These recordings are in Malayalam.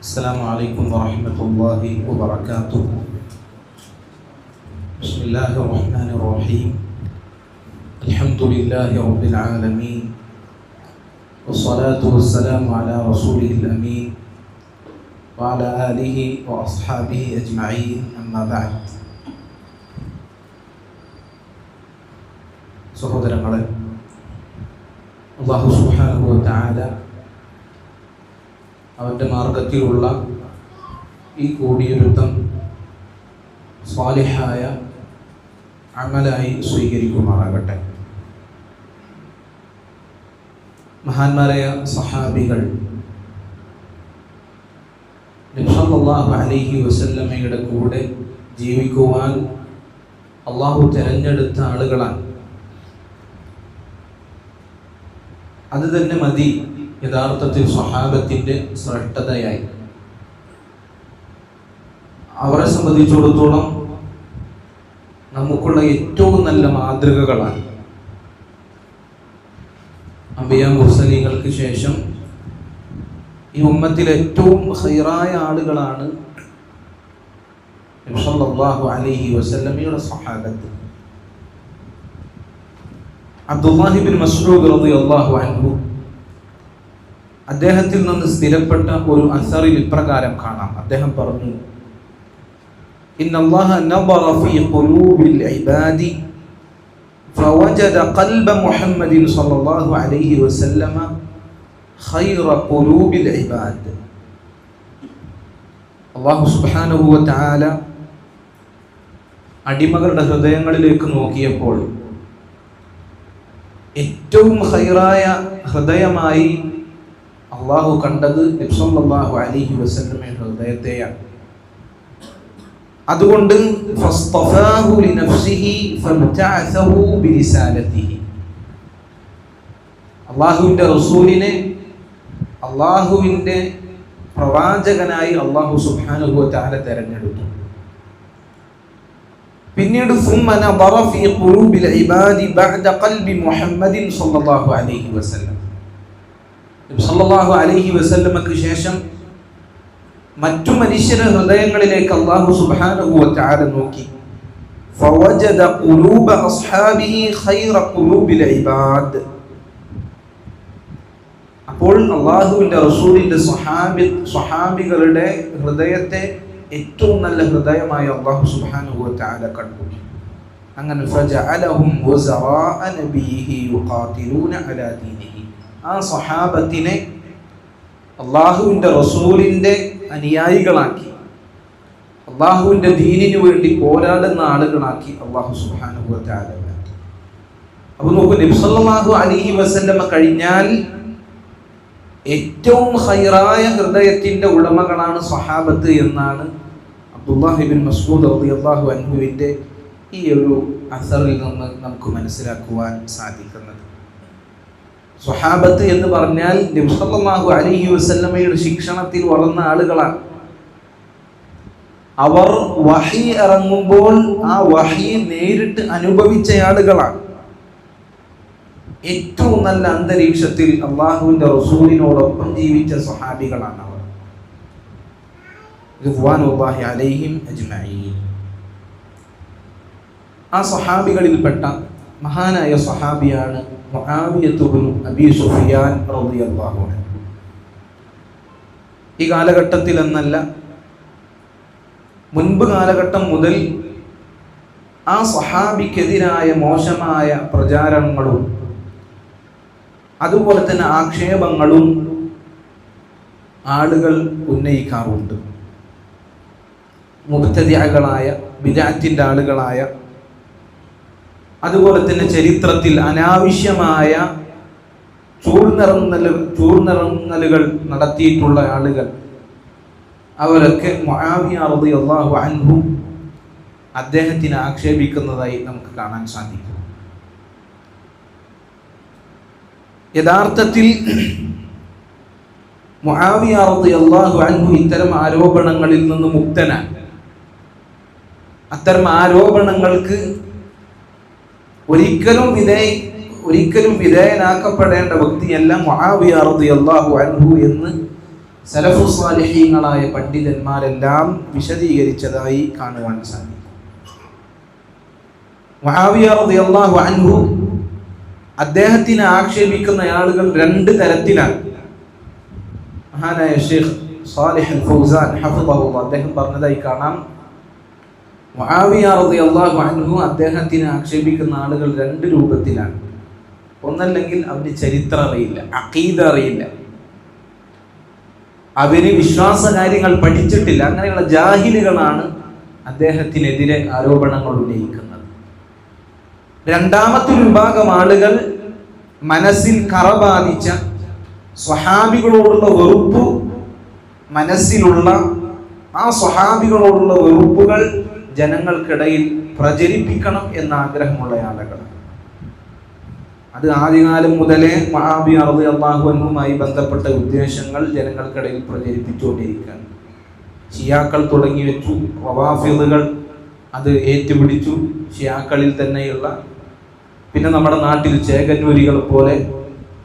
السلام عليكم ورحمة الله وبركاته. بسم الله الرحمن الرحيم. الحمد لله رب العالمين، والصلاة والسلام على رسوله الأمين وعلى آله وأصحابه أجمعين. أما بعد. സഹോദരങ്ങളെ, അല്ലാഹു സുബ്ഹാനഹു വ തആല അവൻ്റെ മാർഗത്തിലുള്ള ഈ കൂടിയൊരുത്തം സ്വാലിഹായ അമലായി സ്വീകരിക്കുമാറാകട്ടെ. മഹാന്മാരായ സഹാബികൾ നബി സല്ലല്ലാഹു അലൈഹി വസല്ലമയുടെ കൂടെ ജീവിക്കുവാൻ അല്ലാഹു തിരഞ്ഞെടുത്ത ആളുകളാണ്. അത് തന്നെ മതി യഥാർത്ഥത്തിൽ സ്വഹാബത്തിൻ്റെ ശ്രേഷ്ഠതയായി. അവരെ സംബന്ധിച്ചിടത്തോളം നമുക്കുള്ള ഏറ്റവും നല്ല മാതൃകകളാണ്. അംബിയാ മുർസലീങ്ങൾക്ക് ശേഷം ഈ ഉമ്മത്തിൽ ഏറ്റവും ഖൈറായ ആളുകളാണ് നബി സല്ലല്ലാഹു അലൈഹി വസല്ലമയുടെ സ്വഹാബത്ത്. അബ്ദുല്ലാഹി ബിൻ മസ്ഊദ് റളിയല്ലാഹു അൻഹു അദ്ദേഹത്തിൽ നിന്ന് സ്ഥിരപ്പെട്ട ഒരു അസറിൽ ഇപ്രകാരം കാണാം. അദ്ദേഹം പറഞ്ഞു, ഇന്നല്ലാഹ നബറ ഫീ ഖുലൂബിൽ ഇബാദി ഫവജദ ഖൽബ മുഹമ്മദിൻ സ്വല്ലല്ലാഹു അലൈഹി വസല്ലമ ഖൈറ ഖുലൂബിൽ ഇബാദ്. അല്ലാഹു സുബ്ഹാനഹു വ തആല അടിമകളുടെ ഹൃദയങ്ങളിലേക്ക് നോക്കിയപ്പോൾ ഏറ്റവും ഖൈറായ ഹൃദയമായി അള്ളാഹു കണ്ടത് നബി സല്ലല്ലാഹു അലൈഹി വസല്ലമയുടെ ഹൃദയത്തെയാണ്. അതുകൊണ്ട് ഫസ്തഫാഹു ലിനഫ്സിഹി ഫബ്തഅസഹു ബിരിസാലതിഹി. അള്ളാഹുവിൻ്റെ റസൂലിനെ അള്ളാഹുവിൻ്റെ പ്രവാചകനായി അള്ളാഹു സുബ്ഹാനഹു വ തആല തെരഞ്ഞെടുത്തു. പിന്നീട് ثم نظر في قلوب العباد بعد قلب محمد صلى الله عليه وسلم. നബി സല്ലല്ലാഹു അലൈഹി വസല്ലമക്ക് ശേഷം മറ്റു മനുഷ്യരുടെ ഹൃദയങ്ങളിലേക്ക് അല്ലാഹു സുബ്ഹാനഹു വ തആല നോക്കി. ഫവജദ ഖുലൂബ അസ്ഹാബിഹി ഖൈറ ഖുലൂബിൽ ഇബാദ്. അപ്പോൾ അല്ലാഹുവിൻ്റെ റസൂലിൻ്റെ സ്വഹാബികളുടെ ഹൃദയത്തെ ഏറ്റവും നല്ല ഹൃദയമായി അല്ലാഹു സുബ്ഹാനഹു വ തആല കണ്ടു. അങ്ങനെ ഫജഅലഹും വസറാഅ നബിയിഹി യുഖാതിലൂന അലാ ദീനിഹി. ആ സ്വഹാബത്തിനെ അള്ളാഹുവിൻ്റെ റസൂലിൻ്റെ അനുയായികളാക്കി, അള്ളാഹുവിൻ്റെ ദീനിനു വേണ്ടി പോരാടുന്ന ആളുകളാക്കി അള്ളാഹു സുബ്ഹാനഹു വ തആല. അപ്പോൾ നോക്കൂ, നബി സല്ലല്ലാഹു അലൈഹി വസല്ലമ കഴിഞ്ഞാൽ ഏറ്റവും ഖൈറായ ഹൃദയത്തിൻ്റെ ഉടമകളാണ് സ്വഹാബത്ത് എന്നാണ് അബ്ദുല്ലാഹി ബിൻ മസ്ഊദ് റളിയല്ലാഹു അൻഹുവിൻ്റെ ഈ ഒരു അസറിൽ നിന്ന് നമുക്ക് മനസ്സിലാക്കുവാൻ സാധിക്കുന്നത്. സ്വഹാബത്ത് എന്ന് പറഞ്ഞാൽ നബി സല്ലല്ലാഹു അലൈഹി വസല്ലമയുടെ ശിക്ഷണത്തിൽ വളർന്ന ആളുകളാണ്. അവർ വഹി ഇറങ്ങുമ്പോൾ ആ വഹി നേരിട്ട് അനുഭവിച്ച ആളുകളാണ്. ഏറ്റവും നല്ല അന്തരീക്ഷത്തിൽ അള്ളാഹുവിൻ്റെ റസൂലിനോടൊപ്പം ജീവിച്ച സ്വഹാബികളാണ് അവർ. റിദ്വാനുല്ലാഹി അലൈഹിം അജ്മഈൻ. ആ സ്വഹാബികളിൽപ്പെട്ട മഹാനായ സ്വഹാബിയാണ് മുആവിയത്ത് ഇബ്നു അബീ സുഫിയാൻ റളിയല്ലാഹു അൻഹു. ഈ കാലഘട്ടത്തിൽ എന്നല്ല, മുൻപ് കാലഘട്ടം മുതൽ ആ സ്വഹാബിക്കെതിരായ മോശമായ പ്രചാരണങ്ങളും അതുപോലെ തന്നെ ആക്ഷേപങ്ങളും ആളുകൾ ഉന്നയിക്കാറുണ്ട്. മുബ്തദിഅകളായ, ബിദ്അത്തിന്റെ ആളുകളായ, അതുപോലെ തന്നെ ചരിത്രത്തിൽ അനാവശ്യമായ ചൂഴ്നിറങ്ങലുകൾ നടത്തിയിട്ടുള്ള ആളുകൾ, അവരൊക്കെ മുആവിയ റളിയല്ലാഹു അൻഹു അദ്ദേഹത്തിനെ ആക്ഷേപിക്കുന്നതായി നമുക്ക് കാണാൻ സാധിക്കും. യഥാർത്ഥത്തിൽ മുആവിയ റളിയല്ലാഹു അൻഹു ഇത്തരം ആരോപണങ്ങളിൽ നിന്ന് മുക്തനാണ്. അത്തരം ആരോപണങ്ങൾക്ക് ഒരിക്കലും വിധേയനാക്കപ്പെടേണ്ട വ്യക്തിയല്ല മുആവിയ റളിയല്ലാഹു അൻഹു എന്ന് സലഫു സ്വാലിഹീങ്ങളായ പണ്ഡിതന്മാരെല്ലാം വിശദീകരിച്ചതായി കാണുവാൻ സാധിക്കും. മുആവിയ റളിയല്ലാഹു അൻഹു അദ്ദേഹത്തിനെ ആക്ഷേപിക്കുന്ന ആളുകൾ രണ്ട് തരത്തിലാണ്. മഹാനായ ഷെയ്ഖ് സാലിഹ് അൽ ഫൗസാൻ ഹഫിളഹുല്ലാഹ് അദ്ദേഹം പറഞ്ഞതായി കാണാം, മുആവിയ റളിയല്ലാഹു അൻഹു അദ്ദേഹത്തിനെ ആക്ഷേപിക്കുന്ന ആളുകൾ രണ്ട് രൂപത്തിലാണ്. ഒന്നല്ലെങ്കിൽ അവന് ചരിത്രം അറിയില്ല, അഖീദ അറിയില്ല, അവന് വിശ്വാസ കാര്യങ്ങൾ പഠിച്ചിട്ടില്ല, അങ്ങനെയുള്ള ജാഹിലുകളാണ് അദ്ദേഹത്തിനെതിരെ ആരോപണങ്ങൾ ഉന്നയിക്കുന്നത്. രണ്ടാമത്തെ വിഭാഗം ആളുകൾ മനസ്സിൽ കറ ബാധിച്ച, സ്വഹാബികളോടുള്ള വെറുപ്പ് മനസ്സിലുള്ള, ആ സ്വഹാബികളോടുള്ള വെറുപ്പുകൾ ജനങ്ങൾക്കിടയിൽ പ്രചരിപ്പിക്കണം എന്ന ആഗ്രഹമുള്ള ആളുകൾ. അത് ആദ്യകാലം മുതലേ മുആവിയ റളിയല്ലാഹു അൻഹുമായി ബന്ധപ്പെട്ട ഉദ്ദേശങ്ങൾ ജനങ്ങൾക്കിടയിൽ പ്രചരിപ്പിച്ചുകൊണ്ടിരിക്കുകയാണ്. ഷിയാക്കൾ തുടങ്ങി വെച്ചു, റവാഫിദുകൾ അത് ഏറ്റുപിടിച്ചു. ഷിയാക്കളിൽ തന്നെയുള്ള, പിന്നെ നമ്മുടെ നാട്ടിൽ ചേകന്നൂരികൾ പോലെ,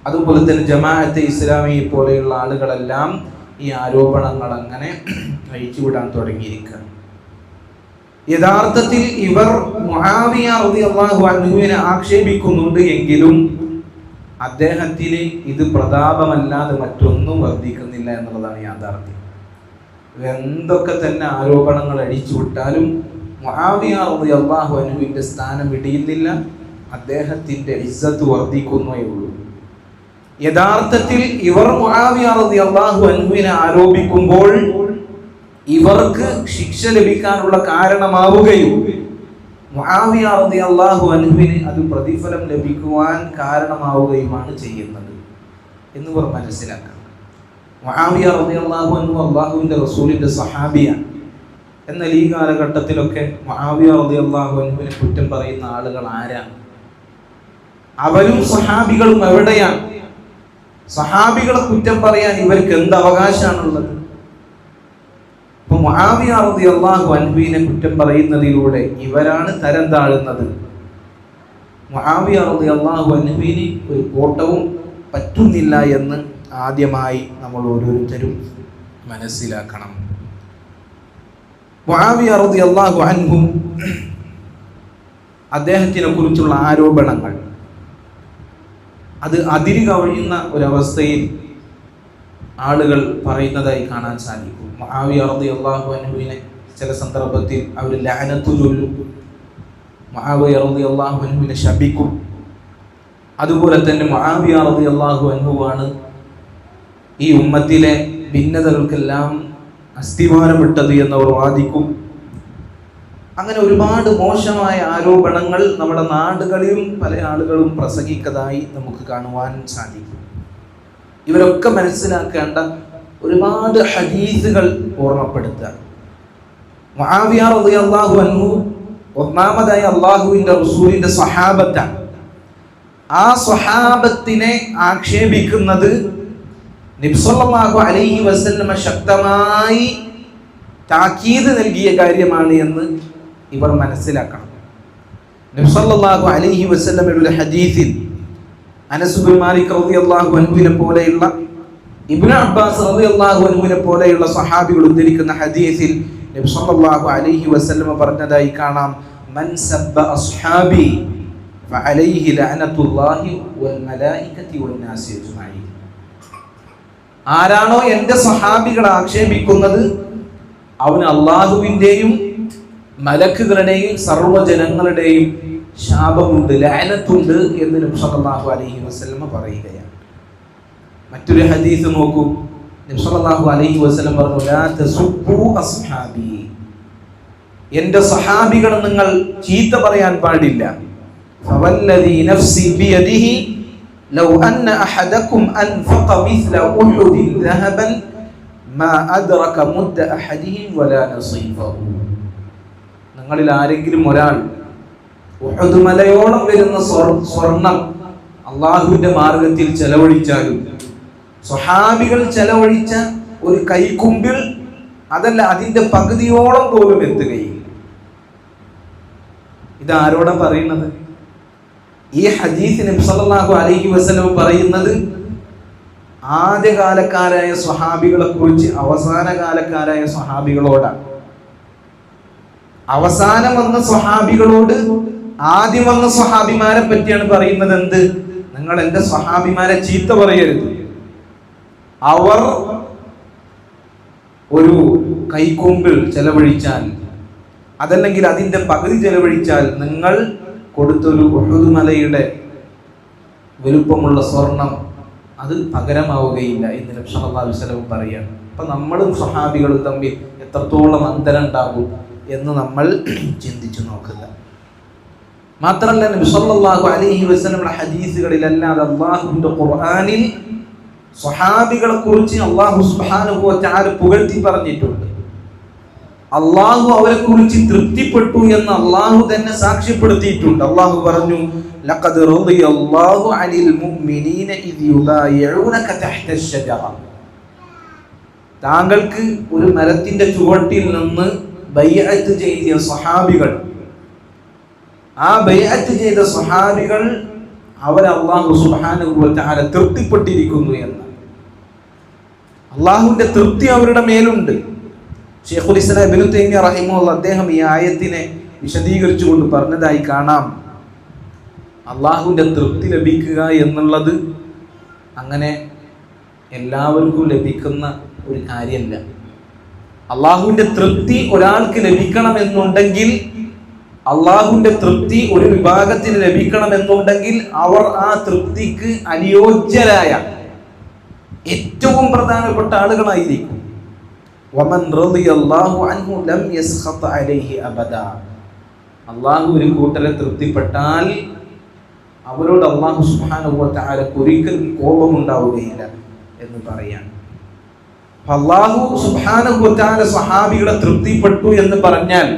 അതുപോലെ തന്നെ ജമാഅത്തെ ഇസ്ലാമി പോലെയുള്ള ആളുകളെല്ലാം ഈ ആരോപണങ്ങൾ അങ്ങനെ അഴിച്ചുവിടാൻ തുടങ്ങിയിരിക്കുകയാണ്. യഥാർത്ഥത്തിൽ ഇവർ മുആവിയ റളിയല്ലാഹു അൻഹുവിനെ ആക്ഷേപിക്കുന്നുണ്ട് എങ്കിലും അദ്ദേഹത്തിന് ഇത് പ്രതാപമല്ലാതെ മറ്റൊന്നും വർദ്ധിക്കുന്നില്ല എന്നുള്ളതാണ് യാഥാർത്ഥ്യം. എന്തൊക്കെ തന്നെ ആരോപണങ്ങൾ അഴിച്ചുവിട്ടാലും മുആവിയ റളിയല്ലാഹു അൻഹുവിന്റെ സ്ഥാനം ഇടിയുന്നില്ല, അദ്ദേഹത്തിന്റെ ഇസ്സത്ത് വർദ്ധിക്കുന്നേ ഉള്ളൂ. യഥാർത്ഥത്തിൽ ഇവർ മുആവിയ റളിയല്ലാഹു അൻഹുവിനെ ആരോപിക്കുമ്പോൾ ഇവർക്ക് ശിക്ഷ ലഭിക്കാനുള്ള കാരണമാവുകയും മുആവിയ റളിയല്ലാഹു അൻഹുവിന് അത് പ്രതിഫലം ലഭിക്കുവാൻ കാരണമാവുകയുമാണ് ചെയ്യുന്നത് എന്നിവർ മനസ്സിലാക്കണം. മുആവിയ റളിയല്ലാഹു അൻഹു അല്ലാഹുവിന്റെ റസൂലിന്റെ സഹാബിയാണ്. എന്നാൽ ഈ കാലഘട്ടത്തിലൊക്കെ മുആവിയ റളിയല്ലാഹു അൻഹുവിനെ കുറ്റം പറയുന്ന ആളുകൾ ആരാണ്? അവരും സഹാബികളും എവിടെയാണ്? സഹാബികളെ കുറ്റം പറയാൻ ഇവർക്ക് എന്ത് അവകാശമാണുള്ളത്? അപ്പൊ മുആവിയ റളിയല്ലാഹു അൻഹുവിനെ കുറ്റം പറയുന്നതിലൂടെ ഇവരാണ് തരം താഴുന്നത്. മുആവിയ റളിയല്ലാഹു അൻഹുവിന് ഒരു കോട്ടവും പറ്റുന്നില്ല എന്ന് ആദ്യമായി നമ്മൾ ഓരോരുത്തരും മനസ്സിലാക്കണം. മുആവിയ റളിയല്ലാഹു അൻഹു അദ്ദേഹത്തിനെ കുറിച്ചുള്ള ആരോപണങ്ങൾ അത് അതിര് കവിയുന്ന ഒരവസ്ഥയിൽ ആളുകൾ പറയുന്നതായി കാണാൻ സാധിക്കും. മുആവിയ റളിയല്ലാഹു അൻഹുവിനെ ചില സന്ദർഭത്തിൽ അവർ ലഅനത്ത് ചൊല്ലും, മുആവിയ റളിയല്ലാഹു അൻഹുവിനെ ശപിക്കും. അതുപോലെ തന്നെ മുആവിയ റളിയല്ലാഹു അൻഹുവാണ് ഈ ഉമ്മത്തിലെ ഭിന്നതകൾക്കെല്ലാം അസ്ഥിവാരമിട്ടത് എന്നവർ വാദിക്കും. അങ്ങനെ ഒരുപാട് മോശമായ ആരോപണങ്ങൾ നമ്മുടെ നാടുകളിലും പല ആളുകളും പ്രസംഗിക്കതായി നമുക്ക് കാണുവാൻ സാധിക്കും. ഇവരൊക്കെ മനസ്സിലാക്കേണ്ട ഒരുപാട് ഹദീസുകൾ ഓർമ്മപ്പെടുത്തുക. മുആവിയ റളിയല്ലാഹു അൻഹു ഒന്നാമതായി അല്ലാഹുവിന്റെ റസൂലിന്റെ സ്വഹാബത്താണ്. ആ സ്വഹാബത്തിനെ ആക്ഷേപിക്കുന്നത് നബി സല്ലല്ലാഹു അലൈഹി വസല്ലമ ശക്തമായി താക്കീത് നൽകിയ കാര്യമാണ് എന്ന് ഇവർ മനസ്സിലാക്കണം. നബി സല്ലല്ലാഹു അലൈഹി വസല്ലമയുടെ ഒരു ഹദീസിൽ അനസ് ബിൻ മാലിക് റളിയല്ലാഹു അൻഹുവിനെ പോലെയുള്ള, ഇബ്നു അബ്ബാസ് റളിയല്ലാഹു അൻഹുവിനെ പോലെയുള്ള സ്വഹാബികൾ ഉദ്ധരിക്കുന്ന ഹദീസിൽ നബി സല്ലല്ലാഹു അലൈഹി വസല്ലമ പറഞ്ഞതായി കാണാം, മൻ സബ്ബ അസ്ഹാബി ഫഅലൈഹി ലഅനത്തുല്ലാഹി വൽ മലായികതി വന്നാസി അജ്മഈൻ. ആരാണോ എൻ്റെ സ്വഹാബികളെ ആക്ഷേപിക്കുന്നത് അവന് അല്ലാഹുവിൻ്റെയും മലക്കുകളുടെയും സർവ്വജനങ്ങളുടെയും ശാപമുണ്ട്, ലഅനത്തുണ്ട് എന്ന് നബി സല്ലല്ലാഹു അലൈഹി വസല്ലം പറയുകയാണ്. മറ്റൊരു ഹദീസ് നോക്കൂ, നബി സല്ലല്ലാഹു അലൈഹി വസല്ലം പറഞ്ഞു, ലാ തസുബ്ബു അസ്ഹാബി, എൻ്റെ സ്വഹാബികളെ നിങ്ങൾ ചീത്ത പറയാൻ പാടില്ല. ഫവല്ലദി നഫ്സി ബിയദിഹി ലൗ അന്ന അഹദകും അൻഫഖ മിസ്ല ഉഹുദിൻ ദഹബൻ മാ അദ്റക മുദ്ദ അഹദിഹിം വലാ നസീഫഹു. നിങ്ങളിൽ ആരെങ്കിലും ഒരാൾ ഉഹദ് മലയോളം വരുന്ന സ്വർണം അള്ളാഹുവിന്റെ മാർഗത്തിൽ ചെലവഴിച്ചാലും സ്വഹാബികൾ ചെലവഴിച്ച ഒരു കൈക്കുമ്പിൾ അതല്ല അതിന്റെ പകുതിയോളം പോലും എത്തുകയില്ല. ഇതാരോടാ പറയുന്നത്? ഈ ഹദീസ് നബി സല്ലല്ലാഹു അലൈഹി വസല്ലം പറയുന്നത് ആദ്യകാലക്കാരായ സ്വഹാബികളെ കുറിച്ച് അവസാന കാലക്കാരായ സ്വഹാബികളോടാണ്. അവസാനം വന്ന സ്വഹാബികളോട് ആദ്യം വന്ന സ്വഹാബിമാരെ പറ്റിയാണ് പറയുന്നത്. എന്ത്? നിങ്ങൾ എൻ്റെ സ്വഹാബിമാരെ ചീത്ത പറയരുത്. അവർ ഒരു കൈക്കൊമ്പിൽ ചെലവഴിച്ചാൽ, അതല്ലെങ്കിൽ അതിൻ്റെ പകുതി ചെലവഴിച്ചാൽ നിങ്ങൾ കൊടുത്തൊരു ഉഹുദ് മലയുടെ വലുപ്പമുള്ള സ്വർണം അത് പകരമാവുകയില്ല എന്ന് നബി സല്ലല്ലാഹു അലൈഹി വസല്ലം പറയാണ്. അപ്പം നമ്മളും സ്വഹാബികളും തമ്മിൽ എത്രത്തോളം അന്തരം ഉണ്ടാകും എന്ന് നമ്മൾ ചിന്തിച്ചു നോക്കുക. മാത്രമല്ല നബി സല്ലല്ലാഹു അലൈഹി വസല്ലം ഹദീസുകളിൽ അല്ലാതെ അല്ലാഹുവിൻ്റെ ഖുർആനിൽ സ്വഹാബികളെ കുറിച്ച് അല്ലാഹു സുബ്ഹാനഹു വ തആല പുകഴ്ത്തി പറഞ്ഞിട്ടുണ്ട്. അല്ലാഹു അവരെ കുറിച്ച് തൃപ്തിപ്പെട്ടു എന്ന് അല്ലാഹു തന്നെ സാക്ഷ്യപ്പെടുത്തിയിട്ടുണ്ട്. അല്ലാഹു പറഞ്ഞു, ലഖദ് റളിയല്ലാഹു അനിൽ മുഅ്മിനീന ഇദ് യുബായിഊനക തഹ്ത അശ്ശജറ. താങ്കൾക്ക് ഒരു മരത്തിന്റെ ചുവട്ടിൽ നിന്ന് ബൈഅത്ത് ചെയ്ത സ്വഹാബികൾ, ആ ബൈഅത്ത് ചെയ്ത സ്വഹാബികൾ അവർ അല്ലാഹു സുബ്ഹാനഹു വ തആല തൃപ്തിപ്പെട്ടിരിക്കുന്നു എന്ന്. അല്ലാഹുവിന്റെ തൃപ്തി അവരുടെ മേലുണ്ട്. ശൈഖുൽ ഇസ്ലാം ഇബ്നു തൈമിയ്യ റഹിമഹുല്ലാഹ് അദ്ദേഹം ഈ ആയത്തിനെ വിശദീകരിച്ചുകൊണ്ട് പറഞ്ഞതായി കാണാം, അല്ലാഹുവിന്റെ തൃപ്തി ലഭിക്കുക എന്നുള്ളത് അങ്ങനെ എല്ലാവർക്കും ലഭിക്കുന്ന ഒരു കാര്യമല്ല. അല്ലാഹുവിന്റെ തൃപ്തി ഒരാൾക്ക് ലഭിക്കണമെന്നുണ്ടെങ്കിൽ, അല്ലാഹുവിന്റെ തൃപ്തി ഒരു വിഭാഗത്തിന് ലഭിക്കണമെന്നുണ്ടെങ്കിൽ അവർ ആ തൃപ്തിക്ക് അനുയോജ്യരായ ഏറ്റവും പ്രധാനപ്പെട്ട ആളുകളായിരിക്കും. വമൻ റളിയല്ലാഹു അൻഹു ലം യസ്ഖത അലൈഹി അബദാ. അല്ലാഹു ഒരു കൂട്ടരെ തൃപ്തിപ്പെട്ടാൽ അവരോട് അല്ലാഹു സുബ്ഹാനഹു വ തആലക്ക് ഒരിക്കലും കോപമുണ്ടാവുകയില്ല എന്ന് പറയാൻ. അല്ലാഹു സുബ്ഹാനഹു വ തആല സ്വഹാബികളെ തൃപ്തിപ്പെട്ടു എന്ന് പറഞ്ഞാൽ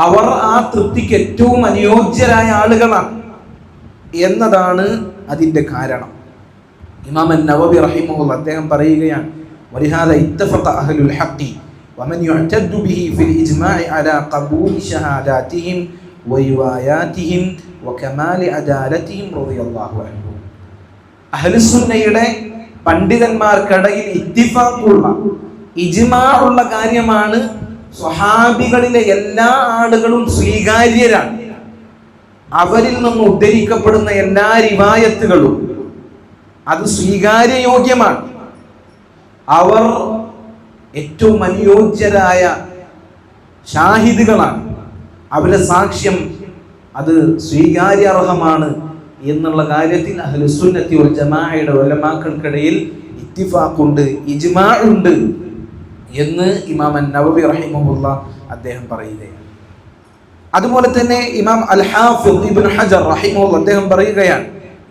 അവർ ആ തൃപ്തിക്ക് ഏറ്റവും അനുയോജ്യരായ ആളുകളാണ് എന്നതാണ് അതിൻ്റെ കാരണം. ഇമാം അൻ-നവവി റഹിമഹുല്ലാഹ് അദ്ദേഹം പറയുകയാണ്, ولهذا اتفق أهل الحق ومن يعتد به في الإجماع على قبول شهاداتهم ورواياتهم وكمال عدالتهم رضي الله عنهم. അഹ്ലു സുന്നയുടെ പണ്ഡിതന്മാർക്കിടയിൽ ഇത്തിഫാഖുള്ള ഇജ്മാഉള്ള കാര്യമാണ് സ്വഹാബികളിലെ എല്ലാ ആളുകളും സ്വീകാര്യരാണ്. അവരിൽ നിന്ന് ഉദ്ധരിക്കപ്പെടുന്ന എല്ലാ റിവായത്തുകളും അത് സ്വീകാര്യയോഗ്യമാണ്. അവർ ഏറ്റവും അനുയോജ്യരായ ഷാഹിദുകളാണ്. അവരുടെ സാക്ഷ്യം അത് സ്വീകാര്യാർഹമാണ് എന്നുള്ള കാര്യത്തിൽ അഹ്ലു സുന്നത്തി വൽ ജമാഅയുടെ ഉലമാക്കൾക്കിടയിൽ ഇത്തിഫാഖുണ്ട്, ഇജ്മാ ഉണ്ട് എന്ന് ഇമാം അൻ-നവവി റഹിമഹുല്ലാഹ് അദ്ദേഹം പറയുകയാണ്. അതുപോലെ തന്നെ ഇമാം അൽ-ഹാഫിദ് ഇബ്നു ഹജർ റഹിമഹുല്ലാഹ് അദ്ദേഹം പറയുകയാണ്,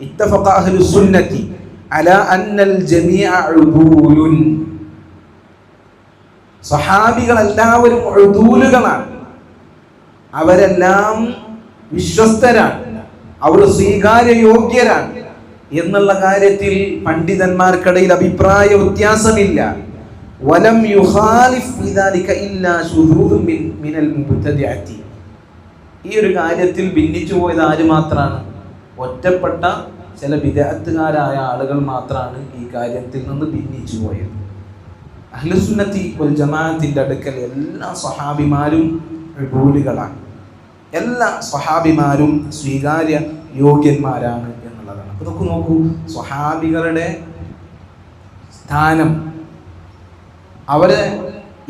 ഇത്തഫഖ അഹ്ലു സുന്നത്തി അലാ അന്നൽ ജമീഅ ഉദൂലുൻ. സ്വഹാബികൾ എല്ലാവരും ഉദൂലുകളാണ്, അവരെല്ലാം വിശ്വസ്തരാണ്, അവർ സ്വീകാര്യയോഗ്യരാണ് എന്നുള്ള കാര്യത്തിൽ പണ്ഡിതന്മാർക്കിടയിൽ അഭിപ്രായ വ്യത്യാസമില്ല. വലം യുഖാലിഫ് ഫിദാലിക ഇല്ലാ ശുദൂദുൻ മിനൽ മുബ്തദിഅത്തി. ഈ ഒരു കാര്യത്തിൽ ഭിന്നിച്ചു പോയത് ആര് മാത്രമാണ്? ഒറ്റപ്പെട്ട ചില ബിദ്അത്തുകാരായ ആളുകൾ മാത്രമാണ് ഈ കാര്യത്തിൽ നിന്ന് ഭിന്നിച്ചു പോയത്. അഹ്ലു സുന്നത്തി വൽ ജമാഅത്തിന്റെ അടുക്കൽ എല്ലാ സ്വഹാബിമാരും ഉദൂലുകളാണ്, എല്ലാ സ്വഹാബിമാരും സ്വീകാര്യ യോഗ്യന്മാരാണ് എന്നുള്ളതാണ്. അപ്പോൾ നമുക്ക് നോക്കൂ, സ്വഹാബികളുടെ സ്ഥാനം, അവരെ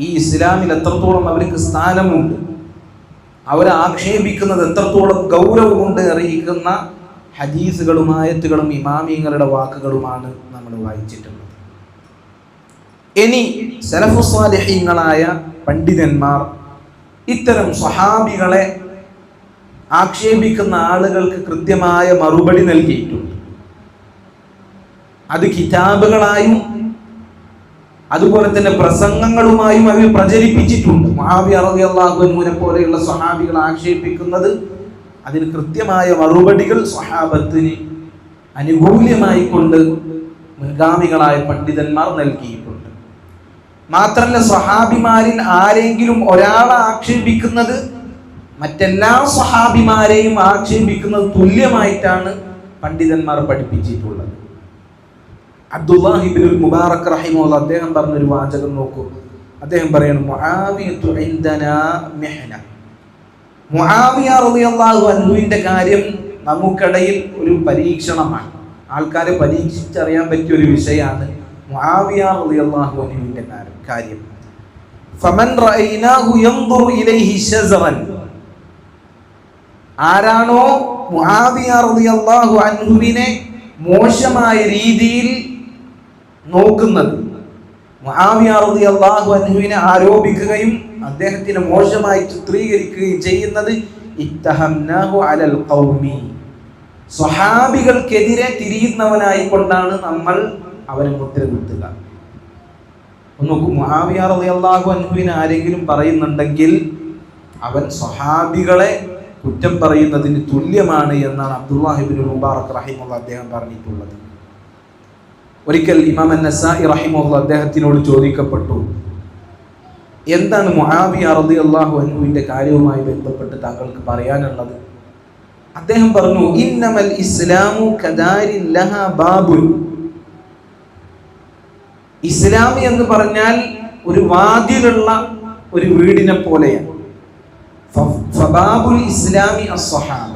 ഈ ഇസ്ലാമിൽ എത്രത്തോളം അവർക്ക് സ്ഥാനമുണ്ട്, അവരെ ആക്ഷേപിക്കുന്നത് എത്രത്തോളം ഗൗരവമുണ്ട് അറിയിക്കുന്ന ഹദീസുകളും ആയത്തുകളും ഇമാമിങ്ങളുടെ വാക്കുകളുമാണ് നമ്മൾ വായിച്ചിട്ടുള്ളത്. ഇനി സലഫു സ്വാലിഹീങ്ങളായ പണ്ഡിതന്മാർ ഇത്തരം സ്വഹാബികളെ ആക്ഷേപിക്കുന്ന ആളുകൾക്ക് കൃത്യമായ മറുപടി നൽകിയിട്ടുണ്ട്. അത് കിതാബുകളായും അതുപോലെ തന്നെ പ്രസംഗങ്ങളുമായും അവർ പ്രചരിപ്പിച്ചിട്ടുണ്ട്. മുആവിയ റളിയല്ലാഹു അൻഹുവിനെ പോലെയുള്ള സ്വഹാബികൾ ആക്ഷേപിക്കുന്നത്, അതിന് കൃത്യമായ മറുപടികൾ സ്വഹാബത്തിന് അനുകൂല്യമായി കൊണ്ട് മുൻഗാമികളായ പണ്ഡിതന്മാർ നൽകിയിട്ടുണ്ട്. മാത്രമല്ല, സ്വഹാബിമാരിൽ ആരെങ്കിലും ഒരാളെ ആക്ഷേപിക്കുന്നത് മറ്റെല്ലാ സ്വഹാബിമാരെയും ആക്ഷേപിക്കുന്നത് തുല്യമായിട്ടാണ് പണ്ഡിതന്മാർ പഠിപ്പിച്ചിട്ടുള്ളത്. അബ്ദുല്ലാഹി ഇബ്നുൽ മുബാറക് റഹിമഹുല്ലാഹ് അദ്ദേഹം പറഞ്ഞൊരു വാചകം നോക്കൂ. അദ്ദേഹം പറയുന്നു, മുആവിയത്തു ഇൻദനാ മിഹ്ന. മുആവിയ റളിയല്ലാഹു അൻഹുവിന്റെ കാര്യം നമുക്കിടയിൽ ഒരു പരീക്ഷണമാണ്. ആൾക്കാരെ പരീക്ഷിച്ചറിയാൻ പറ്റിയ ഒരു വിഷയമാണ് മുആവിയ റളിയല്ലാഹു അൻഹുവിന്റെ കാര്യം. ഫമൻ റഅയ്നാഹു യൻദുറു ഇലൈഹി ശസറൻ. ആരാണോ മുആവിയ റളിയല്ലാഹു അൻഹുവിനെ മോശമായ രീതിയിൽ നോക്കുന്നത്, മുആവിയ റളിയല്ലാഹു അൻഹുവിനെ ആരോപിക്കുകയും അദ്ദേഹത്തിനെ മോശമായി ചിത്രീകരിക്കുകയും ചെയ്യുന്നത്, ഇത്തഹംനാഹു അലൽ ഖൗമി, സ്വഹാബികൾക്കെതിരെ തിരിയുന്നവനായി കൊണ്ടാണ് നമ്മൾ അവനെ മുദ്ര കുത്തുക. നോക്കൂ, മുആവിയ റളിയല്ലാഹു അൻഹുവിനെ ആരെങ്കിലും പറയുന്നുണ്ടെങ്കിൽ അവൻ സ്വഹാബികളെ കുറ്റം പറയുന്നതിന് തുല്യമാണ് എന്നാണ് അബ്ദുല്ലാഹി ഇബ്നുൽ മുബാറക് റഹിമഹുല്ലാഹ് അദ്ദേഹം പറഞ്ഞിട്ടുള്ളത്. ഒരിക്കൽ ഇമാം അൻ-നസാഇ റഹിമഹുല്ലാഹ് അദ്ദേഹത്തിനോട് ചോദിക്കപ്പെട്ടു, എന്താണ് മുആവിയ റളിയല്ലാഹു അൻഹുവിന്റെ കാര്യവുമായി ബന്ധപ്പെട്ട് താങ്കൾക്ക് പറയാനുള്ളത്? അദ്ദേഹം പറഞ്ഞു, ഇന്നമൽ ഇസ്ലാമു കദാരിൻ ലഹാ ബാബുൻ. ഇസ്ലാം എന്ന് പറഞ്ഞാൽ ഒരു വാതിലുള്ള ഒരു വീടിനെ പോലെയാണ്. ഫബാബുൽ ഇസ്ലാമി അസ്സഹാബ.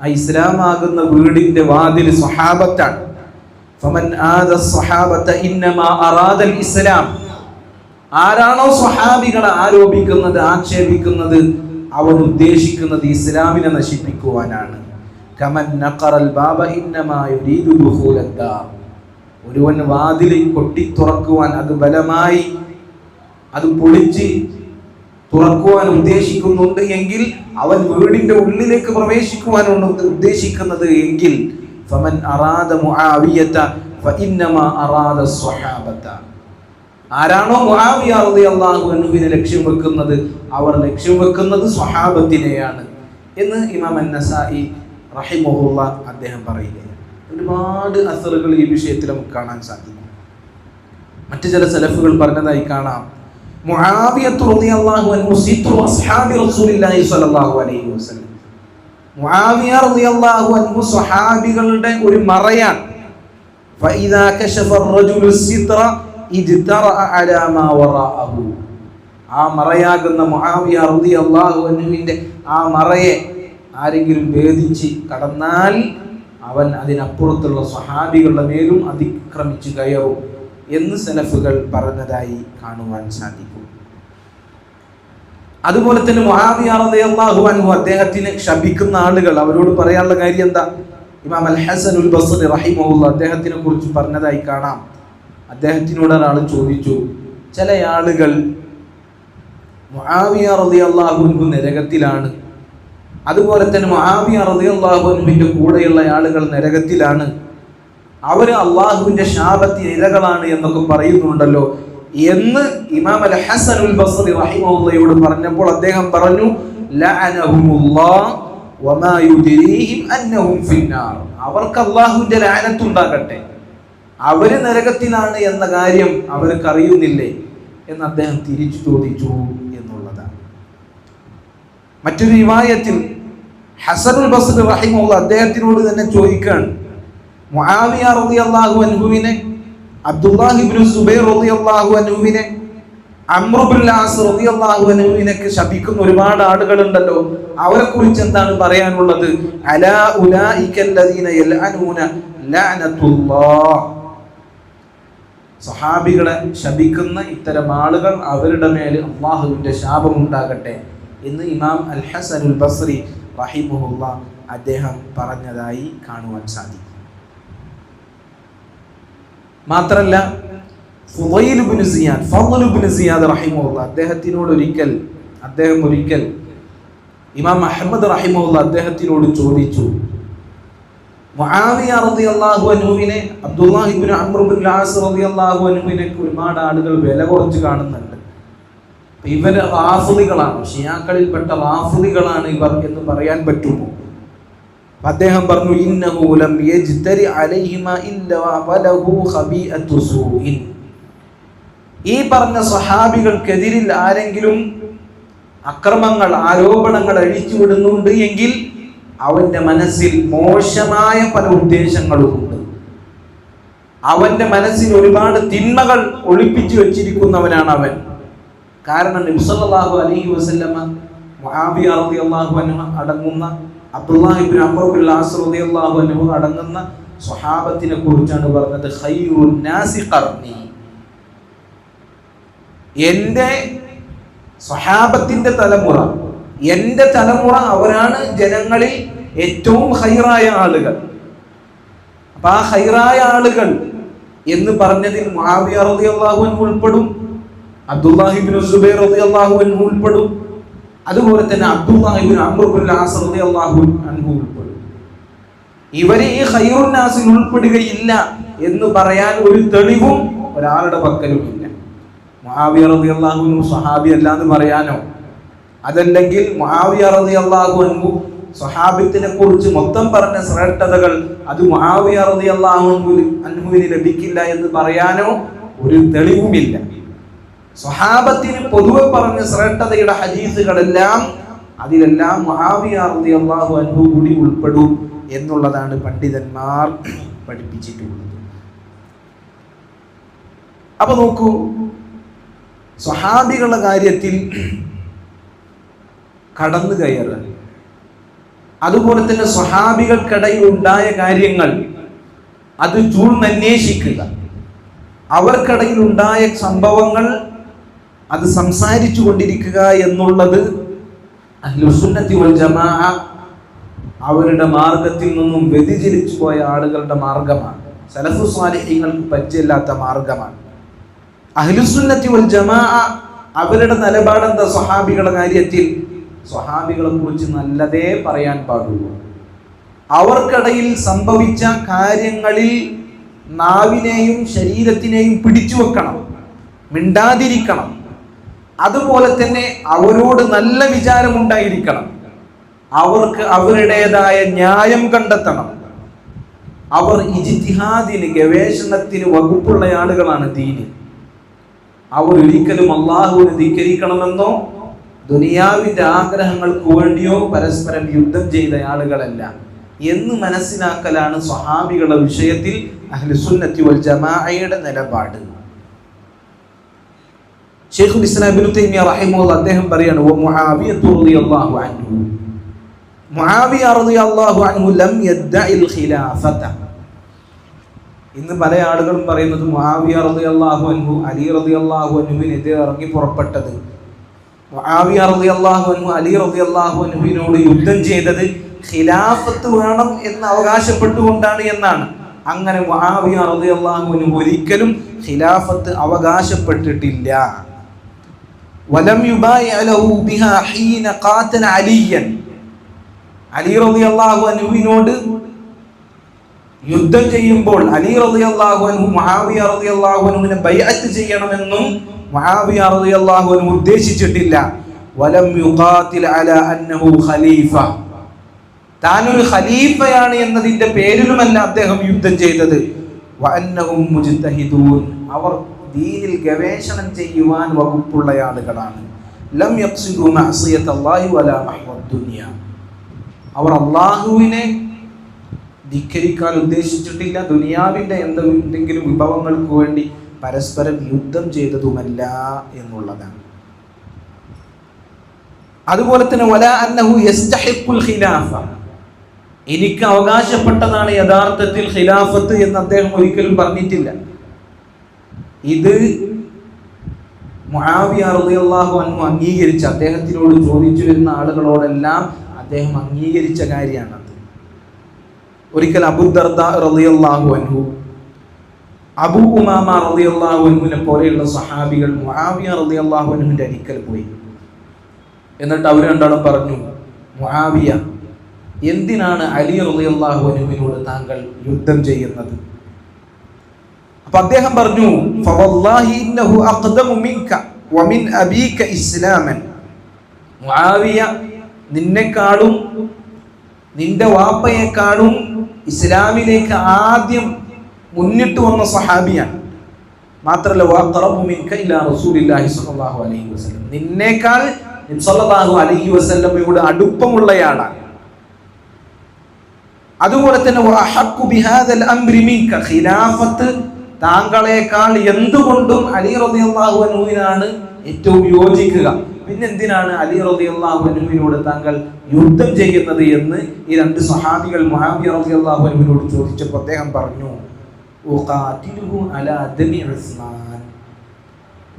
ആ ഇസ്ലാമാകുന്ന വീടിന്റെ വാതിൽ സ്വഹാബത്താണ്. ഫമൻ ആദ സ്വഹാബത ഇന്നമാ അറാദൽ ഇസ്ലാം. ആരാണോ സ്വഹാബികളെ ആരോപിക്കുന്നത്, ആക്ഷേപിക്കുന്നത്, അവൻ ഉദ്ദേശിക്കുന്നത് ഇസ്ലാമിനെ നശിപ്പിക്കുവാനാണ്. കമൻ നഖറൽ ബാബ ഇന്നമാ യുരീദു ദുഖൂലൽ ദാർ. ഒരുവൻ വാതിൽ കൊട്ടി തുറക്കുവാൻ, അത് ബലമായി അത് പൊളിച്ച് തുറക്കുവാൻ ഉദ്ദേശിക്കുന്നുണ്ട് എങ്കിൽ, അവൻ വീടിന്റെ ഉള്ളിലേക്ക് പ്രവേശിക്കുവാനാണ് ഉദ്ദേശിക്കുന്നത് എങ്കിൽ, ഫമൻ അറാദ മുആവിയത ഫഇന്നമാ അറാദ സ്വഹാബത. ആരാണോ മുആവിയ റളിയല്ലാഹു അൻഹുവിനെ ലക്ഷ്യം വെക്കുന്നത്, അവർ ലക്ഷ്യം വെക്കുന്നത് സ്വഹാബത്തിനെയാണ് എന്ന് ഇമാം അൻ-നസാഇ റഹിമഹുല്ലാഹ് അദ്ദേഹം പറയുകയാണ്. ഒരുപാട് അസറുകൾ ഈ വിഷയത്തിൽ നമുക്ക് കാണാൻ സാധിക്കും. മറ്റു ചില സലഫുകൾ പറഞ്ഞതായി കാണാം, മുആവിയ റളിയല്ലാഹു അൻഹു സിത്തു അസ്ഹാബി റസൂലില്ലാഹി സ്വല്ലല്ലാഹു അലൈഹി വസല്ലം. മുആവിയ റളിയല്ലാഹു അൻഹു സ്വഹാബികളുടെ ഒരു മറയാണ്. ഫഇദാ കശഫ അർ-റജുലു സിത്ര ഇജ്തറഅ അലാ മാ വറാഅഹു. ആ മറയാകുന്ന മുആവിയ റളിയല്ലാഹു അൻഹുവിന്റെ ആ മറയെ ആരെങ്കിലും ഭേദിച്ച് കടന്നാൽ അവൻ അതിനപ്പുറത്തുള്ള സ്വഹാബികളുടെ മേലും അതിക്രമിച്ചു കയറും എന്ന് സലഫുകൾ പറഞ്ഞതായി കാണുവാൻ സാധിക്കും. അതുപോലെ തന്നെ മുആവിയ റളിയല്ലാഹു അൻഹു അദ്ദേഹത്തിനെ ശപിക്കുന്ന ആളുകൾ, അവരോട് പറയാനുള്ള കാര്യം എന്താ? ഇമാം അൽ ഹസനുൽ ബസ്രി റഹിമഹുല്ലാഹ് അദ്ദേഹത്തിനെ കുറിച്ച് പറഞ്ഞതായി കാണാം. അദ്ദേഹത്തിനോട് ഒരാൾ ചോദിച്ചു, ചില ആളുകൾ മുആവിയ റളിയല്ലാഹു അൻഹു നരകത്തിലാണ്, അതുപോലെ തന്നെ മുആവിയ റളിയല്ലാഹു അൻഹുവിന്റെ കൂടെയുള്ള ആളുകൾ നരകത്തിലാണ്, അവര് അള്ളാഹുവിന്റെ ശാപത്തിന് ഇരകളാണ് എന്നൊക്കെ പറയുന്നുണ്ടല്ലോ എന്ന് ഇമാം അൽ ഹസനുൽ ബസ്രി റഹിമഹുല്ലാഹയോട് പറഞ്ഞപ്പോൾ അദ്ദേഹം പറഞ്ഞു, ലഅനഹുമുല്ലാഹ് വമാ യുദ്രീഹിം അന്നഹും ഫിന്നാർ. അവർക്ക് അള്ളാഹുവിന്റെ ലഅനത്ത് ഉണ്ടാകട്ടെ, അവര് നരകത്തിലാണ് എന്ന കാര്യം അവർക്ക് അറിയുന്നില്ലേ എന്ന് അദ്ദേഹം തിരിച്ചു ചോദിച്ചു എന്നുള്ളതാണ്. മറ്റൊരു റിവായത്തിൽ ഹസനുൽ ബസ്രി റഹിമഹുല്ലാഹ് അദ്ദേഹത്തിനോട് തന്നെ ചോദിക്കുകയാണ്, മുആവിയ റളിയല്ലാഹു അൻഹുവിനെ, അബ്ദുല്ലാഹി ഇബ്നു സുബൈർ റളിയല്ലാഹു അൻഹുവിനെ, അംർ ഇബ്നുൽ ആസ് റളിയല്ലാഹു അൻഹുവിനൊക്കെ ശപിക്കുന്ന ഒരുപാട് ആളുകളുണ്ടല്ലോ, അവരെ കുറിച്ച് എന്താണ് പറയാനുള്ളത്? അലാ ഉലൈകല്ലദീന യൽഅനൂന ലഅനത്തുല്ലാഹ്. സ്വഹാബികളെ ശപിക്കുന്ന ഇത്തരം ആളുകൾ, അവരുടെ മേൽ അല്ലാഹുവിന്റെ ശാപം ഉണ്ടാകട്ടെ എന്ന് ഇമാം അൽ ഹസനുൽ ബസ്രി റഹിമഹുല്ലാഹ് അദ്ദേഹം പറഞ്ഞതായി കാണുവാൻ സാധിക്കും. മാത്രല്ല ഫള് ഇബ്നു സിയാദ് റഹിമഹുല്ലാഹ് അദ്ദേഹത്തിനോട് ഒരിക്കൽ ഇമാം അഹ്മദ് റഹിമഹുല്ലാഹ് അദ്ദേഹത്തിനോട് ചോദിച്ചു, മുആവിയ റളിയല്ലാഹു അൻഹുവിനെ, അബ്ദുല്ലാഹി ഇബ്നു അംർ ഇബ്നുൽ ആസ് റളിയല്ലാഹു അൻഹുവിനെ ഒരുപാട് ആളുകൾ വില കുറച്ച് കാണുന്നുണ്ട്, ഇവര് റാഫിദികളാണ്, ഷിയാക്കളിൽപ്പെട്ട റാഫിദികളാണ് ഇവർ എന്ന് പറയാൻ പറ്റുമോ? അദ്ദേഹം പറഞ്ഞു, ഇന്നഹു ലം യജ്തരി അലൈഹിമാ ഇല്ലാ വലഹു ഖബീഅത്തു സൂഇൻ. ഈ പറഞ്ഞ സ്വഹാബികൾക്കെതിരിൽ ആരെങ്കിലും അക്രമങ്ങൾ, ആരോപണങ്ങൾ അഴിച്ചുവിടുന്നുണ്ട് എങ്കിൽ അവന്റെ മനസ്സിൽ മോശമായ പല ഉദ്ദേശങ്ങളുമുണ്ട്. അവന്റെ മനസ്സിൽ ഒരുപാട് തിന്മകൾ ഒളിപ്പിച്ചു വെച്ചിരിക്കുന്നവനാണ് അവൻ. കാരണം നബി സല്ലല്ലാഹു അലൈഹി വസല്ലമ മുആവിയ റളിയല്ലാഹു അൻഹു അടങ്ങുന്ന അബ്ദുല്ലാഹി ഇബ്നു അംർ ഇബ്നുൽ ആസ് റളിയല്ലാഹു അൻഹു അടങ്ങുന്ന സ്വഹാബത്തിനെ കുറിച്ചാണ് പറഞ്ഞത്, ഖൈറുൻ നാസി ഖർനി, എൻ്റെ സ്വഹാബത്തിന്റെ തലമുറ, എൻ്റെ തലമുറ അവരാണ് ജനങ്ങളിൽ ഏറ്റവും ഖൈറായ ആളുകൾ. അപ്പൊ ആ ഖൈറായ ആളുകൾ എന്ന് പറഞ്ഞതിൽ മുആവിയ റളിയല്ലാഹു അൻഹു ഉൾപ്പെടും, അബ്ദുല്ലാഹി ഇബ്നു സുബൈർ റളിയല്ലാഹു അൻഹു ഉൾപ്പെടും, അതുപോലെ തന്നെ അബ്ദുല്ലാഹി ഇബ്നു അംർ ഇബ്നുൽ ആസ് റളിയല്ലാഹു അൻഹു ഉൾപ്പെടും. ഇവരെ ഈ ഖൈറുൻ നാസിൽ ഉൾപ്പെടുകയില്ല എന്ന് പറയാൻ ഒരു തെളിവും ഒരാളുടെ പക്കലുമില്ല. മുആവിയ റളിയല്ലാഹു അൻഹു സ്വഹാബി അല്ല എന്ന് പറയാനോ, അതല്ലെങ്കിൽ മുആവിയ റളിയല്ലാഹു അൻഹു സ്വഹാബത്തിനെ കുറിച്ച് മൊത്തം പറഞ്ഞ ശ്രേഷ്ഠതകൾ അത് മുആവിയ റളിയല്ലാഹു അൻഹുവിന് ലഭിക്കില്ല എന്ന് പറയാനോ ഒരു തെളിവുമില്ല. സ്വഹാബത്തിന് പൊതുവെ പറഞ്ഞ ശ്രേഷ്ഠതയുടെ ഹദീസുകളെല്ലാം അതിലെല്ലാം മുആവിയ റളിയല്ലാഹു അൻഹു കൂടി ഉൾപ്പെടും എന്നുള്ളതാണ് പണ്ഡിതന്മാർ പഠിപ്പിച്ചിട്ടുള്ളത്. അപ്പൊ നോക്കൂ, സ്വഹാബികളുടെ കാര്യത്തിൽ കടന്നു കയറുക, അതുപോലെ തന്നെ സ്വഹാബികൾക്കിടയിൽ ഉണ്ടായ കാര്യങ്ങൾ അത് ചൂഴ്ന്നന്വേഷിക്കുക, അവർക്കിടയിൽ ഉണ്ടായ സംഭവങ്ങൾ അത് സംസാരിച്ചു കൊണ്ടിരിക്കുക എന്നുള്ളത് അഹ്ലുസുന്നത്തി വൽ ജമാഅ അവരുടെ മാർഗത്തിൽ നിന്നും വ്യതിചലിച്ചു പോയ ആളുകളുടെ മാർഗമാണ്. സലഫു സ്വാലിഹീങ്ങൾക്ക് പറ്റില്ലാത്ത മാർഗമാണ്. അഹ്ലുസുന്നത്തി വൽ ജമാഅ അവരുടെ നിലപാടെന്താ? സ്വഹാബികളുടെ കാര്യത്തിൽ സ്വഹാബികളെ കുറിച്ച് നല്ലതേ പറയാൻ പാടുള്ളൂ. അവർക്കിടയിൽ സംഭവിച്ച കാര്യങ്ങളിൽ നാവിനെയും ശരീരത്തിനെയും പിടിച്ചു വെക്കണം, മിണ്ടാതിരിക്കണം. അതുപോലെ തന്നെ അവരോട് നല്ല വിചാരമുണ്ടായിരിക്കണം. അവർക്ക് അവരുടേതായ ന്യായം കണ്ടെത്തണം. അവർ ഇജ്തിഹാദിന്, ഗവേഷണത്തിന് വകുപ്പുള്ള ആളുകളാണ് ദീനിൽ. അവർ ഒരിക്കലും അള്ളാഹുവിനെ ധിക്കരിക്കണമെന്നോ ദുനിയാവിന്റെ ആഗ്രഹങ്ങൾക്ക് വേണ്ടിയോ പരസ്പരം യുദ്ധം ചെയ്ത ആളുകളല്ല എന്ന് മനസ്സിലാക്കലാണ് സ്വഹാബികളുടെ വിഷയത്തിൽ അഹ്ലുസുന്നത്തി വൽ ജമാഅയുടെ നിലപാട്. ശൈഖുൽ ഇസ്ലാം ഇബ്നു തൈമിയ്യ റഹിമഹുല്ലാഹ് അദ്ദേഹം പറയാണ്, മുആവിയ റളിയല്ലാഹു അൻഹു, മുആവിയ റളിയല്ലാഹു അൻഹു ലം യദ്ദഇൽ ഖിലാഫത. ഇന്ന് പല ആളുകളും പറയുന്നത് മുആവിയ റളിയല്ലാഹു അൻഹു അലി റളിയല്ലാഹു അൻഹുവിനെതിരെ ഇറങ്ങി പുറപ്പെട്ടത്, മുആവിയ റളിയല്ലാഹു അൻഹു അലി റളിയല്ലാഹു അൻഹുവിനോട് യുദ്ധം ചെയ്തത് ഖിലാഫത്ത് വേണം എന്ന് അവകാശപ്പെട്ടുകൊണ്ടാണ് എന്നാണ്. അങ്ങനെ മുആവിയ റളിയല്ലാഹു അൻഹു ഒരിക്കലും ഖിലാഫത്ത് അവകാശപ്പെട്ടിട്ടില്ല. വലം യുബായിഅ ലഹു ബിഹാ ഹീന ഖാതല അലിയൻ, അലി റളിയല്ലാഹു അൻഹുവിനോട് യുദ്ധം ചെയ്യുമ്പോൾ അലി റളിയല്ലാഹു അൻഹു മുആവിയ റളിയല്ലാഹു അൻഹുവിനെ ബൈഅത്ത് ചെയ്യണമെന്നും മുആവിയ റളിയല്ലാഹു അൻഹു ഉദ്ദേശിച്ചിട്ടില്ല. വലം യുഖാതിൽ അലാ അന്നഹു ഖലീഫ, താനൊരു ഖലീഫയാണ് എന്നതിന്റെ പേരിലുമല്ല അദ്ദേഹം യുദ്ധം ചെയ്തത്. വഅന്നഹും മുജ്തഹിദൂൻ, അവർ ദീനിൽ ഗവേഷണം ചെയ്യുവാൻ വകുപ്പുള്ള ആളുകളാണ്. ലം യഖ്സിദു മഅസിയത്തല്ലാഹി വലാ മഹ്വദ് ദുനിയ, അവർ അല്ലാഹുവിനെ ധിക്കരിക്കാൻ ഉദ്ദേശിച്ചിട്ടില്ല, ദുനിയാവിന്റെ എന്തെങ്കിലും വിഭവങ്ങൾക്ക് വേണ്ടി പരസ്പരം യുദ്ധം ചെയ്തതുമല്ല എന്നുള്ളതാണ്. അതുപോലെ തന്നെ വലാ അന്നഹു യസ്തഹിഖുൽ ഖിലാഫ, എനിക്ക് അവകാശപ്പെട്ടതാണ് യഥാർത്ഥത്തിൽ ഖിലാഫത്ത് എന്ന് അദ്ദേഹം ഒരിക്കലും പറഞ്ഞിട്ടില്ല. ഇത് മുആവിയ റളിയല്ലാഹു അൻഹു അംഗീകരിച്ച, അദ്ദേഹത്തിനോട് ചോദിച്ചു വരുന്ന ആളുകളോടെല്ലാം അദ്ദേഹം അംഗീകരിച്ച കാര്യമാണത്. ഒരിക്കൽ അബൂ ദർദാ റളിയല്ലാഹു അൻഹു, അബൂ ഉമാമ റളിയല്ലാഹു അൻഹുവിനെ പോലെയുള്ള സഹാബികൾ മുആവിയ റളിയല്ലാഹു അൻഹുവിന്റെ അടുക്കൽ പോയി. എന്നിട്ട് അവർ രണ്ടാളും പറഞ്ഞു, മുആവിയ, എന്തിനാണ് അലി റളിയല്ലാഹു അൻഹുവിനോട് താങ്കൾ യുദ്ധം ചെയ്യുന്നത്? അപ്പൊ അദ്ദേഹം പറഞ്ഞു, ഫവല്ലാഹി ഇന്നഹു അഖ്ദമു മിൻക വമിൻ അബീക ഇസ്ലാമൻ, മുആവിയ നിന്നെക്കാളും നിന്റെ വാപ്പയെക്കാളും ഇസ്ലാമിലേക്ക് ആദ്യം മുന്നിട്ട് വന്ന സഹാബിയാണ്. മാത്രമല്ല വഖറബു മിൻക ഇലാ റസൂലില്ലാഹി സ്വല്ലല്ലാഹു അലൈഹി വസല്ലം, നിന്നേക്കാൾ നബി സ്വല്ലല്ലാഹു അലൈഹി വസല്ലമയോട് അടുപ്പമുള്ളയാളാണ്. അതുപോലെ തന്നെ വഅഹഖു ബിഹാദൽ അംരി മിൻക, ഖിലാഫത്ത് താങ്കളെക്കാൾ എന്തുകൊണ്ടും അലി റളിയല്ലാഹു അൻഹുവിനാണ് ഏറ്റവും യോജിക്കുക. പിന്നെ എന്തിനാണ് അലി റളിയല്ലാഹു അൻഹുവിനോട് താങ്കൾ യുദ്ധം ചെയ്യുന്നത് എന്ന് ഈ രണ്ട് സ്വഹാബികൾ മുആവിയ റളിയല്ലാഹു അൻഹുവിനോട് ചോദിച്ചപ്പോൾ അദ്ദേഹം പറഞ്ഞു, ഉഖാതിലുഹു അലാ ദമി ഉസ്മാൻ,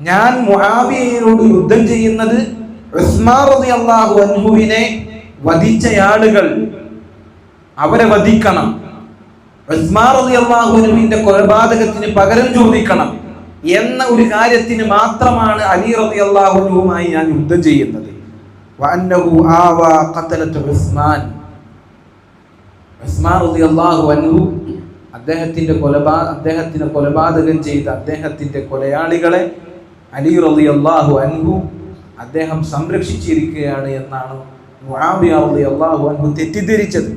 ഞാൻ മുആവിയയോട് യുദ്ധം ചെയ്യുന്നത് ഉസ്മാൻ റളിയല്ലാഹു അൻഹുവിനെ വധിച്ച ആളുകൾ അവരെ വധിക്കണം, ഉസ്മാൻ റളിയല്ലാഹു അൻഹുവിന്റെ കൊലപാതകത്തിന് പകരം ചോദിക്കണം എന്ന ഒരു കാര്യത്തിന് മാത്രമാണ് അലി റളിയല്ലാഹു അൻഹുവുമായി ഞാൻ യുദ്ധം ചെയ്യുന്നത്. വഅന്നഹു ആവാ ഖതലതു ഉസ്മാൻ, ഉസ്മാൻ റളിയല്ലാഹു അൻഹു അദ്ദേഹത്തിന് കൊലപാതകം ചെയ്ത അദ്ദേഹത്തിന്റെ കൊലയാളികളെ അലി റളിയല്ലാഹു അൻഹു അദ്ദേഹം സംരക്ഷിച്ചിരിക്കുകയാണ് എന്നാണ് മുആവിയ റളിയല്ലാഹു അൻഹു തെറ്റിദ്ധരിച്ചത്.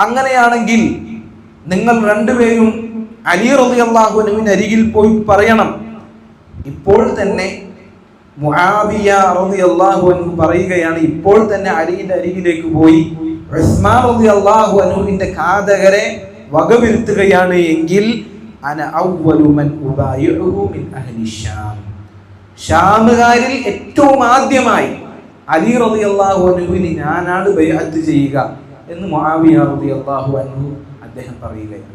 അങ്ങനെയാണെങ്കിൽ നിങ്ങൾ രണ്ടുപേരും അലി റളിയല്ലാഹു അൻഹുവിന്റെ അരികിൽ പോയി പറയണം. ഇപ്പോൾ തന്നെ മുആവിയ റളിയല്ലാഹു അൻഹു പറയുകയാണ്, ഇപ്പോൾ തന്നെ അലിയുടെ അരികിലേക്ക് പോയി ഉസ്മാൻ റളിയല്ലാഹു അൻഹുവിന്റെ ഘാതകരെ വകവരുത്തുകയാണ് എങ്കിൽ അന അവ്വലു മൻ ഉബായിഉഹു മിൻ അഹ്ലി ശാം, ഷാമുകാരിൽ ഏറ്റവും ആദ്യമായി അലി റളിയല്ലാഹു അൻഹുവിന് ഞാനാണ് ബൈഅത്ത് ചെയ്യുക എന്ന് മുആവിയ റളിയല്ലാഹു അൻഹു അദ്ദേഹം പറയുകയാണ്.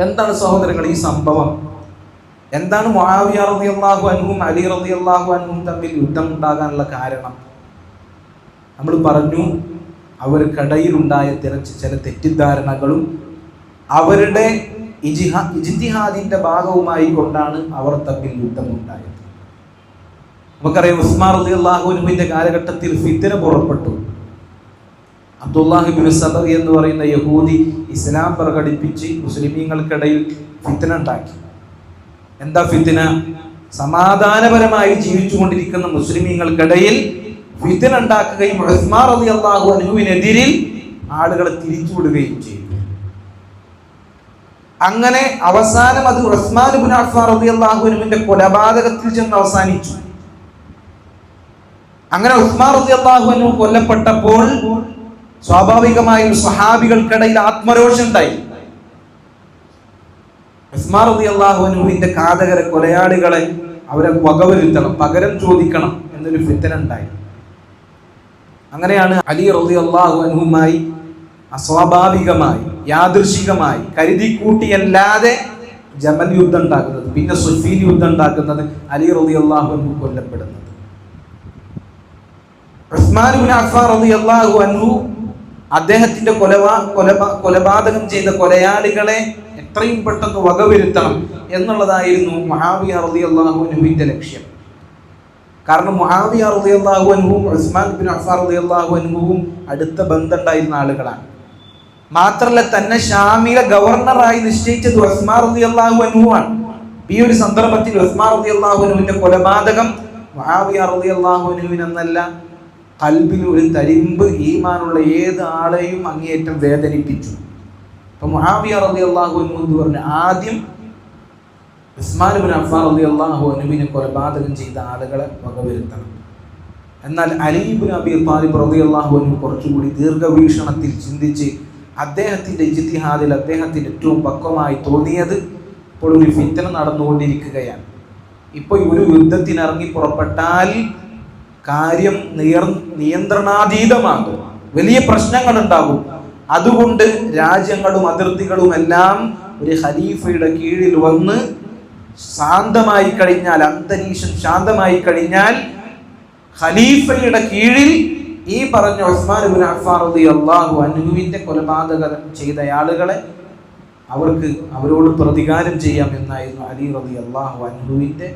എന്താണ് സഹോദരങ്ങൾ ഈ സംഭവം? എന്താണ് മുആവിയ റളിയല്ലാഹു അൻഹും അലി റളിയല്ലാഹു അൻഹും തമ്മിൽ യുദ്ധം ഉണ്ടാകാനുള്ള കാരണം? നമ്മൾ പറഞ്ഞു, അവർക്കിടയിലുണ്ടായ ചില തെറ്റിദ്ധാരണകളും അവരുടെ ഇജ്തിഹാദിന്റെ ഭാഗവുമായി കൊണ്ടാണ് അവർ തമ്മിൽ യുദ്ധമുണ്ടായത്. നമുക്കറിയാം, ഉസ്മാൻ റളിയല്ലാഹു അൻഹുവിന്റെ കാലഘട്ടത്തിൽ ഫിത്ന പുറപ്പെട്ടു. അബ്ദുല്ലാഹ് ഇബ്നു സബഇ എന്ന് പറയുന്ന യഹൂദി ഇസ്ലാം പ്രകടിപ്പിച്ച് മുസ്ലിമീങ്ങൾക്കിടയിൽ ഫിത്ന ഉണ്ടാക്കി. എന്താ ഫിത്ന? സമാധാനപരമായി ജീവിച്ചുകൊണ്ടിരിക്കുന്ന മുസ്ലിമീങ്ങൾക്കിടയിൽ ഫിത്ന ഉണ്ടാക്കുകയും ഉസ്മാൻ റളിയല്ലാഹു അൻഹുവിനെതിരിൽ ആളുകളെ തിരിച്ചുവിടുകയും ചെയ്തു. അങ്ങനെ അവസാനം അത് ഉസ്മാൻ ഇബ്നു അഫ്ഫാൻ റളിയല്ലാഹു അൻഹുവിന്റെ കൊലപാതകത്തിൽ ചെന്ന് അവസാനിച്ചു. അങ്ങനെ ഉസ്മാൻ റളിയല്ലാഹു അൻഹു കൊല്ലപ്പെട്ടപ്പോൾ സ്വാഭാവികമായും സ്വഹാബികൾക്കിടയിൽ ആത്മരോഷം ഉണ്ടായി. ഉസ്മാൻ റളിയല്ലാഹു അൻഹുവിന്റെ ഘാതകരെ, കൊലയാളികളെ അവരെ വകവരുത്തണം, പകരം ചോദിക്കണം എന്നൊരു ഫിത്ന ഉണ്ടായി. അങ്ങനെയാണ് അലി റളിയല്ലാഹു അൻഹുമായി അസ്വാഭാവികമായി, യാദൃശികമായി, കരുതിക്കൂട്ടിയല്ലാതെ ജമൽ യുദ്ധം ഉണ്ടാക്കുന്നത്, പിന്നെ സുഫീൻ യുദ്ധം ഉണ്ടാക്കുന്നത്, അലി റളിയല്ലാഹു അൻഹു കൊല്ലപ്പെടുന്നത്. ഉസ്മാൻ ഇബ്നു അഫ്ഫാൻ റളിയല്ലാഹു അൻഹു അദ്ദേഹത്തിന്റെ കൊലപാതകം ചെയ്ത കൊലയാളികളെ എത്രയും പെട്ടെന്ന് വകവരുത്തണം എന്നുള്ളതായിരുന്നു മുആവിയ റളിയല്ലാഹു അൻഹുവിന്റെ ലക്ഷ്യം. കാരണം മുആവിയ റളിയല്ലാഹു അൻഹുവും ഉസ്മാൻ ഇബ്നു അഫ്ഫാൻ റളിയല്ലാഹു അൻഹുവും അടുത്ത ബന്ധമുണ്ടായിരുന്ന ആളുകളാണ്. മാത്രമല്ല, തന്നെ ഷാമിലെ ഗവർണറായി നിശ്ചയിച്ചത് ഉസ്മാൻ റളിയല്ലാഹു അൻഹുവാണ്. ഈ ഒരു സന്ദർഭത്തിൽ ഉസ്മാൻ റളിയല്ലാഹു അൻഹുവിന്റെ കൊലപാതകം മുആവിയ റളിയല്ലാഹു അൻഹുവിനെന്നല്ല, ഖൽബിൽ ഒരു തരിമ്പ് ഈമാനുള്ള ഏത് ആളെയും അങ്ങേയറ്റം വേദനിപ്പിച്ചു. അപ്പൊ മുആവിയ റളിയല്ലാഹു അൻഹു എന്ന് പറഞ്ഞ ആദ്യം ഉസ്മാൻ ഇബ്നു അഫ്ഫാൻ റളിയല്ലാഹു അൻഹുവിനെ കൊലപാതകം ചെയ്ത ആളുകളെ വകവരുത്തണം. എന്നാൽ അലി ഇബ്നു അബീ ത്വാലിബ് റളിയല്ലാഹു അൻഹു കുറച്ചുകൂടി ദീർഘവീക്ഷണത്തിൽ ചിന്തിച്ച് അദ്ദേഹത്തിന്റെ ഇജ്തിഹാദിൽ അദ്ദേഹത്തിന് ഏറ്റവും പക്വമായി തോന്നിയത്, ഇപ്പോൾ ഒരു ഫിത്ന നടന്നുകൊണ്ടിരിക്കുകയാണ്, ഇപ്പോൾ ഒരു യുദ്ധത്തിന് ഇറങ്ങി പുറപ്പെട്ടാൽ കാര്യം നിയന്ത്രണാതീതമാകും, വലിയ പ്രശ്നങ്ങൾ ഉണ്ടാകും. അതുകൊണ്ട് രാജ്യങ്ങളും അതിർത്തികളും എല്ലാം ഒരു ഖലീഫയുടെ കീഴിൽ വന്ന് ശാന്തമായി കഴിഞ്ഞാൽ, അന്തരീക്ഷം ശാന്തമായി കഴിഞ്ഞാൽ, ഖലീഫയുടെ കീഴിൽ ഈ പറഞ്ഞ ഉസ്മാൻ ഇബ്നു അഫ്ഫാൻ റളിയല്ലാഹു അൻഹുവിന്റെ കൊലപാതകം ചെയ്ത ആളുകളെ അവരോട് പ്രതികാരം ചെയ്യാം എന്നായിരുന്നു അലി റളിയല്ലാഹു അൻഹുവിന്റെ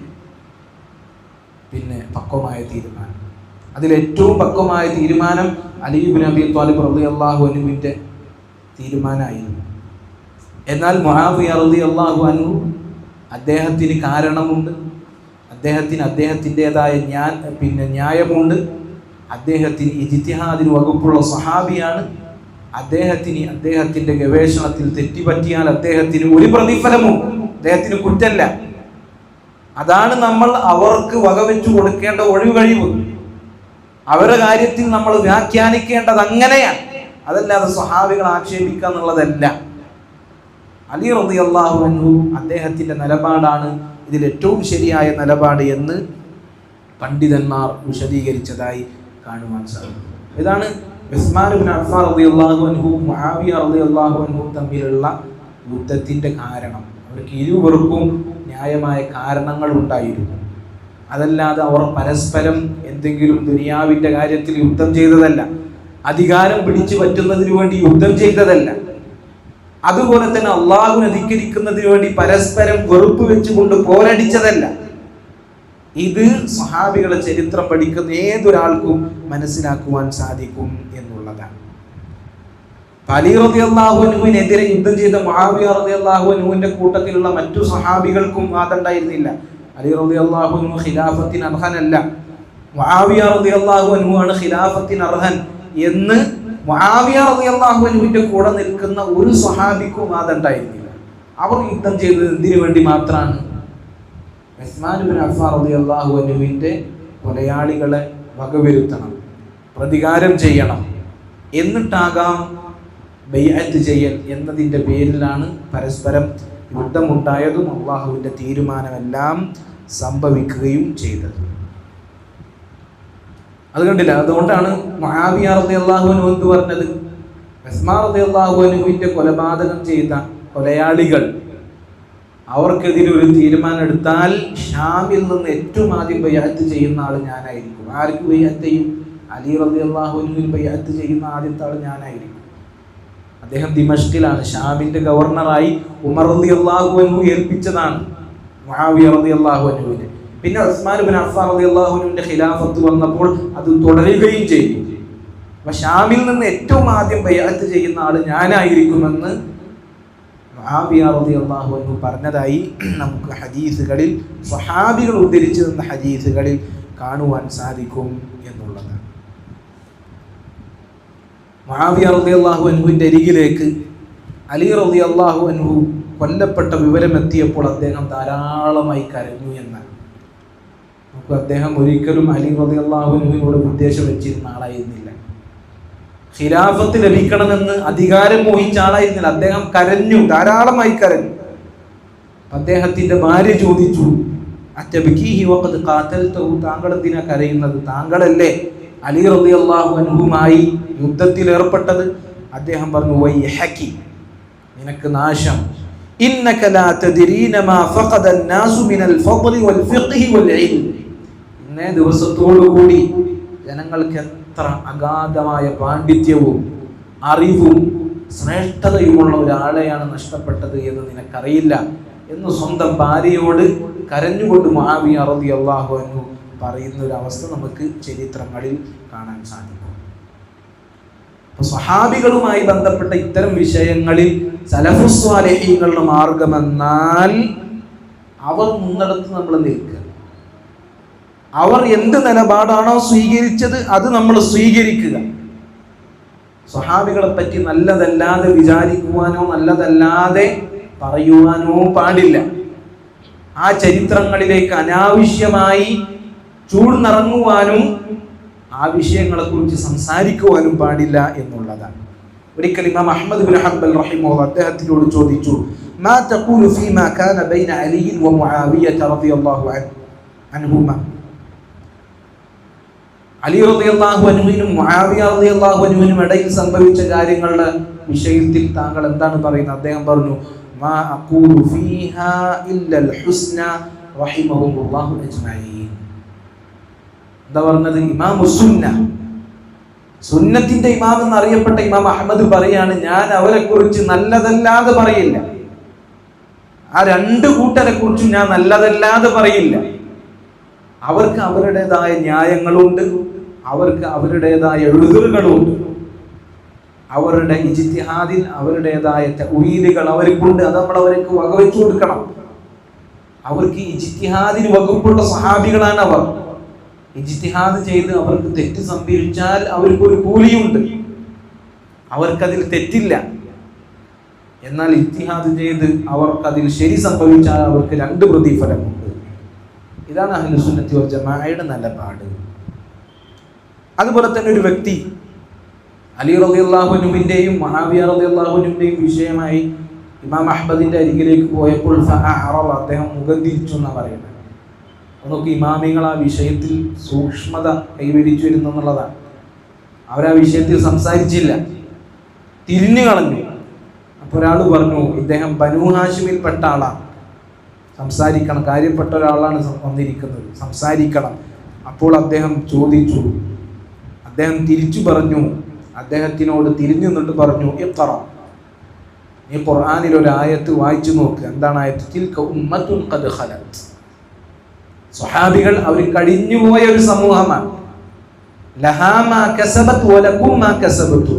പക്വമായ തീരുമാനം. അതിലേറ്റവും പക്വമായ തീരുമാനം അലി ഇബ്നു അബീ ത്വാലിബ് റളിയല്ലാഹു അൻഹുവിന്റെ തീരുമാനമായിരുന്നു. എന്നാൽ മുആവിയ റളിയല്ലാഹു അൻഹു അദ്ദേഹത്തിന് കാരണമുണ്ട്, അദ്ദേഹത്തിൻ്റെതായ ന്യായമുണ്ട്, അദ്ദേഹത്തിന് ഇജ്തിഹാദിന് വകുപ്പുള്ള സ്വഹാബിയാണ്, അദ്ദേഹത്തിന്റെ ഗവേഷണത്തിൽ തെറ്റുപറ്റിയാൽ അദ്ദേഹത്തിന് ഒരു പ്രതിഫലവും, അദ്ദേഹത്തിന് കുറ്റല്ല. അതാണ് നമ്മൾ അവർക്ക് വകവെച്ചു കൊടുക്കേണ്ട ഒഴികഴിവ്. അവരുടെ കാര്യത്തിൽ നമ്മൾ വ്യാഖ്യാനിക്കേണ്ടത് അങ്ങനെയാണ്. അതല്ലാതെ സ്വഹാബികൾ ആക്ഷേപിക്കുക എന്നുള്ളതല്ല. അലി റളിയല്ലാഹു അൻഹു അദ്ദേഹത്തിൻ്റെ നിലപാടാണ് ഇതിൽ ഏറ്റവും ശരിയായ നിലപാട് എന്ന് പണ്ഡിതന്മാർ വിശദീകരിച്ചതായി കാണുവാൻ സാധിക്കും. ഇതാണ് ഉസ്മാൻ ഇബ്നു അഫ്ഫാൻ റളിയല്ലാഹു അൻഹു മുആവിയ റളിയല്ലാഹു അൻഹു തമ്മിലുള്ള യുദ്ധത്തിൻ്റെ കാരണം. അവർക്ക് ഇരുവർക്കും ന്യായമായ കാരണങ്ങൾ ഉണ്ടായിരുന്നു. അതല്ലാതെ അവർ പരസ്പരം എന്തെങ്കിലും ദുനിയാവിൻ്റെ കാര്യത്തിൽ യുദ്ധം ചെയ്തതല്ല, അധികാരം പിടിച്ചു പറ്റുന്നതിന് വേണ്ടി യുദ്ധം ചെയ്തതല്ല, അതുപോലെ തന്നെ അള്ളാഹുവിനെ ധിക്കരിക്കുന്നതിന് വേണ്ടി പരസ്പരം വെറുപ്പ് വെച്ചുകൊണ്ട് പോരടിച്ചതല്ല. ഇത് സ്വഹാബികളുടെ ചരിത്രം പഠിക്കുന്ന ഏതൊരാൾക്കും മനസ്സിലാക്കുവാൻ സാധിക്കും എന്നുള്ളതാണ്. അലി റളിയല്ലാഹു അൻഹുവിനെതിരെ യുദ്ധം ചെയ്ത മുആവിയ റളിയല്ലാഹു അൻഹുവിന്റെ കൂട്ടത്തിലുള്ള മറ്റു സ്വഹാബികൾക്കും വാദമുണ്ടായിരുന്നില്ല. അലി റളിയല്ലാഹു അൻഹു ഖിലാഫത്തിന് അർഹനല്ല, മുആവിയ റളിയല്ലാഹു അൻഹു ആണ് ഖിലാഫത്തിന് അർഹൻ എന്ന് മുആവിയ റളിയല്ലാഹു അൻഹുവിന്റെ കൂടെ നിൽക്കുന്ന ഒരു സ്വഹാബിക്കും വാദമുണ്ടായിരുന്നില്ല. അവർ യുദ്ധം ചെയ്തത് എന്തിനു വേണ്ടി മാത്രമാണ്? ഉസ്മാൻ ഇബ്നു അഫ്ഫാൻ റളിയല്ലാഹു അൻഹുവിന്റെ കൊലയാളികളെ വകവരുത്തണം, പ്രതികാരം ചെയ്യണം, എന്നിട്ടാകാം ബൈഅത്ത് ചെയ്യൽ എന്നതിൻ്റെ പേരിലാണ് പരസ്പരം യുദ്ധമുണ്ടായതും അള്ളാഹുവിൻ്റെ തീരുമാനമെല്ലാം സംഭവിക്കുകയും ചെയ്തത്. അത് കണ്ടില്ല. അതുകൊണ്ടാണ് മുആവിയ റളിയല്ലാഹു അൻഹു എന്ത് പറഞ്ഞത്? ഉസ്മാൻ റളിയല്ലാഹു അൻഹുവിന്റെ കൊലപാതകം ചെയ്ത കൊലയാളികൾ അവർക്കെതിരെ ഒരു തീരുമാനം എടുത്താൽ ഷാമിൽ നിന്ന് ഏറ്റവും ആദ്യം ബൈഅത്ത് ചെയ്യുന്ന ആൾ ഞാനായിരിക്കും. ആർക്ക് ബൈഅത്ത് ചെയ്യും? അലി റളിയല്ലാഹു അൻഹുവിന് ബൈഅത്ത് ചെയ്യുന്ന ആദ്യത്തെ ആൾ ഞാനായിരിക്കും. അദ്ദേഹം ദിമഷ്കിലാണ്, ഷാമിന്റെ ഗവർണറായി ഉമർ റളിയല്ലാഹു അൻഹു ഏൽപ്പിച്ചതാണ് മുആവിയ റളിയല്ലാഹു അൻഹുവിനെ. പിന്നെ ഉസ്മാൻ ഇബ്നു അഫ്ഫാൻ റളിയല്ലാഹു അൻഹുവിന്റെ ഖിലാഫത്ത് വന്നപ്പോൾ അത് തുടരുകയും ചെയ്തു. അപ്പോൾ ഷാമിൽ നിന്ന് ഏറ്റവും ആദ്യം ബൈഅത്ത് ചെയ്യുന്ന ആൾ ഞാനായിരിക്കുമെന്ന് മുആവിയ റളിയല്ലാഹു അൻഹു പറഞ്ഞതായി നമുക്ക് ഹദീസുകളിൽ സ്വഹാബികൾ ഉദ്ധരിച്ചു തന്ന ഹദീസുകളിൽ കാണുവാൻ സാധിക്കും എന്നുള്ളതാണ്. മുആവിയ റളിയല്ലാഹു അൻഹുവിന്റെ അരികിലേക്ക് അലി റളിയല്ലാഹു അൻഹു കൊല്ലപ്പെട്ട വിവരമെത്തിയപ്പോൾ അദ്ദേഹം ധാരാളമായി കരഞ്ഞു എന്നാണ്. നമുക്ക് അദ്ദേഹം ഒരിക്കലും അലി റളിയല്ലാഹു അൻഹുവിനോട് ഉദ്ദേശം വെച്ചിരുന്ന ആളായിരുന്നില്ല. ഖിലാഫത്ത് ലഭിക്കണമെന്ന് അധികാരം മോഹിച്ച ആളായിരുന്നില്ല. അദ്ദേഹം കരഞ്ഞു, ധാരാളമായി കരഞ്ഞു. അദ്ദേഹത്തിന്റെ ഭാര്യ ചോദിച്ചു, അത്തബ്കീഹി വഖദ് ഖാതൽതഹു, താങ്കൾ എന്തിനാ കരയുന്നത്? താങ്കളല്ലേ അലി റളിയല്ലാഹു അൻഹുമായി യുദ്ധത്തിൽ ഏർപ്പെട്ടത്? അദ്ദേഹം പറഞ്ഞു, വൈഹകി, നിനക്ക് നാശം. ഇന്നക ലാ തദ്രീന മാ ഫഖദ അന്നാസു മിനൽ ഫദ്ലി വൽ ഫിഖ്ഹി വൽ ഇൽം. ഇന്നേ ദിവസത്തോടുകൂടി ജനങ്ങൾക്ക് എത്ര അഗാധമായ പാണ്ഡിത്യവും അറിവും ശ്രേഷ്ഠതയുമുള്ള ഒരാളെയാണ് നഷ്ടപ്പെട്ടത് എന്ന് നിനക്കറിയില്ല എന്ന് സ്വന്തം ഭാര്യയോട് കരഞ്ഞുകൊണ്ട് മുആവിയ റളിയല്ലാഹു അൻഹു പറയുന്ന ഒരു അവസ്ഥ നമുക്ക് ചരിത്രങ്ങളിൽ കാണാൻ സാധിക്കും. സ്വഹാബികളുമായി ബന്ധപ്പെട്ട ഇത്തരം വിഷയങ്ങളിൽ സലഫുസ് സ്വാലിഹീങ്ങളുടെ മാർഗമെന്നാൽ അവർ മുന്നിടത്ത് നമ്മൾ നിൽക്കുക. അവർ എന്ത് നിലപാടാണോ സ്വീകരിച്ചത് അത് നമ്മൾ സ്വീകരിക്കുക. സ്വഹാബികളെ പറ്റി നല്ലതല്ലാതെ വിചാരിക്കുവാനോ നല്ലതല്ലാതെ പറയുവാനോ പാടില്ല. ആ ചരിത്രങ്ങളിലേക്ക് അനാവശ്യമായി ചൂഴ്ന്നിറങ്ങുവാനും ആ വിഷയങ്ങളെക്കുറിച്ച് സംസാരിക്കുവാനും പാടില്ല എന്നുള്ളതാണ്. ഒരിക്കൽ ഇമാം അഹ്മദ് ബിൻ ഹംബൽ റഹിമഹുല്ലാഹ് അദ്ദേഹത്തിനോട് ചോദിച്ചു, മാ തഖൂലു ഫീമാ കാന ബൈന അലി വ മുആവിയ റളിയല്ലാഹു അൻഹുമാ, അലി റളിയല്ലാഹു അൻഹുവിനും മുആവിയ റളിയല്ലാഹു അൻഹുവിനും ഇടയിൽ സംഭവിച്ച കാര്യങ്ങളുടെ വിഷയത്തിൽ താങ്കൾ എന്താണ് പറയുന്നത്? അദ്ദേഹം പറഞ്ഞു, മാ അഖൂലു ഫീഹാ ഇല്ലൽ ഹുസ്ന റഹിമഹുല്ലാഹു അജ്മഈൻ. എന്താ പറഞ്ഞത്? ഇമാമു സുന്ന, സുന്നത്തിന്റെ ഇമാം എന്നറിയപ്പെട്ട ഇമാം അഹ്മദ് പറയാണ്, ഞാൻ അവരെ കുറിച്ച് നല്ലതല്ലാതെ പറയില്ല. ആ രണ്ട് കൂട്ടരെ കുറിച്ചും ഞാൻ നല്ലതല്ലാതെ പറയില്ല. അവർക്ക് അവരുടേതായ ന്യായങ്ങളുണ്ട്, അവർക്ക് അവരുടേതായ എഴുതുകളുണ്ട്, അവരുടെ ഇജ്തിഹാദിൽ അവരുടേതായ തഅ്വീലുകൾ അവർക്കുണ്ട്. അത് നമ്മൾ അവർക്ക് വകവെച്ചു കൊടുക്കണം. അവർക്ക് ഇജ്തിഹാദിന് വകുപ്പുള്ള സഹാബികളാണ് അവർ. ഇജ്തിഹാദ് ചെയ്ത് അവർക്ക് തെറ്റ് സംഭവിച്ചാൽ അവർക്കൊരു കൂലിയുണ്ട്, അവർക്കതിൽ തെറ്റില്ല. എന്നാൽ ഇജ്തിഹാദ് ചെയ്ത് അവർക്കതിൽ ശരി സംഭവിച്ചാൽ അവർക്ക് രണ്ട് പ്രതിഫലമുണ്ട്. ഇതാണ് അഹ്ലുസ് സുന്നത്തി വൽ ജമാഅയുടെ നിലപാട്. അതുപോലെ തന്നെ ഒരു വ്യക്തി അലി റളിയല്ലാഹു അൻഹുവിൻ്റെയും മുആവിയ റളിയല്ലാഹു അൻഹുവിൻ്റെയും വിഷയമായി ഇമാം അഹ്മദിൻ്റെ അരികിലേക്ക് പോയപ്പോൾ അദ്ദേഹം മുഖം തിരിച്ചു എന്നാണ് പറയുന്നത്. നമുക്ക് ഇമാമിങ്ങൾ ആ വിഷയത്തിൽ സൂക്ഷ്മത കൈവരിച്ചു വരുന്നു എന്നുള്ളതാണ്. അവരാ വിഷയത്തിൽ സംസാരിച്ചില്ല, തിരിഞ്ഞു കളഞ്ഞു. അപ്പോൾ ഒരാൾ പറഞ്ഞു, ഇദ്ദേഹം ബനൂ ഹാഷിമിൽപ്പെട്ട ആളാണ്, സംസാരിക്കണം, കാര്യപ്പെട്ട ഒരാളാണ് വന്നിരിക്കുന്നത്, സംസാരിക്കണം. അപ്പോൾ അദ്ദേഹം ചോദിച്ചു, അദ്ദേഹം തിരിച്ചു പറഞ്ഞു, അദ്ദേഹത്തിനോട് തിരിഞ്ഞു നിന്നിട്ട് പറഞ്ഞു, ഇഖ്റ, നീ ഖുർആനിൽ ഒരു ആയത്ത് വായിച്ചു നോക്ക്. എന്താണ് ആയത്ത്? തിൽക ഉമ്മത്തുൻ ഖദ് ഖലത്. സ്വഹാബികൾ അവർ കഴിഞ്ഞുപോയ ഒരു സമൂഹമാണ്. ലഹാ മാ കസബത് വലകും മാ കസബതു,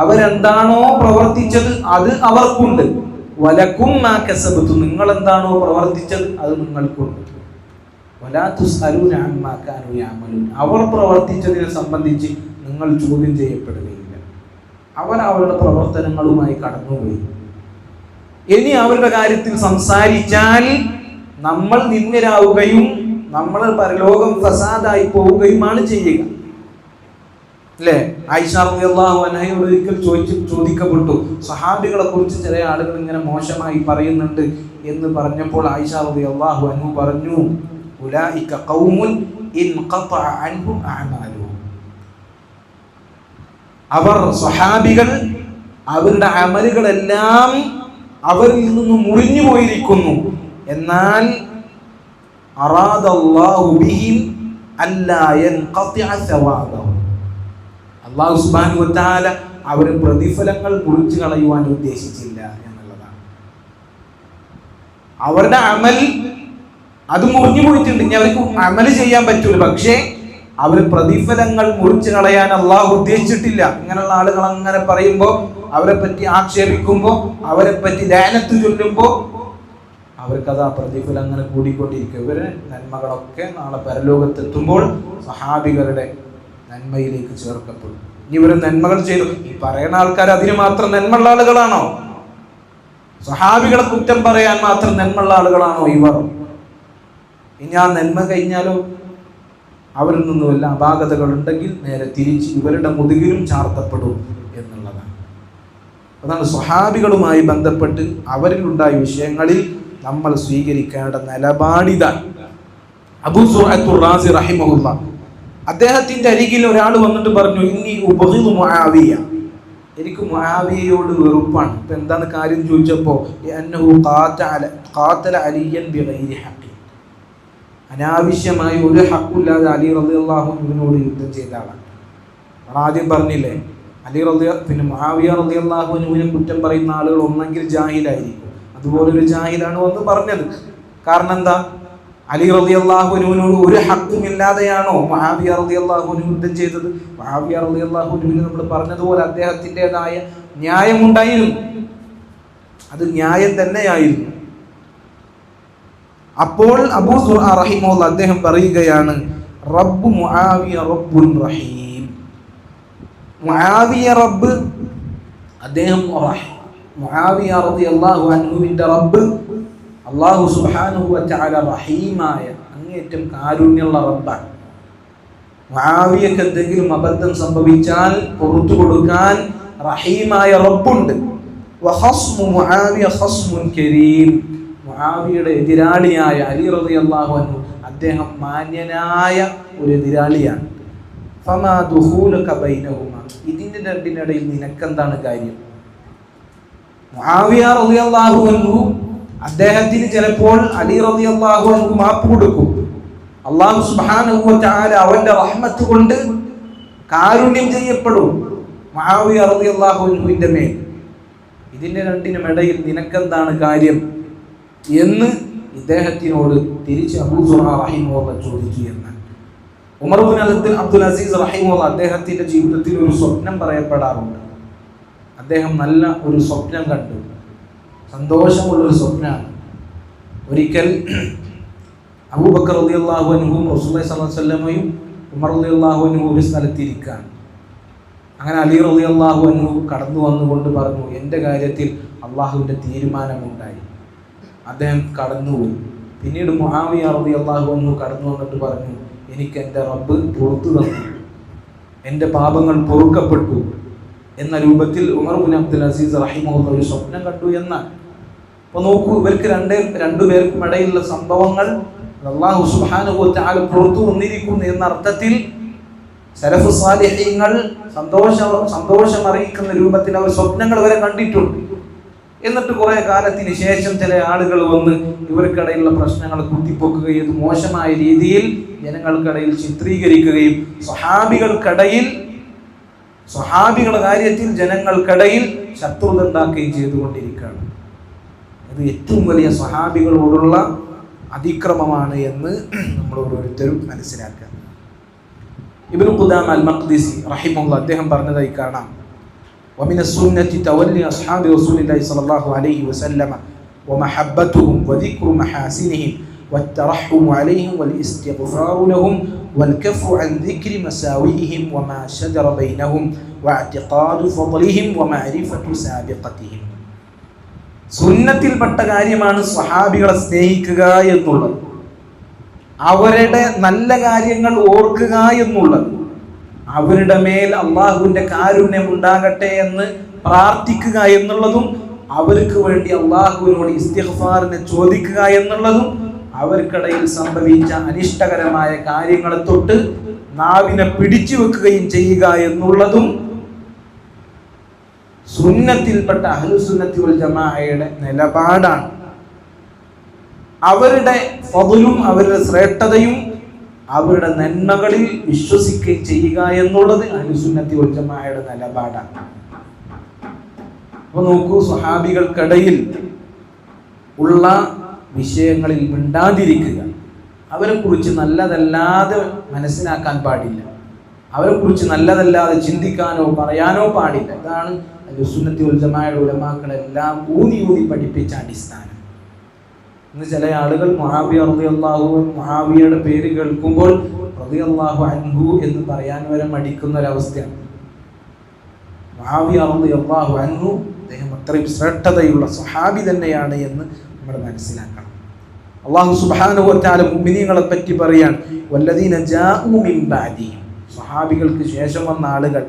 അവരെന്താണോ പ്രവർത്തിച്ചത് അത് അവർക്കുണ്ട്. വലകും മാ കസബതു, നിങ്ങൾ എന്താണോ പ്രവർത്തിച്ചത് അത് നിങ്ങൾക്കുണ്ട്. വലാ തുസ്അലൂന അമ്മാ കാനൂ യഅമലൂൻ, അവർ പ്രവർത്തിച്ചതിനെ സംബന്ധിച്ച് നിങ്ങൾ ചോദ്യം ചെയ്യപ്പെടുകയില്ല. അവർ അവരുടെ പ്രവർത്തനങ്ങളുമായി കടന്നുപോയി. ഇനി അവരുടെ കാര്യത്തിൽ സംസാരിച്ചാൽ നമ്മൾ നിന്ദ്യരാവുകയും നമ്മൾ പരലോകം ഫസാദായി പോവുകയുമാണ് ചെയ്യുക. അല്ലേ? ആയിഷ റളിയല്ലാഹു അൻഹയോട് ഒരിക്കൽ ചോദിക്കപ്പെട്ടു, സഹാബികളെ കുറിച്ച് ചില ആളുകൾ ഇങ്ങനെ മോശമായി പറയുന്നുണ്ട് എന്ന് പറഞ്ഞപ്പോൾ ആയിഷ റളിയല്ലാഹു അൻഹ പറഞ്ഞു, ഉലൈക ഖൗമുൻ ഇൻഖതഅ അൻഹും അഅമാലുഹും, അവർ സ്വഹാബികൾ അവരുടെ അമലുകളെല്ലാം അവരിൽ നിന്ന് മുറിഞ്ഞു പോയിരിക്കുന്നു. എന്നാൽ അറാദല്ലാഹു ബിഹിം അല്ലാ യൻഖതിഅ സവാബഹും, അല്ലാഹു സുബ്ഹാനഹു വ തആല അവരുടെ പ്രതിഫലങ്ങൾ മുറിച്ചു കളയുവാൻ ഉദ്ദേശിച്ചില്ല എന്നുള്ളതാണ്. അവരുടെ അമൽ അത് മുറിഞ്ഞു പോയിട്ടുണ്ട്, ഇനി അവർക്ക് അമൽ ചെയ്യാൻ പറ്റൂല. പക്ഷേ അവര് പ്രതിഫലങ്ങൾ മുറിച്ചു കളയാൻ അള്ളാഹു ഉദ്ദേശിച്ചിട്ടില്ല. ഇങ്ങനെയുള്ള ആളുകൾ അങ്ങനെ പറയുമ്പോൾ, അവരെ പറ്റി ആക്ഷേപിക്കുമ്പോൾ, അവരെ പറ്റി ലാനത്ത് ചൊല്ലുമ്പോൾ അവർക്കതാ പ്രതിഫലം അങ്ങനെ കൂടിക്കൊണ്ടിരിക്കും. ഇവരെ നന്മകളൊക്കെ നാളെ പരലോകത്തെത്തുമ്പോൾ സഹാബികളുടെ നന്മയിലേക്ക് ചേർക്കപ്പെടും. ഇനി ഇവർ നന്മകൾ ചെയ്തു, ഈ പറയുന്ന ആൾക്കാർ അതിന് മാത്രം നന്മയുള്ള ആളുകളാണോ? സഹാബികളെ കുറ്റം പറയാൻ മാത്രം നന്മയുള്ള ആളുകളാണോ ഇവർ? ഇനി ആ നന്മ കഴിഞ്ഞാലോ അവരിൽ നിന്നും വല്ല അപാകതകൾ ഉണ്ടെങ്കിൽ നേരെ തിരിച്ച് ഇവരുടെ മുതുകിലും ചാർത്തപ്പെടും എന്നുള്ളതാണ്. അതാണ് സ്വഹാബികളുമായി ബന്ധപ്പെട്ട് അവരിലുണ്ടായ വിഷയങ്ങളിൽ നമ്മൾ സ്വീകരിക്കേണ്ട നിലപാടിതാണ്. അബൂ സുഅത്തുർ റാസി റഹിമഹുല്ലാഹ്, അദ്ദേഹത്തിന്റെ അരികിൽ ഒരാൾ വന്നിട്ട് പറഞ്ഞു, ഇന്നി ഉബഗിദു മുആവിയ, എനിക്ക് മുആവിയയോട് വെറുപ്പാണ്. ഇപ്പൊ എന്താണ് കാര്യം ചോദിച്ചപ്പോ, അന്നഹു ഖാതല അലിയൻ ബിഗൈരി ഹഖ്, അനാവശ്യമായി ഒരു ഹക്കില്ലാതെ അലി റളിയല്ലാഹു അൻഹുവിനോട് യുദ്ധം ചെയ്ത ആളാണ്. ആദ്യം പറഞ്ഞില്ലേ, പിന്നെ മുആവിയ റളിയല്ലാഹു അൻഹുവിനെ കുറ്റം പറയുന്ന ആളുകൾ ഒന്നെങ്കിൽ ജാഹിലായിരിക്കും. അതുപോലൊരു ജാഹിലാണ് വന്ന് പറഞ്ഞത്. കാരണം എന്താ? അലി റളിയല്ലാഹു അൻഹുവിനോട് ഒരു ഹക്കും ഇല്ലാതെയാണോ മുആവിയ റളിയല്ലാഹു അൻഹു യുദ്ധം ചെയ്തത്? മുആവിയ റളിയല്ലാഹു അൻഹുവിന് നമ്മൾ പറഞ്ഞതുപോലെ അദ്ദേഹത്തിൻ്റെതായ ന്യായമുണ്ടായിരുന്നു, അത് ന്യായം തന്നെയായിരുന്നു. അപ്പോൾ അബൂ സുർആ റഹിമഹുല്ലാഹ് അദ്ദേഹം പറയുകയാണ്, റബ്ബു മുആവിയ റബ്ബുൻ റഹീം, മുആവിയ റബ്ബ്, അദ്ദേഹം മുആവിയ റളിയല്ലാഹു അൻഹുവിന്റെ റബ്ബ് അല്ലാഹു സുബ്ഹാനഹു വ തആല റഹീമായ അങ്ങേയറ്റം കാരുണ്യമുള്ള റബ്ബാണ്. മുആവിയക്ക് എന്തെങ്കിലും അബദ്ധം സംഭവിച്ചാൽ പുറത്തു കൊടുക്കാൻ റഹീമായ റബ്ബുണ്ട്. വഖസ്മു മുആവിയ ഖസ്മുൻ കരീം, മുആവിയയുടെ എതിരാളിയായ അലി റളിയല്ലാഹു അൻഹു അദ്ദേഹം മാന്യനായ ഒരു എതിരാളിയാണ്. ഫമാ ദുഖൂലക ബൈനഹുമാ, ഇതിന്റെ രണ്ടിനിടയിൽ നിനക്കെന്താണ് കാര്യം? മുആവിയ റളിയല്ലാഹു അൻഹു അദ്ദേഹത്തിന് ചിലപ്പോൾ അലി റളിയല്ലാഹു അൻഹു മാപ്പ് കൊടുക്കും. അല്ലാഹു സുബ്ഹാനഹു വ തആല അവന്റെ റഹ്മത്ത് കൊണ്ട് കാരുണ്യം ചെയ്യപ്പെടും മുആവിയ റളിയല്ലാഹു അൻഹുവിന്റെ മേൽ. ഇതിന്റെ രണ്ടിനും ഇടയിൽ നിനക്കെന്താണ് കാര്യം എന്ന് ഇദ്ദേഹത്തിനോട് തിരിച്ച് അബൂ സുർആ റഹിമഹുല്ലാഹ് ചോദിച്ചു എന്നാണ്. ഉമർ ഇബ്നു അബ്ദുൽ അസീസ് റഹിമഹുല്ലാഹ് അദ്ദേഹത്തിന്റെ ജീവിതത്തിൽ ഒരു സ്വപ്നം പറയപ്പെടാറുണ്ട്. അദ്ദേഹം നല്ല ഒരു സ്വപ്നം കണ്ടു, സന്തോഷമുള്ളൊരു സ്വപ്നമാണ്. ഒരിക്കൽ അബൂബക്കർ റളിയല്ലാഹു അൻഹുവും റസൂലുള്ളാഹി സ്വല്ലല്ലാഹു അലൈഹി വസല്ലമയും ഉമർ റളിയല്ലാഹു അൻഹു ഒരു സ്ഥലത്തിരിക്കുകയാണ്. അങ്ങനെ അലി റളിയല്ലാഹു അൻഹു കടന്നു വന്നുകൊണ്ട് പറഞ്ഞു, എൻ്റെ കാര്യത്തിൽ അള്ളാഹുവിൻ്റെ തീരുമാനമുണ്ടായി. അദ്ദേഹം കടന്നുപോയി. പിന്നീട് മുആവിയ റളിയല്ലാഹു അൻഹു കടന്നു വന്നിട്ട് പറഞ്ഞു, എനിക്ക് എൻ്റെ റബ്ബ് പുറത്തു തന്നു, എൻ്റെ പാപങ്ങൾ പൊറുക്കപ്പെട്ടു, എന്ന രൂപത്തിൽ ഉമർ ബിൻ അബ്ദുൽ അസീസ് റഹിമഹുള്ള ഒരു സ്വപ്നം കണ്ടു എന്നാണ്. അപ്പോൾ നോക്കൂ, ഇവർക്ക് രണ്ടുപേർക്കും ഇടയിലുള്ള സംഭവങ്ങൾ അല്ലാഹു സുബ്ഹാനഹു വ തആല പുറത്തു വന്നിരിക്കുന്നു എന്ന അർത്ഥത്തിൽ സലഫ് സാലിഹീങ്ങൾ സന്തോഷം അറിയിക്കുന്ന രൂപത്തിൽ അവർ സ്വപ്നങ്ങൾ വരെ കണ്ടിട്ടുണ്ട്. എന്നിട്ട് കുറെ കാലത്തിന് ശേഷം ചില ആളുകൾ വന്ന് ഇവർക്കിടയിലുള്ള പ്രശ്നങ്ങൾ കുത്തിപ്പൊക്കുകയും ഇത് മോശമായ രീതിയിൽ ജനങ്ങൾക്കിടയിൽ ചിത്രീകരിക്കുകയും സ്വഹാബികളുടെ കാര്യത്തിൽ ജനങ്ങൾക്കിടയിൽ ശത്രുത ഉണ്ടാക്കുകയും ചെയ്തുകൊണ്ടിരിക്കുകയാണ്. ഇത് ഏറ്റവും വലിയ സ്വഹാബികളോടുള്ള അതിക്രമമാണ് എന്ന് നമ്മൾ ഓരോരുത്തരും മനസ്സിലാക്കുക. ഇബ്നു ഖുദാമ അൽ മഖ്ദിസി റഹിമഹുല്ലാഹ് അദ്ദേഹം പറഞ്ഞതായി കാണാം, ومن السنة تولي أصحاب رسول الله صلى الله عليه وسلم ومحبتهم وذكر محاسنهم والترحم عليهم والاستغفار لهم والكف عن ذكر مساوئهم وما شجر بينهم واعتقاد فضلهم ومعرفة سابقتهم. സുന്നത്തിൽപ്പെട്ട കാര്യമാണ് സ്വഹാബികളെ സ്നേഹിക്കുക എന്നുള്ളത്, അവരുടെ നല്ല കാര്യങ്ങൾ ഓർക്കുക എന്നുള്ളത്, അവരുടെ മേൽ അള്ളാഹുവിന്റെ കാരുണ്യം ഉണ്ടാകട്ടെ എന്ന് പ്രാർത്ഥിക്കുക എന്നുള്ളതും, അവർക്ക് വേണ്ടി അള്ളാഹുവിനോട് ഇസ്തിഗ്ഫാറിനെ ചോദിക്കുക എന്നുള്ളതും, അവർക്കിടയിൽ സംഭവിച്ച അനിഷ്ടകരമായ കാര്യങ്ങളെ തൊട്ട് നാവിനെ പിടിച്ചു വെക്കുകയും ചെയ്യുക എന്നുള്ളതും സുന്നത്തിൽപ്പെട്ട അഹ്ലുസുന്നത്തി വൽ ജമാഅയുടെ നിലപാടാണ്. അവരുടെ ഫദ്ലും അവരുടെ ശ്രേഷ്ഠതയും അവരുടെ നന്മകളിൽ വിശ്വസിക്കുകയും ചെയ്യുക എന്നുള്ളത് അഹ്ലുസുന്നത്തി വൽ ജമാഅയുടെ നിലപാടാണ്. അപ്പൊ നോക്കൂ, സ്വഹാബികൾക്കിടയിൽ ഉള്ള വിഷയങ്ങളിൽ മിണ്ടാതിരിക്കുക, അവരെ കുറിച്ച് നല്ലതല്ലാതെ മനസ്സിലാക്കാൻ പാടില്ല, അവരെ കുറിച്ച് നല്ലതല്ലാതെ ചിന്തിക്കാനോ പറയാനോ പാടില്ല. ഇതാണ് അഹ്ലുസുന്നത്തി വൽ ജമാഅയുടെ ഉലമാക്കളെല്ലാം ഊതി പഠിപ്പിച്ച അടിസ്ഥാനം. ഇന്ന് ചില ആളുകൾ മുആവിയ റളിയല്ലാഹു അൻഹു, മുആവിയയുടെ പേര് കേൾക്കുമ്പോൾ റളിയല്ലാഹു അൻഹു എന്ന് പറയാൻ വരെ മടിക്കുന്ന ഒരവസ്ഥയാണ്. മുആവിയ റളിയല്ലാഹു അൻഹു അദ്ദേഹം അത്രയും ശ്രേഷ്ഠതയുള്ള സ്വഹാബി തന്നെയാണ് എന്ന് നമ്മൾ മനസ്സിലാക്കണം. അല്ലാഹു സുബ്ഹാനഹു വ തആല മുഅ്മിനീങ്ങളെ പറ്റി പറയാൻ, വല്ലദീന ജാഊ മിൻ ബഅദിഹിം, സ്വഹാബികൾക്ക് ശേഷം വന്ന ആളുകൾ,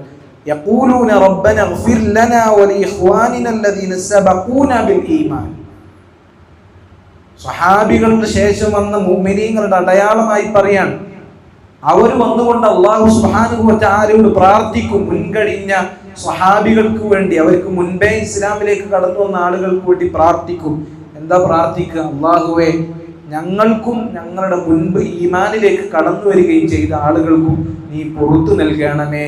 യഖൂലൂന റബ്ബന ഇഗ്ഫിർ ലനാ വലിഇഖ്വാനിന അല്ലദീന സബഖൂന ബിൽ ഈമാൻ. സ്വഹാബികളുടെ ശേഷം വന്ന മുഅ്മിനീങ്ങളുടെ അടയാളമായി പറയാൻ, അവർ വന്നുകൊണ്ട് അല്ലാഹു സുബ്ഹാനഹു വ തആലയോട് പ്രാർത്ഥിക്കും. മുൻകഴിഞ്ഞ സ്വഹാബികൾക്ക് വേണ്ടി, അവർക്ക് മുൻപേ ഇസ്ലാമിലേക്ക് കടന്നു വന്ന ആളുകൾക്ക് വേണ്ടി പ്രാർത്ഥിക്കും. എന്താ പ്രാർത്ഥിക്കുക? അല്ലാഹുവേ, ഞങ്ങൾക്കും ഞങ്ങളുടെ മുൻപ് ഈമാനിലേക്ക് കടന്നു വരികയും ചെയ്ത ആളുകൾക്കും നീ പുറത്തു നൽകണമേ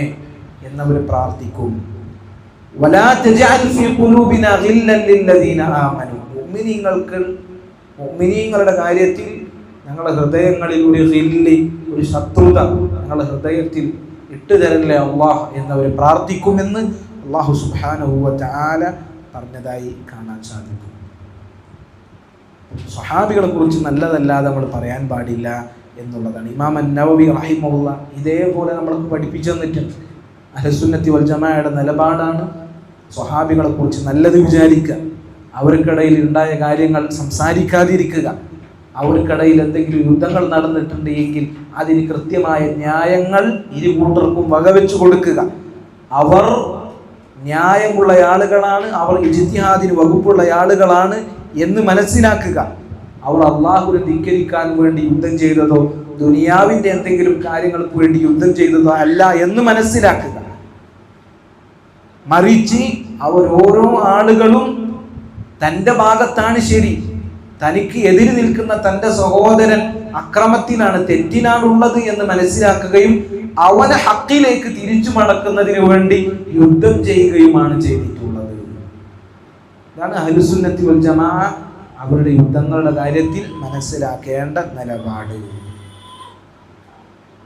എന്നവർ പ്രാർത്ഥിക്കും. വലാ തജഅൽ ഫീ ഖുലൂബിനാ ഗില്ലൻ ലില്ലദീന ആമനൂ. മുഅ്മിനീങ്ങളുടെ കാര്യത്തിൽ ഞങ്ങളുടെ ഹൃദയങ്ങളിൽ ഒരു ഗില്ല്, ഒരു ശത്രുത ഞങ്ങളുടെ ഹൃദയത്തിൽ ഇട്ടുതരല്ലേ അല്ലാഹ് എന്നവർ പ്രാർത്ഥിക്കുമെന്ന് അല്ലാഹു സുബ്ഹാനഹു വ തആല പറഞ്ഞതായി കാണാൻ സാധിക്കും. സ്വഹാബികളെ കുറിച്ച് നല്ലതല്ലാതെ നമ്മൾ പറയാൻ പാടില്ല എന്നുള്ളതാണ്. ഇമാം അൻ-നവവി റഹിമഹുല്ലാഹ് ഇതേപോലെ നമ്മൾക്ക് പഠിപ്പിച്ചു തന്നിട്ടുണ്ട്. അഹ്ലുസുന്നത്തി വൽ ജമാഅയുടെ നിലപാടാണ് സ്വഹാബികളെ കുറിച്ച് നല്ലത് വിചാരിക്കുക, അവർക്കിടയിൽ ഉണ്ടായ കാര്യങ്ങൾ സംസാരിക്കാതിരിക്കുക, അവർക്കിടയിൽ എന്തെങ്കിലും യുദ്ധങ്ങൾ നടന്നിട്ടുണ്ട് എങ്കിൽ അതിന് കൃത്യമായ ന്യായങ്ങൾ ഇരു കൂട്ടർക്കും വകവെച്ചു കൊടുക്കുക. അവർ ന്യായമുള്ള ആളുകളാണ്, അവർ ഇജ്തിഹാദിന് വകുപ്പുള്ള ആളുകളാണ് എന്ന് മനസ്സിലാക്കുക. അവർ അള്ളാഹുവിനെ ധിക്കരിക്കാൻ വേണ്ടി യുദ്ധം ചെയ്തതോ ദുനിയാവിൻ്റെ എന്തെങ്കിലും കാര്യങ്ങൾക്ക് വേണ്ടി യുദ്ധം ചെയ്തതോ അല്ല എന്ന് മനസ്സിലാക്കുക. മറിച്ച് അവർ ഓരോ ആളുകളും തൻ്റെ ഭാഗത്താണ് ശരി, തനിക്ക് എതിര് നിൽക്കുന്ന തൻ്റെ സഹോദരൻ അക്രമത്തിലാണ്, തെറ്റിനാണുള്ളത് എന്ന് മനസ്സിലാക്കുകയും അവനെ ഹക്കിലേക്ക് തിരിച്ചു മടക്കുന്നതിന് വേണ്ടി യുദ്ധം ചെയ്യുകയുമാണ് ചെയ്തിട്ടുള്ളത്. ഇതാണ് അഹ്ലുസുന്നത്തി വൽ ജമാഅ അവരുടെ യുദ്ധങ്ങളുടെ കാര്യത്തിൽ മനസ്സിലാക്കേണ്ട നിലപാട്.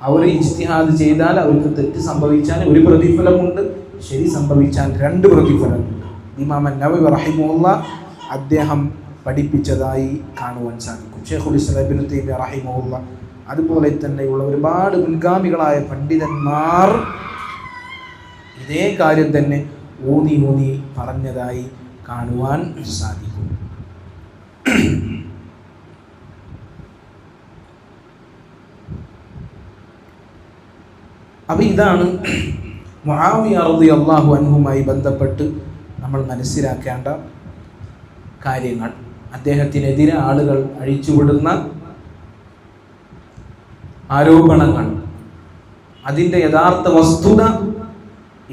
അവർ ഇജ്തിഹാദ് ചെയ്താൽ അവർക്ക് തെറ്റ് സംഭവിച്ചാൽ ഒരു പ്രതിഫലമുണ്ട്, ശരി സംഭവിച്ചാൽ രണ്ട് പ്രതിഫലമുണ്ട്. ഇമാം അൻ-നവവി റഹിമഹുല്ലാഹ് അദ്ദേഹം പഠിപ്പിച്ചതായി കാണുവാൻ സാധിക്കും. ശൈഖുൽ ഇസ്ലാം ഇബ്നു തൈമിയ്യ റഹിമഹുല്ലാഹ് അതുപോലെ തന്നെയുള്ള ഒരുപാട് മുൻഗാമികളായ പണ്ഡിതന്മാർ ഇതേ കാര്യം തന്നെ ഊന്നി പറഞ്ഞതായി കാണുവാൻ സാധിക്കും. അപ്പോൾ ഇതാണ് മുആവിയ റളിയല്ലാഹു അൻഹുമായി ബന്ധപ്പെട്ട് നമ്മൾ മനസ്സിലാക്കേണ്ട കാര്യങ്ങൾ, അദ്ദേഹത്തിനെതിരെ ആളുകൾ അഴിച്ചുവിടുന്ന ആരോപണങ്ങൾ, അതിൻ്റെ യഥാർത്ഥ വസ്തുത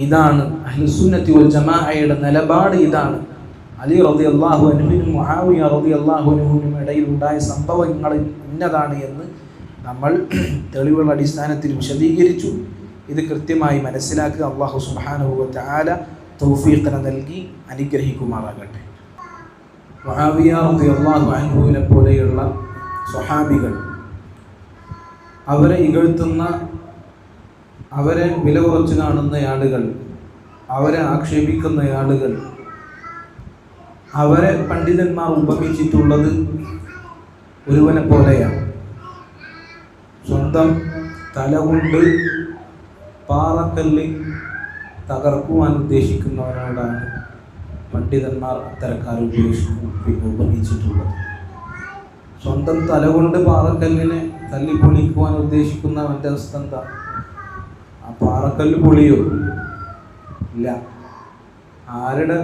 ഇതാണ്. അഹ്ലുസുന്നത്തി വൽ ജമാഅയുടെ നിലപാട് ഇതാണ്. അലി റളിയല്ലാഹു അൻഹുവിനും മുആവിയ റളിയല്ലാഹു അൻഹുവിനും ഇടയിൽ ഉണ്ടായ സംഭവങ്ങൾ ഇന്നതാണ് എന്ന് നമ്മൾ തെളിവുകളുടെ അടിസ്ഥാനത്തിൽ വിശദീകരിച്ചു. ഇത് കൃത്യമായി മനസ്സിലാക്കുക. അല്ലാഹു സുബ്ഹാനഹു വ തആല തൗഫീഖ് നൽകി അനുഗ്രഹിക്കുമാറാകട്ടെ. മുആവിയ റളിയല്ലാഹു അൻഹുവിനെ പോലെയുള്ള സ്വഹാബികൾ, അവരെ ഇകഴ്ത്തുന്ന, അവരെ വില കുറച്ച് കാണുന്ന ആളുകൾ, അവരെ ആക്ഷേപിക്കുന്ന ആളുകൾ, അവരെ പണ്ഡിതന്മാർ ഉപമിച്ചിട്ടുള്ളത് ഒരുവനെ പോലെയാണ്. സ്വന്തം തല കൊണ്ട് പാറക്കല്ല് തകർക്കുവാൻ ഉദ്ദേശിക്കുന്നവരോടാണ് പണ്ഡിതന്മാർ അത്തരക്കാർ ഉപമിച്ചിട്ടുള്ളത്. സ്വന്തം തല കൊണ്ട് പാറക്കല്ലിനെ തല്ലിപ്പൊളിക്കുവാൻ ഉദ്ദേശിക്കുന്നവൻ്റെ അവസ്ഥ എന്താ? ആ പാറക്കല്ല് പൊളിയോ? ഇല്ല. ആരുടെ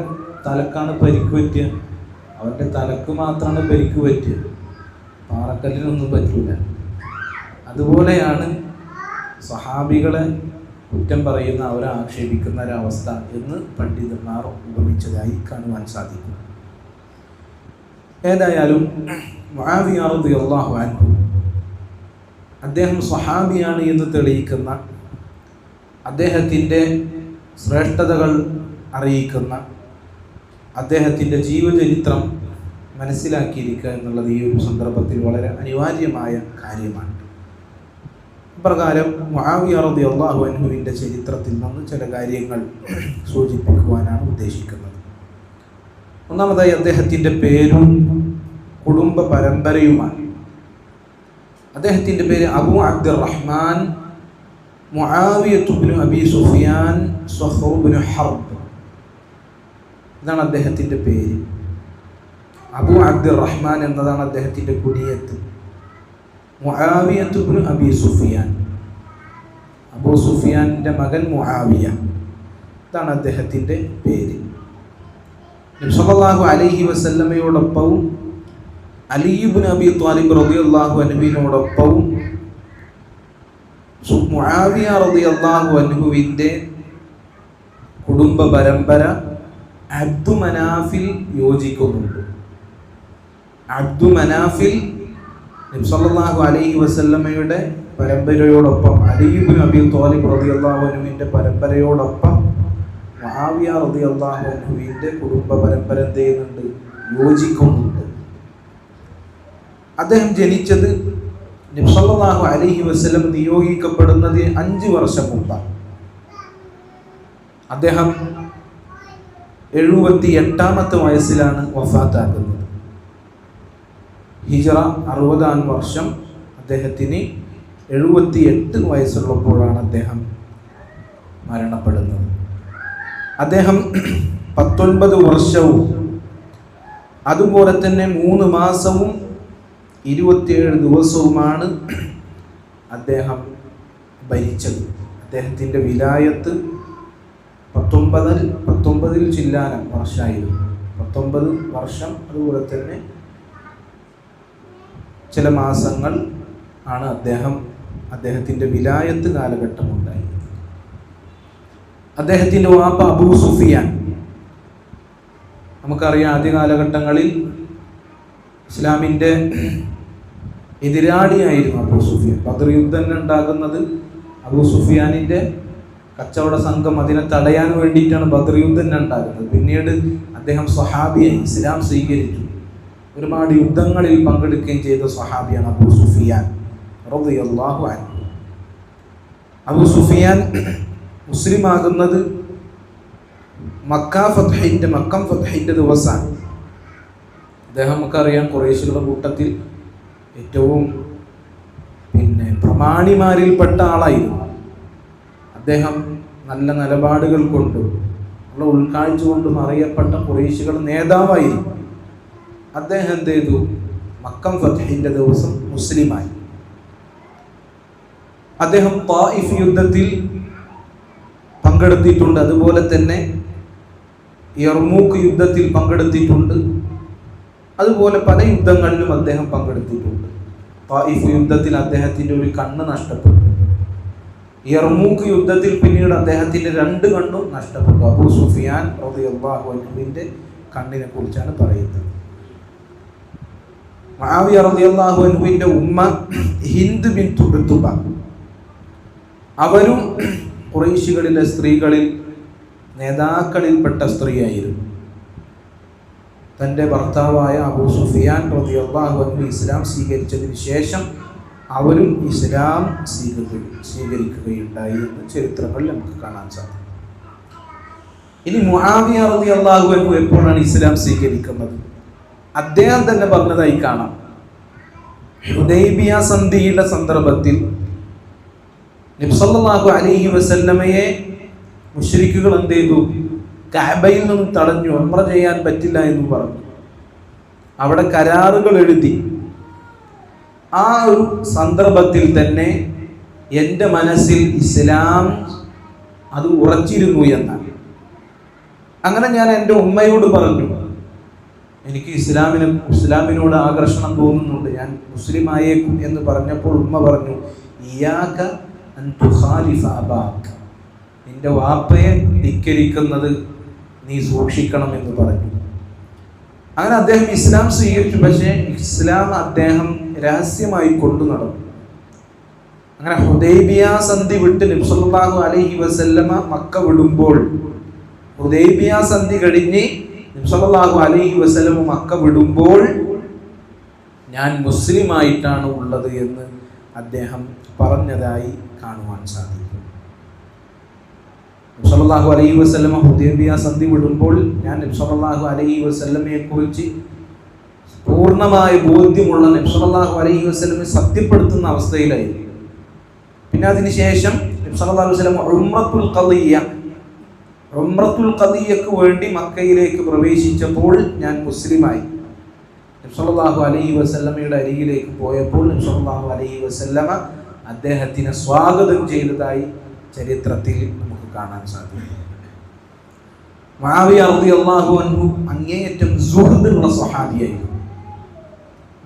തലക്കാണ് പരിക്ക് പറ്റുക? അവൻ്റെ തലക്ക് മാത്രമാണ് പരിക്ക് പറ്റുക, പാറക്കല്ലിനൊന്നും പറ്റില്ല. അതുപോലെയാണ് സ്വഹാബികളെ കുറ്റം പറയുന്ന, അവരെ ആക്ഷേപിക്കുന്ന ഒരവസ്ഥ എന്ന് പണ്ഡിതന്മാർ ഉപമിച്ചതായി കാണുവാൻ സാധിക്കും. ഏതായാലും മുആവിയ റളിയല്ലാഹു അൻഹു അദ്ദേഹം സ്വഹാബിയാണ് എന്ന് തെളിയിക്കുന്ന, അദ്ദേഹത്തിൻ്റെ ശ്രേഷ്ഠതകൾ അറിയിക്കുന്ന, അദ്ദേഹത്തിൻ്റെ ജീവചരിത്രം മനസ്സിലാക്കിയിരിക്കുക എന്നുള്ളത് ഈ ഒരു സന്ദർഭത്തിൽ വളരെ അനിവാര്യമായ കാര്യമാണ്. ഇപ്രകാരം മുആവിയ റളിയല്ലാഹു അൻഹുവിൻ്റെ ചരിത്രത്തിൽ നിന്ന് ചില കാര്യങ്ങൾ സൂചിപ്പിക്കുവാനാണ് ഉദ്ദേശിക്കുന്നത്. ഒന്നാമതായി അദ്ദേഹത്തിൻ്റെ പേരും കുടുംബ പരമ്പരയുമാണ്. അദ്ദേഹത്തിൻ്റെ പേര് അബൂ അബ്ദുറഹ്മാൻ മുആവിയത്ത് ഇബ്നു അബീ സുഫിയാൻ സ്വഹ്ർ ഇബ്നു ഹർബ്. ഇതാണ് അദ്ദേഹത്തിൻ്റെ പേര്. അബൂ അബ്ദുറഹ്മാൻ എന്നതാണ് അദ്ദേഹത്തിൻ്റെ കുനിയത്ത്. മുആവിയത്ത് ഇബ്നു അബീ സുഫിയാൻ, അബൂ സുഫിയാൻ്റെ മകൻ മുആവിയ, ഇതാണ് അദ്ദേഹത്തിൻ്റെ പേര്. നബി സല്ലല്ലാഹു അലൈഹി വസല്ലമയോടൊപ്പവും അലി ഇബ്നു അബീ ത്വാലിബ് റളിയല്ലാഹു അൻഹുവിനോടൊപ്പവും മുആവിയ റളിയല്ലാഹു അൻഹുവിൻ്റെ കുടുംബ പരമ്പര അബ്ദു മനാഫിൽ യോജിക്കുന്നുണ്ട്. അബ്ദു മനാഫിൽ നബി സല്ലല്ലാഹു അലൈഹി വസല്ലമയുടെ പരമ്പരയോടൊപ്പം, അലി ഇബ്നു അബീ ത്വാലിബ് റളിയല്ലാഹു അൻഹുവിൻ്റെ പരമ്പരയോടൊപ്പം മുആവിയ റളിയല്ലാഹു അൻഹുവിൻ്റെ കുടുംബ പരമ്പര എന്ത് ചെയ്യുന്നുണ്ട്? യോജിക്കുന്നുണ്ട്. അദ്ദേഹം ജനിച്ചത് നബി സല്ലല്ലാഹു അലൈഹി വസല്ലം നിയോഗിക്കപ്പെടുന്നത് 5 വർഷം മുമ്പാണ്. അദ്ദേഹം 78ാമത്തെ വയസ്സിലാണ് വഫാത്താകുന്നത്. ഹിജ്റ 60-ാം വർഷം, അദ്ദേഹത്തിന് 78 വയസ്സുള്ളപ്പോഴാണ് അദ്ദേഹം മരണപ്പെടുന്നത്. അദ്ദേഹം 19 വർഷവും അതുപോലെ തന്നെ 3 മാസവും 27 ദിവസവുമാണ് അദ്ദേഹം ഭരിച്ചത്. അദ്ദേഹത്തിൻ്റെ വിലായത്ത് 19 ചില്ലാനം വർഷമായിരുന്നു. 19 വർഷം അതുപോലെ തന്നെ ചില മാസങ്ങൾ ആണ് അദ്ദേഹത്തിൻ്റെ വിലായത്ത് കാലഘട്ടം ഉണ്ടായി. അദ്ദേഹത്തിൻ്റെ വാപ്പ അബൂ സുഫിയാൻ, നമുക്കറിയാം ആദ്യ കാലഘട്ടങ്ങളിൽ ഇസ്ലാമിൻ്റെ എതിരാളിയായിരുന്നു അബൂ സുഫിയാൻ. ബദർ യുദ്ധം ഉണ്ടാകുന്നത് അബൂ സുഫിയാനിൻ്റെ കച്ചവട സംഘം അതിനെ തടയാൻ വേണ്ടിയിട്ടാണ് ബദർ യുദ്ധം ഉണ്ടാകുന്നത്. പിന്നീട് അദ്ദേഹം സ്വഹാബിയായി ഇസ്ലാം സ്വീകരിച്ചു. ഒരുപാട് യുദ്ധങ്ങളിൽ പങ്കെടുക്കുകയും ചെയ്ത സ്വഹാബിയാണ് അബൂ സുഫിയാൻ റളിയല്ലാഹു അൻഹു. അബൂ സുഫിയാൻ മുസ്ലിം ആകുന്നത് മക്കം ഫത്ഹിൻ്റെ ദിവസമാണ്. അദ്ദേഹം നമുക്കറിയാം ഖുറൈശികളുടെ കൂട്ടത്തിൽ ഏറ്റവും പ്രമാണിമാരിൽപ്പെട്ട ആളായിരുന്നു. അദ്ദേഹം നല്ല നിലപാടുകൾ കൊണ്ടും ഉള്ള ഉൾക്കാഴ്ച കൊണ്ടും അറിയപ്പെട്ട ഖുറൈശികളുടെ നേതാവായിരുന്നു. അദ്ദേഹം എന്ത് ചെയ്തു? മക്കം ഫത്ഹിൻ്റെ ദിവസം മുസ്ലിമായി. അദ്ദേഹം ത്വായിഫ് യുദ്ധത്തിൽ പങ്കെടുത്തിട്ടുണ്ട്. അതുപോലെ തന്നെ യർമൂക്ക് യുദ്ധത്തിൽ പങ്കെടുത്തിട്ടുണ്ട്. അതുപോലെ പല യുദ്ധങ്ങളിലും അദ്ദേഹം പങ്കെടുത്തിട്ടുണ്ട്. തായിഫ് യുദ്ധത്തിൽ അദ്ദേഹത്തിൻ്റെ ഒരു കണ്ണ് നഷ്ടപ്പെട്ടു. യർമൂക്ക് യുദ്ധത്തിൽ പിന്നീട് അദ്ദേഹത്തിൻ്റെ 2 കണ്ണും നഷ്ടപ്പെട്ടു. അബൂ സുഫിയാൻ റളിയല്ലാഹു അൻഹുവിൻ്റെ കണ്ണിനെ കുറിച്ചാണ് പറയുന്നത്. മുആവിയ റളിയല്ലാഹു അൻഹുവിൻ്റെ ഉമ്മ ഹിന്ദ് ബിൻത് ഉത്ബ, അവരും ഖുറൈശികളിലെ സ്ത്രീകളിൽ നേതാക്കളിൽപ്പെട്ട സ്ത്രീയായിരുന്നു. തൻ്റെ ഭർത്താവായ അബൂ സുഫിയാൻ റളിയല്ലാഹു അൻഹു ഇസ്ലാം സ്വീകരിച്ചതിന് ശേഷം അവരും ഇസ്ലാം സ്വീകരിക്കുകയുണ്ടായി എന്ന് ചരിത്രങ്ങളിൽ നമുക്ക് കാണാൻ സാധിക്കും. ഇനി മുആവിയ റളിയല്ലാഹു അൻഹു എപ്പോഴാണ് ഇസ്ലാം സ്വീകരിക്കുന്നത്? അദ്ദേഹം തന്നെ പറഞ്ഞതായി കാണാം. ഹുദൈബിയ സന്ധിയുടെ സന്ദർഭത്തിൽ നബി സല്ലല്ലാഹു അലൈഹി വസല്ലമയെ മുശ്രിക്കുകൾ എന്ത് ചെയ്തു? കഅബയിൽ നിന്നും തടഞ്ഞു. ഉംറ ചെയ്യാൻ പറ്റില്ല എന്ന് പറഞ്ഞു. അവിടെ കരാറുകൾ എഴുതി. ആ ഒരു സന്ദർഭത്തിൽ തന്നെ എൻ്റെ മനസ്സിൽ ഇസ്ലാം അത് ഉറച്ചിരുന്നു എന്നാണ്. അങ്ങനെ ഞാൻ എൻ്റെ ഉമ്മയോട് പറഞ്ഞു, എനിക്ക് ഇസ്ലാമിനോട് ആകർഷണം തോന്നുന്നുണ്ട്, ഞാൻ മുസ്ലിം ആയേക്കും എന്ന് പറഞ്ഞപ്പോൾ ഉമ്മ പറഞ്ഞു, ഇയ്യാക അൻ തുഖാലിഫ അബാക്, നിന്റെ വാപ്പയെ ധിക്കരിക്കുന്നത് നീ സൂക്ഷിക്കണം എന്ന് പറഞ്ഞു. അങ്ങനെ അദ്ദേഹം ഇസ്ലാം സ്വീകരിച്ചു. പക്ഷേ ഇസ്ലാം അദ്ദേഹം രഹസ്യമായി കൊണ്ടു നടന്നു. അങ്ങനെ ഹുദൈബിയ സന്ധി വിട്ട് നബി സല്ലല്ലാഹു അലൈഹി വസല്ലമ മക്ക വിടുമ്പോൾ, ഹുദൈബിയ സന്ധി കഴിഞ്ഞ് നബി സല്ലല്ലാഹു അലൈഹി വസല്ലമ മക്ക വിടുമ്പോൾ ഞാൻ മുസ്ലിമായിട്ടാണ് ഉള്ളത് എന്ന് അദ്ദേഹം പറഞ്ഞതായി കാണുവാൻ സാധിക്കും. നബി സല്ലല്ലാഹു അലൈഹി വസല്ലമ ഹുദൈബിയ സന്ധി വിടുമ്പോൾ ഞാൻ നബി സല്ലല്ലാഹു അലൈഹി വസല്ലമയെ കുറിച്ച് പൂർണ്ണമായ ബോധ്യമുള്ള നബി സല്ലല്ലാഹു അലൈഹി വസല്ലമയെ സത്യപ്പെടുത്തുന്ന അവസ്ഥയിലായിരുന്നു. പിന്നെ അതിനുശേഷം നബി സല്ലല്ലാഹു അലൈഹി വസല്ലം ഉംറത്തുൽ ഖദിയ്യക്ക് വേണ്ടി മക്കയിലേക്ക് പ്രവേശിച്ചപ്പോൾ ഞാൻ മുസ്ലിമായി. നബി സല്ലല്ലാഹു അലൈഹി വസല്ലമയുടെ അരികിലേക്ക് പോയപ്പോൾ നബി സല്ലല്ലാഹു അലൈഹി വസല്ലമ അദ്ദേഹത്തിനെ സ്വാഗതം ചെയ്തതായി ചരിത്രത്തിൽ നമുക്ക് കാണാൻ സാധിക്കും. മുആവിയ റളിയല്ലാഹു അൻഹു അങ്ങേയറ്റം സുഹൃദുള്ള സ്വഹാബിയായിരുന്നു.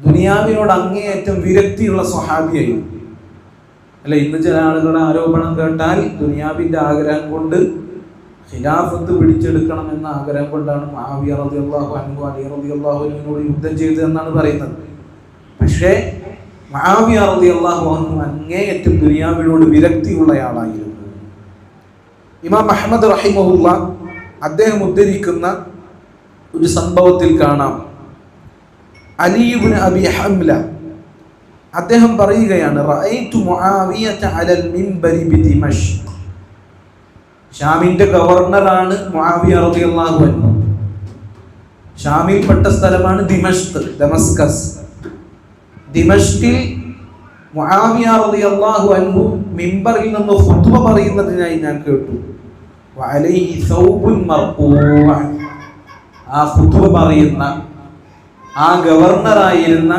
ദുനിയാവിനോട് അങ്ങേയറ്റം വിരക്തിയുള്ള സ്വഹാബിയായിരുന്നു. അല്ല, ഇന്ന് ചില ആളുകളുടെ ആരോപണം കേട്ടാൽ ദുനിയാവിൻ്റെ ആഗ്രഹം കൊണ്ട് ഖിലാഫത്ത് പിടിച്ചെടുക്കണം എന്ന ആഗ്രഹം കൊണ്ടാണ് മുആവിയ റളിയല്ലാഹു അൻഹു അലി റളിയല്ലാഹു അൻഹുവിനോട് യുദ്ധം ചെയ്തത് എന്നാണ് പറയുന്നത്. പക്ഷേ മുആവിയ റളിയല്ലാഹു അൻഹു അങ്ങേയറ്റം ദുനിയാവിനോട് വിരക്തിയുള്ളയാളായിരുന്നു. ഇമാം അഹ്മദ് റഹിമഹുല്ലാ അദ്ദേഹം ഉദ്ധരിക്കുന്ന ഒരു സംഭവത്തിൽ കാണാം, അലി ഇബ്നു അബി ഹംല അദ്ദേഹം പറയുകയാണ്, റഅയ്തു മുആവിയത അലൽ മിൻബരി ബിദിമഷ്ക്. ഷാമിന്റെ ഗവർണറാണ് മുആവിയ റളിയല്ലാഹു അൻഹു. ഷാമിൽപ്പെട്ട സ്ഥലമാണ് ദമസ്കസ്. ദിമഷ്കിൽ മുആവിയ റളിയല്ലാഹു അൻഹു മിമ്പറിൽ നിന്ന് ഖുത്ബ പറയുന്നതിനായി ഞാൻ കേട്ടു. വഅലൈഹി സൗബുൻ മർഖൂ'. ആ ഖുത്ബ പറയുന്ന ആ ഗവർണറായിരുന്ന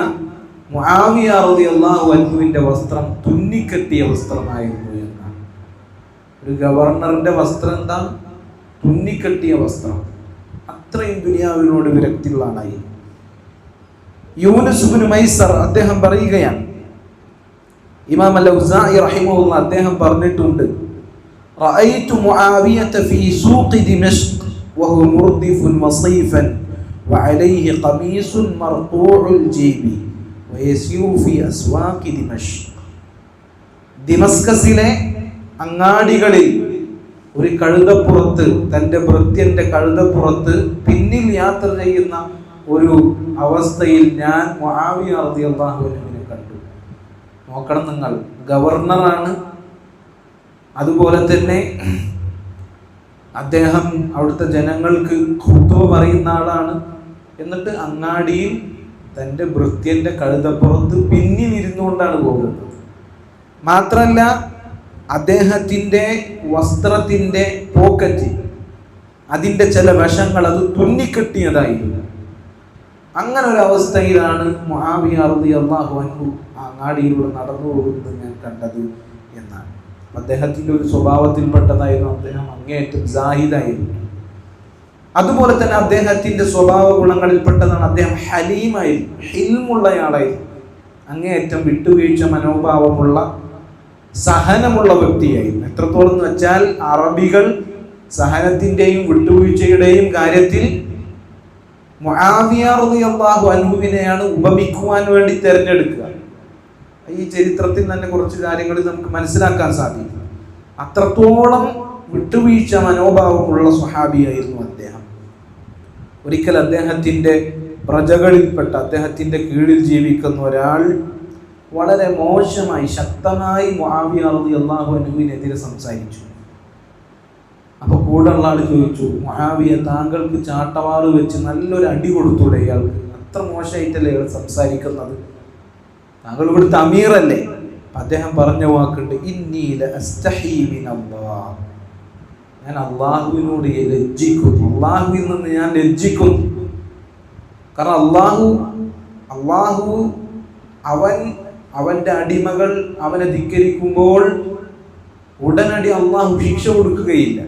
മുആവിയ റളിയല്ലാഹു അൻഹുവിന്റെ വസ്ത്രം തുന്നിക്കെട്ടിയ വസ്ത്രമായിരുന്നു എന്നാണ്. ഒരു ഗവർണറിന്റെ വസ്ത്രം എന്താ? തുന്നിക്കെട്ടിയ വസ്ത്രം. അത്രയും ദുനിയാവിനോട് വിരക്തിയുള്ള ആളായിരുന്നു. യൂനുസ് ഇബ്നു മൈസർ അദ്ദേഹം പറയുകയാണ്, ഇമാം അൽ-ഔസാഇ റഹിമഹുല്ലാ അദ്ദേഹം പറഞ്ഞിട്ടുണ്ട്, റഅയ്തു മുആവിയത ഫീ സൂഖി ദിമഷ്ക് വഹുവ മുർദിഫുൻ വസീഫൻ വഅലൈഹി ഖമീസുൻ മർഖൂഉൽ ജീബി വയസിറു ഫീ അസ്വാഖി ദിമഷ്ക്. ദിമസ്കസിലെ അങ്ങാടികളിൽ ഒരു കഴുതപ്പുറത്ത്, തൻ്റെ ഭൃത്യന്റെ കഴുതപ്പുറത്ത് പിന്നിൽ യാത്ര ചെയ്യുന്ന ഒരു അവസ്ഥയിൽ ഞാൻ മുആവിയ റളിയല്ലാഹു അൻഹുവിനെ കണ്ടു. നോക്കണം നിങ്ങൾ, ഗവർണറാണ്, അതുപോലെ തന്നെ അദ്ദേഹം അവിടുത്തെ ജനങ്ങൾക്ക് ഖുത്ബ പറയുന്ന ആളാണ്. എന്നിട്ട് അങ്ങാടിയിൽ തൻ്റെ ഭൃത്യന്റെ കഴുതപ്പുറത്ത് പിന്നിൽ ഇരുന്നുകൊണ്ടാണ് പോകുന്നത്. മാത്രമല്ല അദ്ദേഹത്തിൻ്റെ വസ്ത്രത്തിൻ്റെ പോക്കറ്റ്, അതിൻ്റെ ചില വശങ്ങൾ അത് തുന്നിക്കെട്ടിയതായിരുന്നു. അങ്ങനെ ഒരു അവസ്ഥയിലാണ് മുആവിയ റളിയല്ലാഹു അൻഹു അങ്ങാടിയിലൂടെ നടന്നു പോകുന്നത് ഞാൻ കണ്ടത് എന്നാണ്. അദ്ദേഹത്തിൻ്റെ ഒരു സ്വഭാവത്തിൽപ്പെട്ടതായിരുന്നു അദ്ദേഹം അങ്ങേയറ്റം സാഹിദായിരുന്നു. അതുപോലെ തന്നെ അദ്ദേഹത്തിൻ്റെ സ്വഭാവ ഗുണങ്ങളിൽപ്പെട്ടതാണ് അദ്ദേഹം ഹലീമായിരുന്നു, ഹിൽമുള്ളയാളായിരുന്നു, അങ്ങേയറ്റം വിട്ടുവീഴ്ച മനോഭാവമുള്ള സഹനമുള്ള വ്യക്തിയായിരുന്നു. എത്രത്തോളം എന്ന് വെച്ചാൽ അറബികൾ സഹനത്തിൻ്റെയും വിട്ടുവീഴ്ചയുടെയും കാര്യത്തിൽ മുആവിയ റളിയല്ലാഹു അൻഹുവിനെയാണ് ഉപമിക്കുവാൻ വേണ്ടി തിരഞ്ഞെടുക്കുക. ഈ ചരിത്രത്തിൽ തന്നെ കുറച്ച് കാര്യങ്ങൾ നമുക്ക് മനസ്സിലാക്കാൻ സാധിക്കും. അത്രത്തോളം വിട്ടുവീഴ്ച മനോഭാവമുള്ള സ്വഹാബിയായിരുന്നു അദ്ദേഹം. ഒരിക്കൽ അദ്ദേഹത്തിൻ്റെ പ്രജകളിൽപ്പെട്ട, അദ്ദേഹത്തിൻ്റെ കീഴിൽ ജീവിക്കുന്ന ഒരാൾ വളരെ മോശമായി ശക്തമായി മുആവിയ റളിയല്ലാഹു അൻഹുവിനെതിരെ സംസാരിച്ചു. അപ്പോൾ കൂടെയുള്ള ആൾ ചോദിച്ചു, മുആവിയ താങ്കൾക്ക് ചാട്ടവാറ് വെച്ച് നല്ലൊരു അടി കൊടുത്തൂടെ ഇയാൾക്ക്? അത്ര മോശമായിട്ടല്ലേ ഇയാൾ സംസാരിക്കുന്നത്? താങ്കൾ ഇവിടുത്തെ അമീറല്ലേ? അദ്ദേഹം പറഞ്ഞ വാക്കുണ്ട്, ഇന്നി ലഅസ്തഹീ മിനല്ലാഹ്, ഞാൻ അള്ളാഹുവിനോട് ലജ്ജിക്കുന്നു, അള്ളാഹുവിൽ നിന്ന് ഞാൻ ലജ്ജിക്കുന്നു. കാരണം അള്ളാഹു അവൻ്റെ അടിമകൾ അവനെ ധിക്കരിക്കുമ്പോൾ ഉടനടി അള്ളാഹു ശിക്ഷ കൊടുക്കുകയില്ല.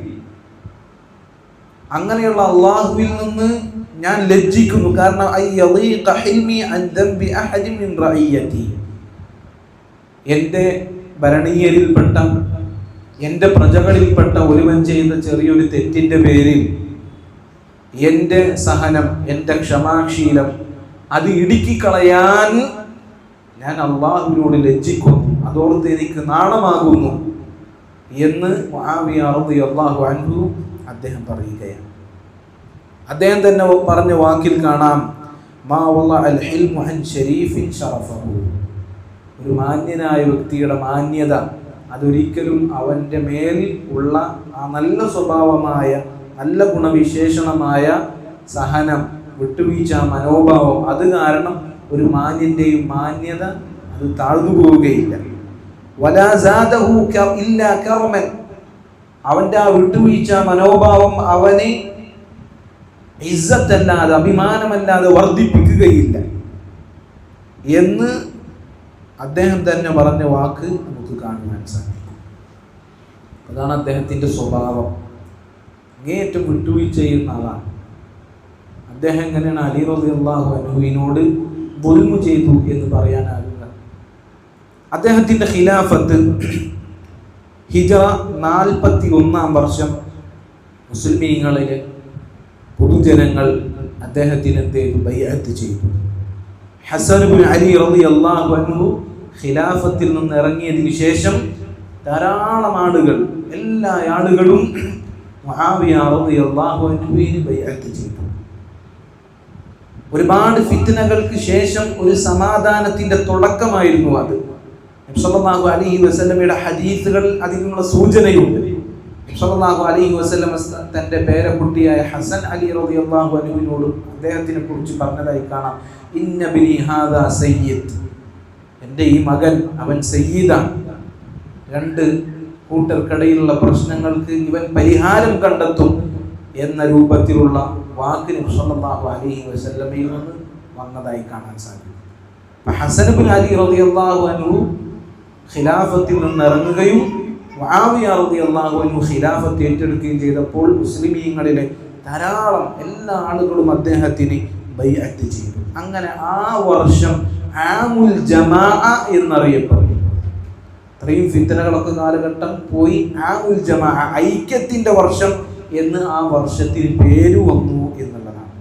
അങ്ങനെയുള്ള അള്ളാഹുവിൽ നിന്ന് ഞാൻ ലജ്ജിക്കുന്നു. കാരണം എൻ്റെ ഭരണീയരിൽപ്പെട്ട, എൻ്റെ പ്രജകളിൽപ്പെട്ട ഒരുവൻ ചെയ്ത ചെറിയൊരു തെറ്റിൻ്റെ പേരിൽ എൻ്റെ സഹനം, എൻ്റെ ക്ഷമാശീലം അത് ഇടുക്കിക്കളയാൻ ഞാൻ അള്ളാഹുവിനോട് ലജ്ജിക്കുന്നു, അതോർത്ത് എനിക്ക് നാണമാകുന്നു എന്ന് മുആവിയ റളിയല്ലാഹു അൻഹു അദ്ദേഹം പറയുകയാണ്. അദ്ദേഹം തന്നെ പറഞ്ഞ വാക്കിൽ കാണാം, മാ വളഅൽ ഹിൽമു അൻ ശരീഫിൻ ശറഫഹു, ഒരു മാന്യനായ വ്യക്തിയുടെ മാന്യത അതൊരിക്കലും അവൻ്റെ മേൽ ഉള്ള ആ നല്ല സ്വഭാവമായ, നല്ല ഗുണവിശേഷണമായ സഹനം, വിട്ടുവീഴ്ച മനോഭാവം, അത് കാരണം ഒരു മാന്യൻ്റെയും മാന്യത അത് താഴ്ന്നു പോവുകയില്ല. വലാ സാദഹു ഇല്ലാ കറമൻ, അവൻ്റെ ആ വിട്ടുവീഴ്ച മനോഭാവം അവനെ ഇസ്സത്തല്ലാതെ, അഭിമാനമല്ലാതെ വർദ്ധിപ്പിക്കുകയില്ല എന്ന് അദ്ദേഹം തന്നെ പറഞ്ഞ വാക്ക് നമുക്ക് കാണുവാൻ സാധിക്കും. അതാണ് അദ്ദേഹത്തിൻ്റെ സ്വഭാവം. അങ്ങേയറ്റം വിട്ടുവീഴ്ച ചെയ്യുന്ന ആളാണ് അദ്ദേഹം. എങ്ങനെയാണ് അലി റളിയല്ലാഹു അൻഹുവിനോട് ദുൽമു ചെയ്തു എന്ന് പറയാനാകുക? അദ്ദേഹത്തിൻ്റെ ഖിലാഫത്ത് ഹിജ്റ 41 വർഷം മുസ്ലിമീങ്ങളിലെ പൊതുജനങ്ങൾ അദ്ദേഹത്തിന് എന്ത് ചെയ്തു? ബൈഅത്ത് ചെയ്തു. ഹസൻ ഇബ്നു അലി റളിയല്ലാഹു അൻഹു ഖിലാഫത്തിൽ നിന്ന് ഇറങ്ങിയതിന് ശേഷം ധാരാളം ആളുകൾ, എല്ലാ ആളുകളും മുആവിയ റളിയല്ലാഹു അൻഹുവിന് ബൈഅത്ത് ചെയ്തു. ഒരുപാട് ഫിത്നകൾക്ക് ശേഷം ഒരു സമാധാനത്തിന്റെ തുടക്കമായിരുന്നു അത്. നബി സല്ലല്ലാഹു അലൈഹി വസല്ലമയുടെ ഹദീസുകൾ അതിനുള്ള സൂചനയുണ്ട്. നബി സല്ലല്ലാഹു അലൈഹി വസല്ലം തന്റെ പേരക്കുട്ടിയായ ഹസൻ അലി റളിയല്ലാഹു അൻഹുവിനോട് അദ്ദേഹത്തിനെ കുറിച്ച് പറഞ്ഞതായി കാണാം, ഇന്ന ബിനി ഹാദാ സയ്യിദ്, എൻ്റെ ഈ മകൻ അവൻ സയ്യിദാണ്. രണ്ട് കൂട്ടർക്കിടയിലുള്ള പ്രശ്നങ്ങൾക്ക് ഇവൻ പരിഹാരം കണ്ടെത്തും എന്ന രൂപത്തിലുള്ള വാക്ക് നബി സല്ലല്ലാഹു അലൈഹി വസല്ലമയിൽ നിന്ന് വന്നതായി കാണാൻ സാധിക്കും. ഹസൻ ഇബ്നു അലി റളിയല്ലാഹു അൻഹു ഖിലാഫത്തിൽ നിന്ന് ഇറങ്ങുകയും മുആവിയ റളിയല്ലാഹു അൻഹു ഖിലാഫത്ത് ഏറ്റെടുക്കുകയും ചെയ്തപ്പോൾ മുസ്ലിമീങ്ങളിലെ ധാരാളം എല്ലാ ആളുകളും അദ്ദേഹത്തിന് ബൈഅത്ത് ചെയ്തു. അങ്ങനെ ആ വർഷം ആമുൽ ജമാഅ എന്നറിയപ്പെടുന്നു. ഇത്രയും ഫിത്നകളൊക്കെ കാലഘട്ടം പോയി ആമുൽ ജമാഅ, ഐക്യത്തിൻ്റെ വർഷം എന്ന് ആ വർഷത്തിന് പേര് വന്നു എന്നുള്ളതാണ്.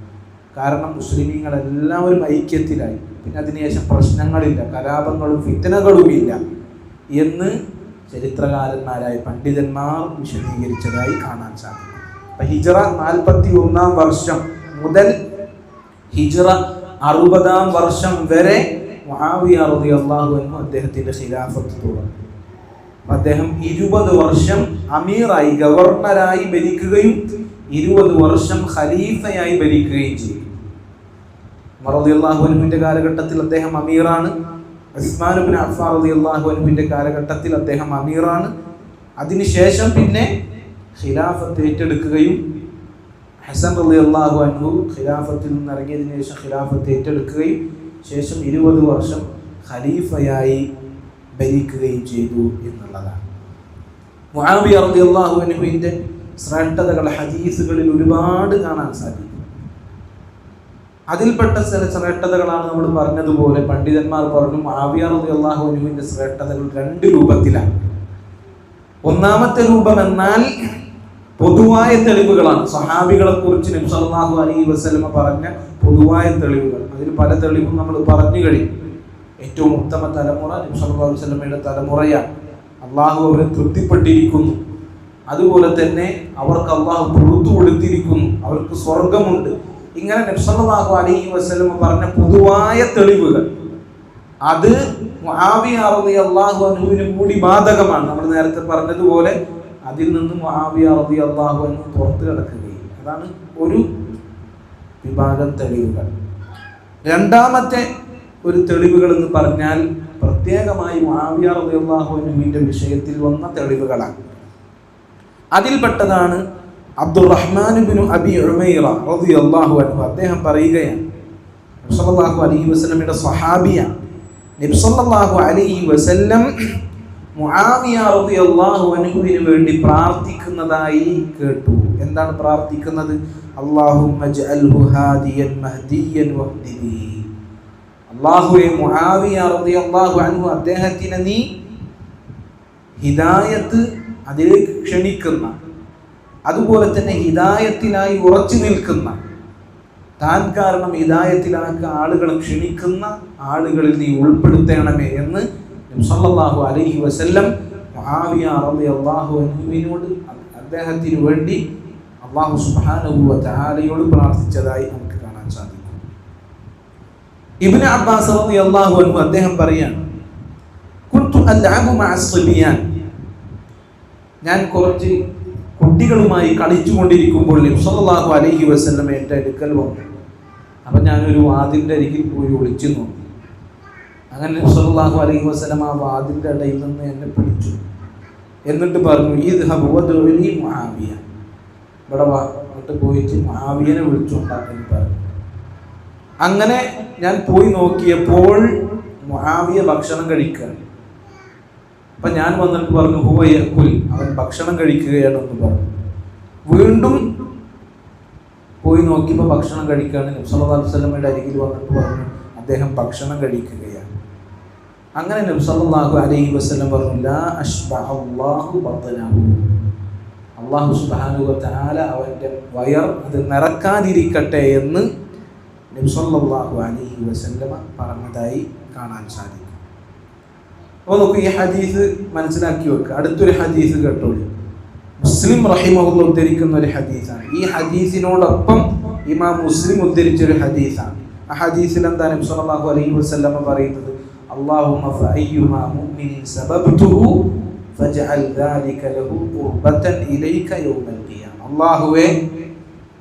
കാരണം മുസ്ലിമീങ്ങൾ എല്ലാവരും ഐക്യത്തിലായി. പിന്നെ അതിനുശേഷം പ്രശ്നങ്ങളില്ല, കലാപങ്ങളും ഫിത്നകളുമില്ല എന്ന് ചരിത്രകാരന്മാരായ പണ്ഡിതന്മാർ വിശദീകരിച്ചതായി കാണാൻ സാധിക്കും. അപ്പം ഹിജ്റ 41 വർഷം മുതൽ ഹിജ്റ 60 വർഷം വരെ മുആവിയ റളിയല്ലാഹു അൻഹു അദ്ദേഹത്തിൻ്റെ ഖിലാഫത്ത് തുടർന്നു. അദ്ദേഹം 20 വർഷം അമീറായി, ഗവർണറായി ഭരിക്കുകയും 20 വർഷം ഖലീഫയായി ഭരിക്കുകയും ചെയ്തു. ഉമർ റളിയല്ലാഹു അൻഹുവിൻ്റെ കാലഘട്ടത്തിൽ അദ്ദേഹം അമീറാണ്. ഉസ്മാൻ ഇബ്നു അഫ്ഫാൻ റളിയല്ലാഹു അൻഹുവിൻ്റെ കാലഘട്ടത്തിൽ അദ്ദേഹം അമീറാണ്. അതിനുശേഷം പിന്നെ ഖിലാഫത്ത് ഏറ്റെടുക്കുകയും ഹസൻ റളിയല്ലാഹു അൻഹു ഖിലാഫത്തിൽ നിന്ന് ഇറങ്ങിയതിനു ശേഷം ഖിലാഫത്ത് ഏറ്റെടുക്കുകയും ശേഷം 20 വർഷം ഖലീഫയായി ഭരിക്കുകയും ചെയ്തു എന്നുള്ളതാണ്. മുആവിയ റളിയല്ലാഹു അൻഹുവിന്റെ ശ്രേഷ്ഠതകൾ ഹദീസുകളിൽ ഒരുപാട് കാണാൻ സാധിക്കും. അതിൽപ്പെട്ട ചില ശ്രേഷ്ഠതകളാണ് നമ്മൾ പറഞ്ഞതുപോലെ പണ്ഡിതന്മാർ പറഞ്ഞു മുആവിയ റളിയല്ലാഹു അൻഹുവിന്റെ ശ്രേഷ്ഠതകൾ 2 രൂപത്തിലാണ്. ഒന്നാമത്തെ രൂപം എന്നാൽ പൊതുവായ തെളിവുകളാണ്. സ്വഹാബികളെ കുറിച്ച് നബി സല്ലല്ലാഹു അലൈഹി വസല്ലമ പറഞ്ഞ പൊതുവായ തെളിവുകൾ. അതിൽ പല തെളിവും നമ്മൾ പറഞ്ഞു കഴിഞ്ഞു. ഏറ്റവും ഉത്തമ തലമുറ നബി സല്ലല്ലാഹു അലൈഹി വസല്ലമയുടെ തലമുറയാണ്. അള്ളാഹു അവരെ തൃപ്തിപ്പെട്ടിരിക്കുന്നു. അതുപോലെ തന്നെ അവർക്ക് അള്ളാഹു പുറത്തു കൊടുത്തിരിക്കുന്നു, അവർക്ക് സ്വർഗമുണ്ട്. ഇങ്ങനെ നബി സല്ലല്ലാഹു അലൈഹി വസല്ലമ പറഞ്ഞ പൊതുവായ തെളിവുകൾ അത് മുആവിയ റളിയല്ലാഹു അൻഹുവിന് കൂടി ബാധകമാണ്. നമ്മൾ നേരത്തെ പറഞ്ഞതുപോലെ അതിൽ നിന്ന് മുആവിയ റളിയല്ലാഹു അൻഹു പുറത്തു കിടക്കുകയും അതാണ് ഒരു വിഭാഗം തെളിവുകൾ. രണ്ടാമത്തെ ഒരു തെളിവുകൾ എന്ന് പറഞ്ഞാൽ പ്രത്യേകമായി മുആവിയ റളിയല്ലാഹു അൻഹുവിന്റെ വിഷയത്തിൽ വന്ന തെളിവുകളാണ്. അതിൽപ്പെട്ടതാണ് അബ്ദുറഹ്മാൻ ഇബ്നു അബി ഉമൈറ റളിയല്ലാഹു അൻഹു. അദ്ദേഹം പറയുകയാണ്, നബി സല്ലല്ലാഹു അലൈഹി വസല്ലമയുടെ സ്വഹാബിയാണ്. നബി സല്ലല്ലാഹു അലൈഹി വസല്ലം മുആവിയ റളിയല്ലാഹു അൻഹുവിന് വേണ്ടി പ്രാർത്ഥിക്കുന്നതായി കേട്ടു. എന്താണ് പ്രാർത്ഥിക്കുന്നത്? അല്ലാഹുമ്മ ജഅൽഹു ഹാദിയൻ മഹ്ദിയൻ വഹ്ദിനി. അല്ലാഹുവേ, മുആവിയ റളിയല്ലാഹു അൻഹു അദ്ദേഹത്തിനെ നീ ഹിദായത്ത് അതിലേക്ക് ക്ഷണിക്കുന്ന, അതുപോലെ തന്നെ ഹിദായത്തിനായി ഉറച്ചു നിൽക്കുന്ന, താൻ കാരണം ഹിദായത്തിലാക്ക ആളുകളെ ക്ഷണിക്കുന്ന ആളുകളിൽ നീ ഉൾപ്പെടുത്തണമേ എന്ന് നബി സല്ലല്ലാഹു അലൈഹി വസല്ലം മുആവിയ റളിയല്ലാഹു അൻഹുവിനോട് അദ്ദേഹത്തിന് വേണ്ടി അല്ലാഹു സുബ്ഹാനഹു വ തആലയോട് പ്രാർത്ഥിച്ചതായി നമുക്ക് കാണാൻ സാധിക്കും. ഇബ്നു അബ്ബാസ് റളിയല്ലാഹു അൻഹു അദ്ദേഹം പറയാണ്, കുൻതു അൽഅബു മഅസ്-സിബിയാൻ. ഞാൻ കുറച്ച് കുട്ടികളുമായി കളിച്ചുകൊണ്ടിരിക്കുമ്പോൾ നബി സല്ലല്ലാഹു അലൈഹി വസല്ലം എൻ്റെ അടുക്കൽ വന്നു. അപ്പം ഞാനൊരു വാതിലിൻ്റെ അരികിൽ പോയി ഒളിച്ചു നോക്കി. അങ്ങനെ നബി സല്ലല്ലാഹു അലൈഹി വസല്ലം ആ വാതിലിൻ്റെ ഇടയിൽ നിന്ന് എന്നെ പിടിച്ചു. എന്നിട്ട് പറഞ്ഞു, ഇദ്ഹബ് വദ്ഉനി മുആവിയ. ഇവിടെ അങ്ങോട്ട് പോയിട്ട് മുആവിയനെ വിളിച്ചുണ്ടാക്കാൻ പറഞ്ഞു. അങ്ങനെ ഞാൻ പോയി നോക്കിയപ്പോൾ മുആവിയ ഭക്ഷണം കഴിക്കുകയാണ്. അപ്പം ഞാൻ വന്നിട്ട് പറഞ്ഞു, ഹുവ യഅകുൽ, അവൻ ഭക്ഷണം കഴിക്കുകയാണെന്ന് പറഞ്ഞു. വീണ്ടും പോയി നോക്കിയപ്പോൾ ഭക്ഷണം കഴിക്കുകയാണ്. നബി സല്ലല്ലാഹു അലൈഹി വസല്ലമയുടെ അരികിൽ വന്നിട്ട് പറഞ്ഞു, അദ്ദേഹം ഭക്ഷണം കഴിക്കുകയാണ്. അങ്ങനെ നബി സല്ലല്ലാഹു അലൈഹി വസല്ലം പറഞ്ഞു, ലാ അശ്ബഅല്ലാഹു ബത്നഹു. അല്ലാഹു സുബ്ഹാനഹു വ തആല അവൻ്റെ വയർ അത് നിറക്കാതിരിക്കട്ടെ എന്ന് നബി സല്ലല്ലാഹു അലൈഹി വസല്ലമ പറഞ്ഞതായി കാണാൻ സാധിക്കും. അപ്പോൾ നമുക്ക് ഈ ഹദീസ് മനസ്സിലാക്കി വെക്കുക. അടുത്തൊരു ഹദീസ് കേട്ടോളൂ. മുസ്ലിം റഹിമഹുല്ലാഹ് ഉദ്ധരിക്കുന്ന ഒരു ഹദീസാണ്. ഈ ഹദീസിനോടൊപ്പം ഇമാം മുസ്ലിം ഉദ്ധരിച്ചൊരു ഹദീസാണ്. ആ ഹദീസിൽ എന്താണ് നബി സല്ലല്ലാഹു അലൈഹി വസല്ലമ പറയുന്നത്? അല്ലാഹുമ്മ ഫഅയ്യുമാ മുഅ്മിനിൻ സബബ്തുഹു ഫജ്അൽ ദാലിക ലഹു ഖുർബതൻ ഇലൈക യൗമൽ ഖിയാമ. അല്ലാഹുവേ,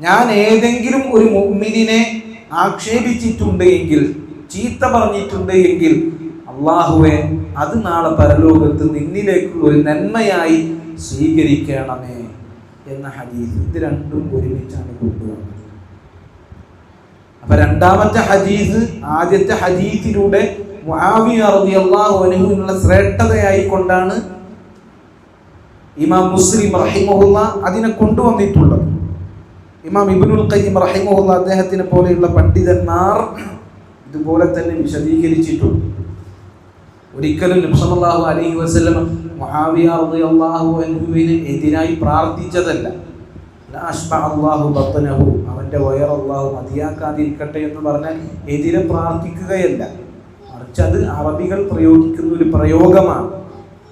ഞാൻ ഏതെങ്കിലും ഒരു മുഅ്മിനിനെ ആക്ഷേപിച്ചിട്ടുണ്ട് എങ്കിൽ, ചീത്ത പറഞ്ഞിട്ടുണ്ട് എങ്കിൽ, അല്ലാഹുവേ, അത് നാളെ പരലോകത്ത് നിന്നിലേക്കുള്ള ഒരു നന്മയായി സ്വീകരിക്കണമേ എന്ന ഹദീസ്. ഇത് രണ്ടും ഒരുമിച്ചാണ് കൊണ്ടുവന്നത്. അപ്പൊ രണ്ടാമത്തെ ഹദീസ് ആദ്യത്തെ ഹദീസിലൂടെ മുആവിയ റളിയല്ലാഹു അൻഹുവിനുള്ള ശ്രേഷ്ഠതയായി കൊണ്ടാണ് ഇമാം മുസ്ലിം റഹിമഹുല്ലാഹ് അതിനെ കൊണ്ടുവന്നിട്ടുള്ളത്. ഇമാം ഇബ്നുൽ ഖയ്യിം റഹിമഹുല്ലാഹ് അദ്ദേഹത്തിനെ പോലെയുള്ള പണ്ഡിതന്മാർ ഇതുപോലെ തന്നെ വിശദീകരിച്ചിട്ടുണ്ട്. ഒരിക്കലും നബി സല്ലല്ലാഹു അലൈഹി വസല്ലം മുആവിയ റളിയല്ലാഹു അൻഹുവിന് എതിരായി പ്രാർത്ഥിച്ചതല്ല. ലാ അശ്ബഅല്ലാഹു ബത്നഹു, അവൻ്റെ വയർ അല്ലാഹു മതിയാക്കാതിരിക്കട്ടെ എന്ന് പറഞ്ഞാൽ എതിരെ പ്രാർത്ഥിക്കുകയല്ല, മറിച്ച് അത് അറബികൾ പ്രയോഗിക്കുന്ന ഒരു പ്രയോഗമാണ്.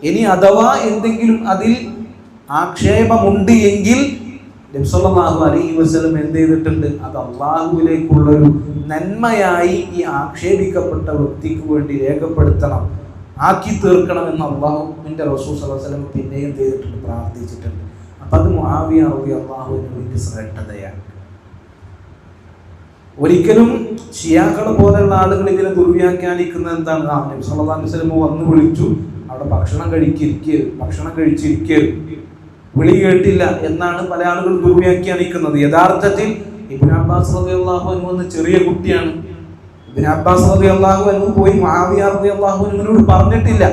ഇനി അഥവാ എന്തെങ്കിലും അതിൽ ആക്ഷേപമുണ്ട് എങ്കിൽ നബി സല്ലല്ലാഹു അലൈഹി വസല്ലം എന്ത് ചെയ്തിട്ടുണ്ട്? അത് അല്ലാഹുവിലേക്കുള്ളൊരു നന്മയായി ഈ ആക്ഷേപിക്കപ്പെട്ട വ്യക്തിക്ക് വേണ്ടി രേഖപ്പെടുത്തണം, ആക്കി തീർക്കണമെന്ന് അല്ലാഹുവിൻ്റെ റസൂൽ സല്ലല്ലാഹു അലൈഹി വസല്ലം പിന്നെയും ചെയ്തിട്ടുണ്ട്, പ്രാർത്ഥിച്ചിട്ടുണ്ട്. അപ്പം അത് മുആവിയ റളിയല്ലാഹു അൻഹുവിൻ്റെ ശ്രേഷ്ഠതയാണ്. ഒരിക്കലും ഷിയാക്കളെ പോലെയുള്ള ആളുകൾ ഇതിനെ ദുർവ്യാഖ്യാനിക്കുന്നത് എന്താണ്? നബി സല്ലല്ലാഹു അലൈഹി വസല്ലം വന്ന് വിളിച്ചു, അവിടെ ഭക്ഷണം കഴിച്ചിരിക്കരുത്, വിളി കേട്ടില്ല എന്നാണ് പല ആളുകളും ദുർവ്യാഖ്യാനിക്കുന്നത്. യഥാർത്ഥത്തിൽ ഇബ്നു അബ്ബാസ് റളിയല്ലാഹു അൻഹു എന്ന ചെറിയ കുട്ടിയാണ്. ഇബ്നു അബ്ബാസ് റളിയല്ലാഹു അൻഹു പോയി മുആവിയ റളിയല്ലാഹു അൻഹുവിനോട് പറഞ്ഞിട്ടില്ല.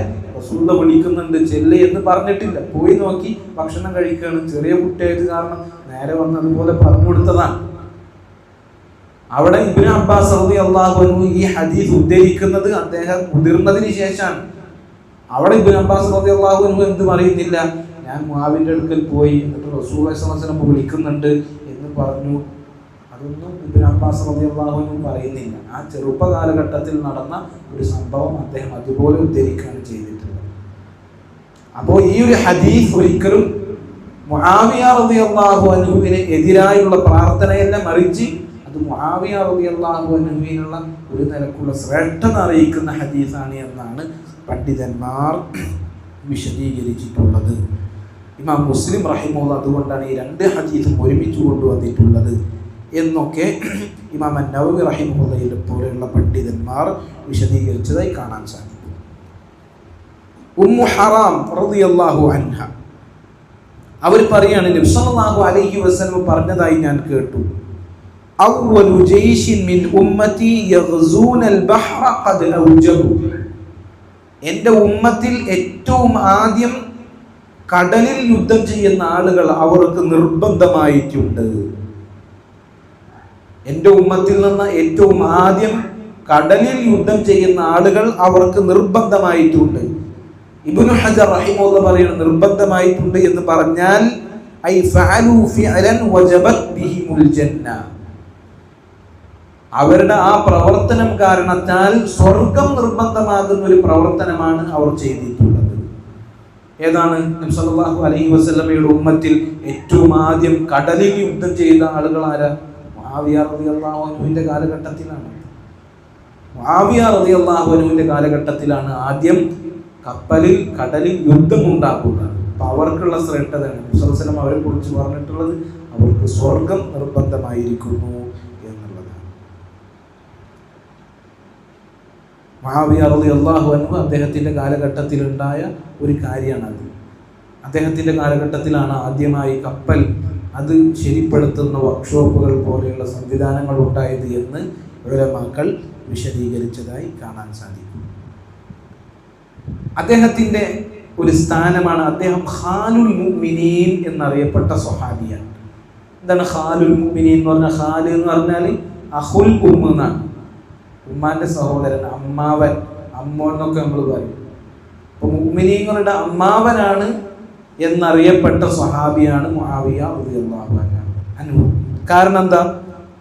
റസൂൽ വിളിക്കുന്നുണ്ട്, ചെല്ല് എന്ന് പറഞ്ഞിട്ടില്ല. പോയി നോക്കി ഭക്ഷണം കഴിക്കുകയാണ്. ചെറിയ കുട്ടിയായത് കാരണം നേരെ വന്നതുപോലെ പറഞ്ഞു കൊടുത്തതാണ്. അവിടെ ഇബ്നു അബ്ബാസ് റളിയല്ലാഹു അൻഹു ഈ ഹദീസ് ഉദ്ധരിക്കുന്നത് അദ്ദേഹം മുതിർന്നതിന് ശേഷമാണ്. അവിടെ ഇബ്നു അബ്ബാസ് റളിയല്ലാഹു അൻഹു എന്ത് പറയുന്നില്ല, ഞാൻ മുആവിന്റെ അടുക്കൽ പോയി എന്നിട്ട് റസൂലുള്ളാഹി സ്വല്ലല്ലാഹു അലൈഹി വസല്ലം വിളിക്കുന്നുണ്ട് എന്ന് പറഞ്ഞു. അതൊന്നും ഇബ്നു അബ്ബാസ് റളിയല്ലാഹു അൻഹു പറയുന്നില്ല. ആ ചെറുപ്പ കാലഘട്ടത്തിൽ നടന്ന ഒരു സംഭവം അദ്ദേഹം അതുപോലെ ഉദ്ധരിക്കുകയാണ് ചെയ്തിട്ടുള്ളത്. അപ്പോൾ ഈ ഒരു ഹദീസ് ഒരിക്കലും മുആവിയ റളിയല്ലാഹു അൻഹുവിന് എതിരായുള്ള പ്രാർത്ഥനയല്ല, മറിച്ച് അത് മുആവിയ റളിയല്ലാഹു അൻഹുവിനുള്ള ഒരു നിലക്കുള്ള ശ്രേഷ്ഠത അറിയിക്കുന്ന ഹദീസാണ് എന്നാണ് പണ്ഡിതന്മാർ വിശദീകരിച്ചിട്ടുള്ളത്. ഇമാം മുസ്ലിം റഹിമഹുല്ലാഹ് അതുകൊണ്ടാണ് ഈ രണ്ട് ഹദീസും ഒരുമിച്ച് കൊണ്ടുവന്നിട്ടുള്ളത് എന്നൊക്കെ ഇമാം അന്നവവി റഹിമഹുല്ലാഹിനെ പോലെയുള്ള പണ്ഡിതന്മാർ വിശദീകരിച്ചതായി കാണാൻ സാധിക്കും. ഉമ്മു ഹറാം റളിയല്ലാഹു അൻഹ അവർ പറയാണ്, നബി സല്ലല്ലാഹു അലൈഹി വസല്ലം പറഞ്ഞതായി ഞാൻ കേട്ടു, അവ്വലു ജയ്ശിൻ മിൻ ഉമ്മത്തി യഗ്സൂനൽ ബഹ്റ ഖദ് ഔജബു. എൻ്റെ ഉമ്മത്തിൽ ഏറ്റവും ആദ്യം കടലിൽ യുദ്ധം ചെയ്യുന്ന ആളുകൾ അവർക്ക് നിർബന്ധമായിട്ടുണ്ട്. എൻ്റെ ഉമ്മത്തിൽ നിന്ന് ഏറ്റവും ആദ്യം കടലിൽ യുദ്ധം ചെയ്യുന്ന ആളുകൾ അവർക്ക് നിർബന്ധമായിട്ടുണ്ട്. ഇബ്നു ഹജർ റഹിമഹുല്ലാഹ് പറയുന്നു, നിർബന്ധമായിട്ടുണ്ട് എന്ന് പറഞ്ഞാൽ ഐ ഫഅലു ഫിഅലൻ വജബത് ബിഹിമുൽ ജന്ന, അവരുടെ ആ പ്രവർത്തനം കാരണത്താൽ സ്വർഗം നിർബന്ധമാകുന്ന ഒരു പ്രവർത്തനമാണ് അവർ ചെയ്തിട്ടുള്ളത്. ഏതാണ്? നബി സല്ലല്ലാഹു അലൈഹി വസല്ലമയുടെ ഉമ്മത്തിൽ ഏറ്റവും ആദ്യം കടലിൽ യുദ്ധം ചെയ്ത ആളുകൾ ആരാ? മുആവിയ റളിയല്ലാഹു അൻഹുവിന്റെ കാലഘട്ടത്തിലാണ്. മുആവിയ റളിയല്ലാഹു അൻഹുവിന്റെ കാലഘട്ടത്തിലാണ് ആദ്യം കടലിൽ യുദ്ധം ഉണ്ടാക്കുക. അപ്പൊ അവർക്കുള്ള ശ്രേഷ്ഠതയാണ് നബി സല്ലല്ലാഹു അലൈഹി വസല്ലം അവരെ കുറിച്ച് പറഞ്ഞിട്ടുള്ളത്, അവർക്ക് സ്വർഗം നിർബന്ധമായിരിക്കുന്നു എന്നുള്ളതാണ്. മുആവിയ റളിയല്ലാഹു അൻഹു അദ്ദേഹത്തിന്റെ കാലഘട്ടത്തിലുണ്ടായ ഒരു കാര്യമാണത്. അദ്ദേഹത്തിന്റെ കാലഘട്ടത്തിലാണ് ആദ്യമായി കപ്പൽ അത് ശരിപ്പെടുത്തുന്ന വർക്ക്ഷോപ്പുകൾ പോലെയുള്ള സംവിധാനങ്ങൾ ഉണ്ടായത് എന്ന് ഉലമാക്കൾ വിശദീകരിച്ചതായി കാണാൻ സാധിക്കും. അദ്ദേഹത്തിന്റെ ഒരു സ്ഥാനമാണ്, അദ്ദേഹം ഖാലുൽ മുഅ്മിനീൻ എന്നറിയപ്പെട്ട സ്വഹാബിയാണ്. എന്താണ് ഖാലുൽ മുഅ്മിനീൻ എന്ന് പറഞ്ഞാൽ? ഖാല് എന്ന് പറഞ്ഞാൽ അഖുൽ ഉമ്മ എന്നാണ്, ഉമ്മാന്റെ സഹോദരൻ, അമ്മാവൻ, അമ്മോൻ എന്നൊക്കെ നമ്മൾ പറയും. അപ്പൊ മുഅ്മിനീങ്ങളുടെ അമ്മാവനാണ് എന്നറിയപ്പെട്ട സ്വഹാബിയാണ് മുആവിയ റളിയല്ലാഹു അൻഹു. കാരണം എന്താ?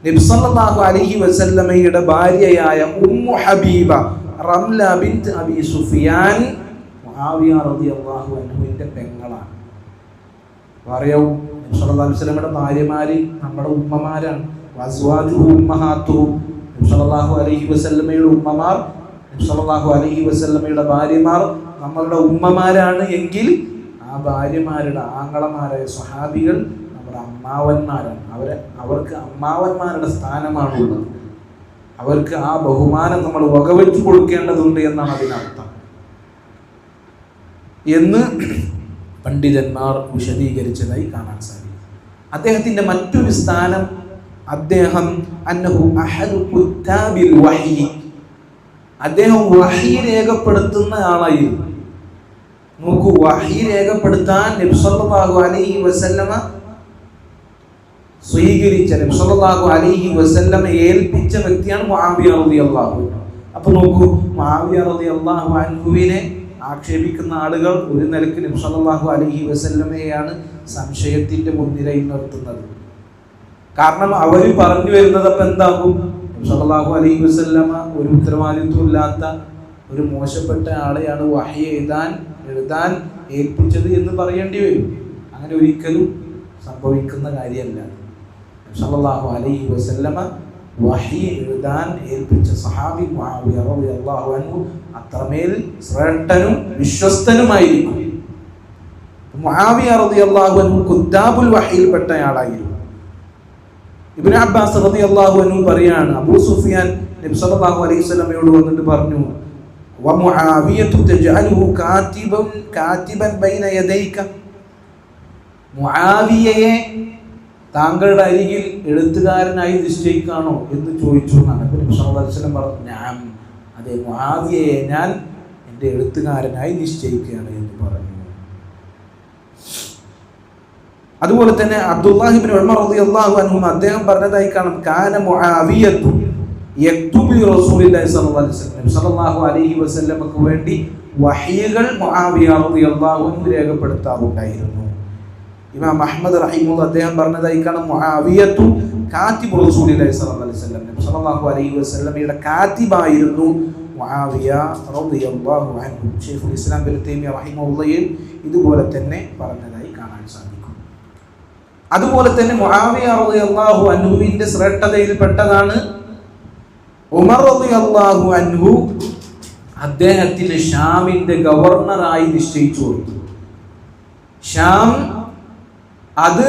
നബി സല്ലല്ലാഹു അലൈഹി വസല്ലമയുടെ ഭാര്യയായ ഉമ്മു ഹബീബ റംല ബിൻത് അബി സുഫിയാൻ മുആവിയ റളിയല്ലാഹു അൻഹുവിന്റെ പെങ്ങളാണ്. പറയൂ, നബി സല്ലല്ലാഹു അലൈഹി വസല്ലമയുടെ ഭാര്യമാര് നമ്മുടെ ഉമ്മമാരാണ്. വസ്വാജുഹു ഉമ്മഹാത്തുഹു, നബി സല്ലല്ലാഹു അലൈഹി വസല്ലമയുടെ ഉമ്മമാർ, നബി സല്ലല്ലാഹു അലൈഹി വസല്ലമയുടെ ഭാര്യമാർ നമ്മളുടെ ഉമ്മമാരാണ് എങ്കിൽ ആ ഭാര്യമാരുടെ ആങ്ങളമാരായ സ്വഹാബികൾ നമ്മുടെ അമ്മാവന്മാരാണ്. അവർക്ക് അമ്മാവന്മാരുടെ സ്ഥാനമാണുള്ളത്. അവർക്ക് ആ ബഹുമാനം നമ്മൾ വകവെച്ചു കൊടുക്കേണ്ടതുണ്ട് എന്നാണ് അതിനർത്ഥം എന്ന് പണ്ഡിതന്മാർ വിശദീകരിച്ചതായി കാണാൻ സാധിക്കും. അദ്ദേഹത്തിന്റെ മറ്റൊരു സ്ഥാനം, അദ്ദേഹം അന്നഹു അഹദു കുത്താബിൽ വഹി, അദ്ദേഹം വഹി രേഖപ്പെടുത്തുന്ന ആളായിരുന്നു. നോക്കൂ, വഹി രേഖപ്പെടുത്താൻ നബി സല്ലല്ലാഹു അലൈഹി വസല്ലമ സ്വീകരിച്ച, നബി സല്ലല്ലാഹു അലൈഹി വസല്ലമ ഏൽപ്പിച്ച വ്യക്തിയാണ് മുആവിയ റളിയല്ലാഹു അൻഹു. അപ്പൊ നോക്കൂ, മുആവിയ റളിയല്ലാഹു അൻഹുവിനെ ആക്ഷേപിക്കുന്ന ആളുകൾ ഒരു നിലയ്ക്ക് നബി സല്ലല്ലാഹു അലൈഹി വസല്ലമയെയാണ് സംശയത്തിന്റെ മുൻനിരയിൽ നിർത്തുന്നത്. കാരണം അവർ പറഞ്ഞു വരുന്നത് അപ്പം എന്താകും? നബി സല്ലല്ലാഹു അലൈഹി വസല്ലമ ഒരു ഉത്തരവാദിത്വം ഇല്ലാത്ത ഒരു മോശപ്പെട്ട ആളെയാണ് വഹി എഴുതാൻ ഏൽപ്പിച്ചത് എന്ന് പറയേണ്ടി വരും. അങ്ങനെ ഒരിക്കലും സംഭവിക്കുന്ന കാര്യമല്ല. നബി സല്ലല്ലാഹു അലൈഹി വസല്ലമ വഹി എഴുതാൻ ഏൽപ്പിച്ച സഹാബി മുആവിയ റളിയല്ലാഹു അൻഹു അത്രമേൽ ശ്രേഷ്ഠനും വിശ്വസ്തനുമായിരിക്കും. മുആവിയ റളിയല്ലാഹു അൻഹു കുത്താബുൽ വഹിയിൽപ്പെട്ട ആളായിരുന്നു. ഇബ്നു അബ്ബാസ് റളിയല്ലാഹു അൻഹു പറയാണ്, അബൂ സുഫിയാൻ നബി സല്ലല്ലാഹു അലൈഹി വസല്ലമയോട് വന്നിട്ട് പറഞ്ഞു, വമുആവിയതു തജഅലുഹു കാതിബൻ ബൈന യദൈക, മുആവിയയെ താങ്കളുടെ അരികിൽ എഴുത്തുകാരനായി നിശ്ചയിക്കാണോ എന്ന് ചോദിച്ചു എന്നാണ്. നബി സല്ലല്ലാഹു അലൈഹി വസല്ലം പറഞ്ഞു, നഅം, അതെ, മുആവിയയെ ഞാൻ എഴുത്തുകാരനായി നിശ്ചയിക്കുകയാണ് എന്ന് പറഞ്ഞു. അതുപോലെ തന്നെ അബ്ദുല്ലാഹി ഇബ്നു ഉമർ റളിയല്ലാഹു അൻഹു അദ്ദേഹം പറഞ്ഞതായി കാണാം, കാന മുആവിയത്തു യക്തുബു റസൂലുള്ളാഹി സ്വല്ലല്ലാഹു അലൈഹി വസല്ലമക്ക് വേണ്ടി വഹീകൾ മുആവിയ റളിയല്ലാഹു അൻഹു രേഖപ്പെടുത്താറുണ്ടായിരുന്നു. ഇമാം അഹ്മദ് റഹിമഹുല്ലാഹ് അദ്ദേഹം പറഞ്ഞതായി കാണാം, മുആവിയത്തു കാതിബു റസൂലുള്ളാഹി സ്വല്ലല്ലാഹു അലൈഹി വസല്ലമയുടെ കാതിബായിരുന്നു മുആവിയ റളിയല്ലാഹു അൻഹു. ശൈഖുൽ ഇസ്ലാം ഇബ്നു തൈമിയ്യ റഹിമഹുല്ലാഹ് ഇതുപോലെ തന്നെ പറഞ്ഞതായി കാണാൻ സാധിക്കും. അതുപോലെ തന്നെ മുആവിയ റളിയല്ലാഹു അൻഹുവിന്റെ ശ്രേഷ്ഠതയിൽപ്പെട്ടതാണ് ഉമർ റളിയല്ലാഹു അൻഹു അദ്ദേഹത്തിന് ഷാമിന്റെ ഗവർണറായി നിശ്ചയിച്ചു കൊടുത്തു. ഷാം അത്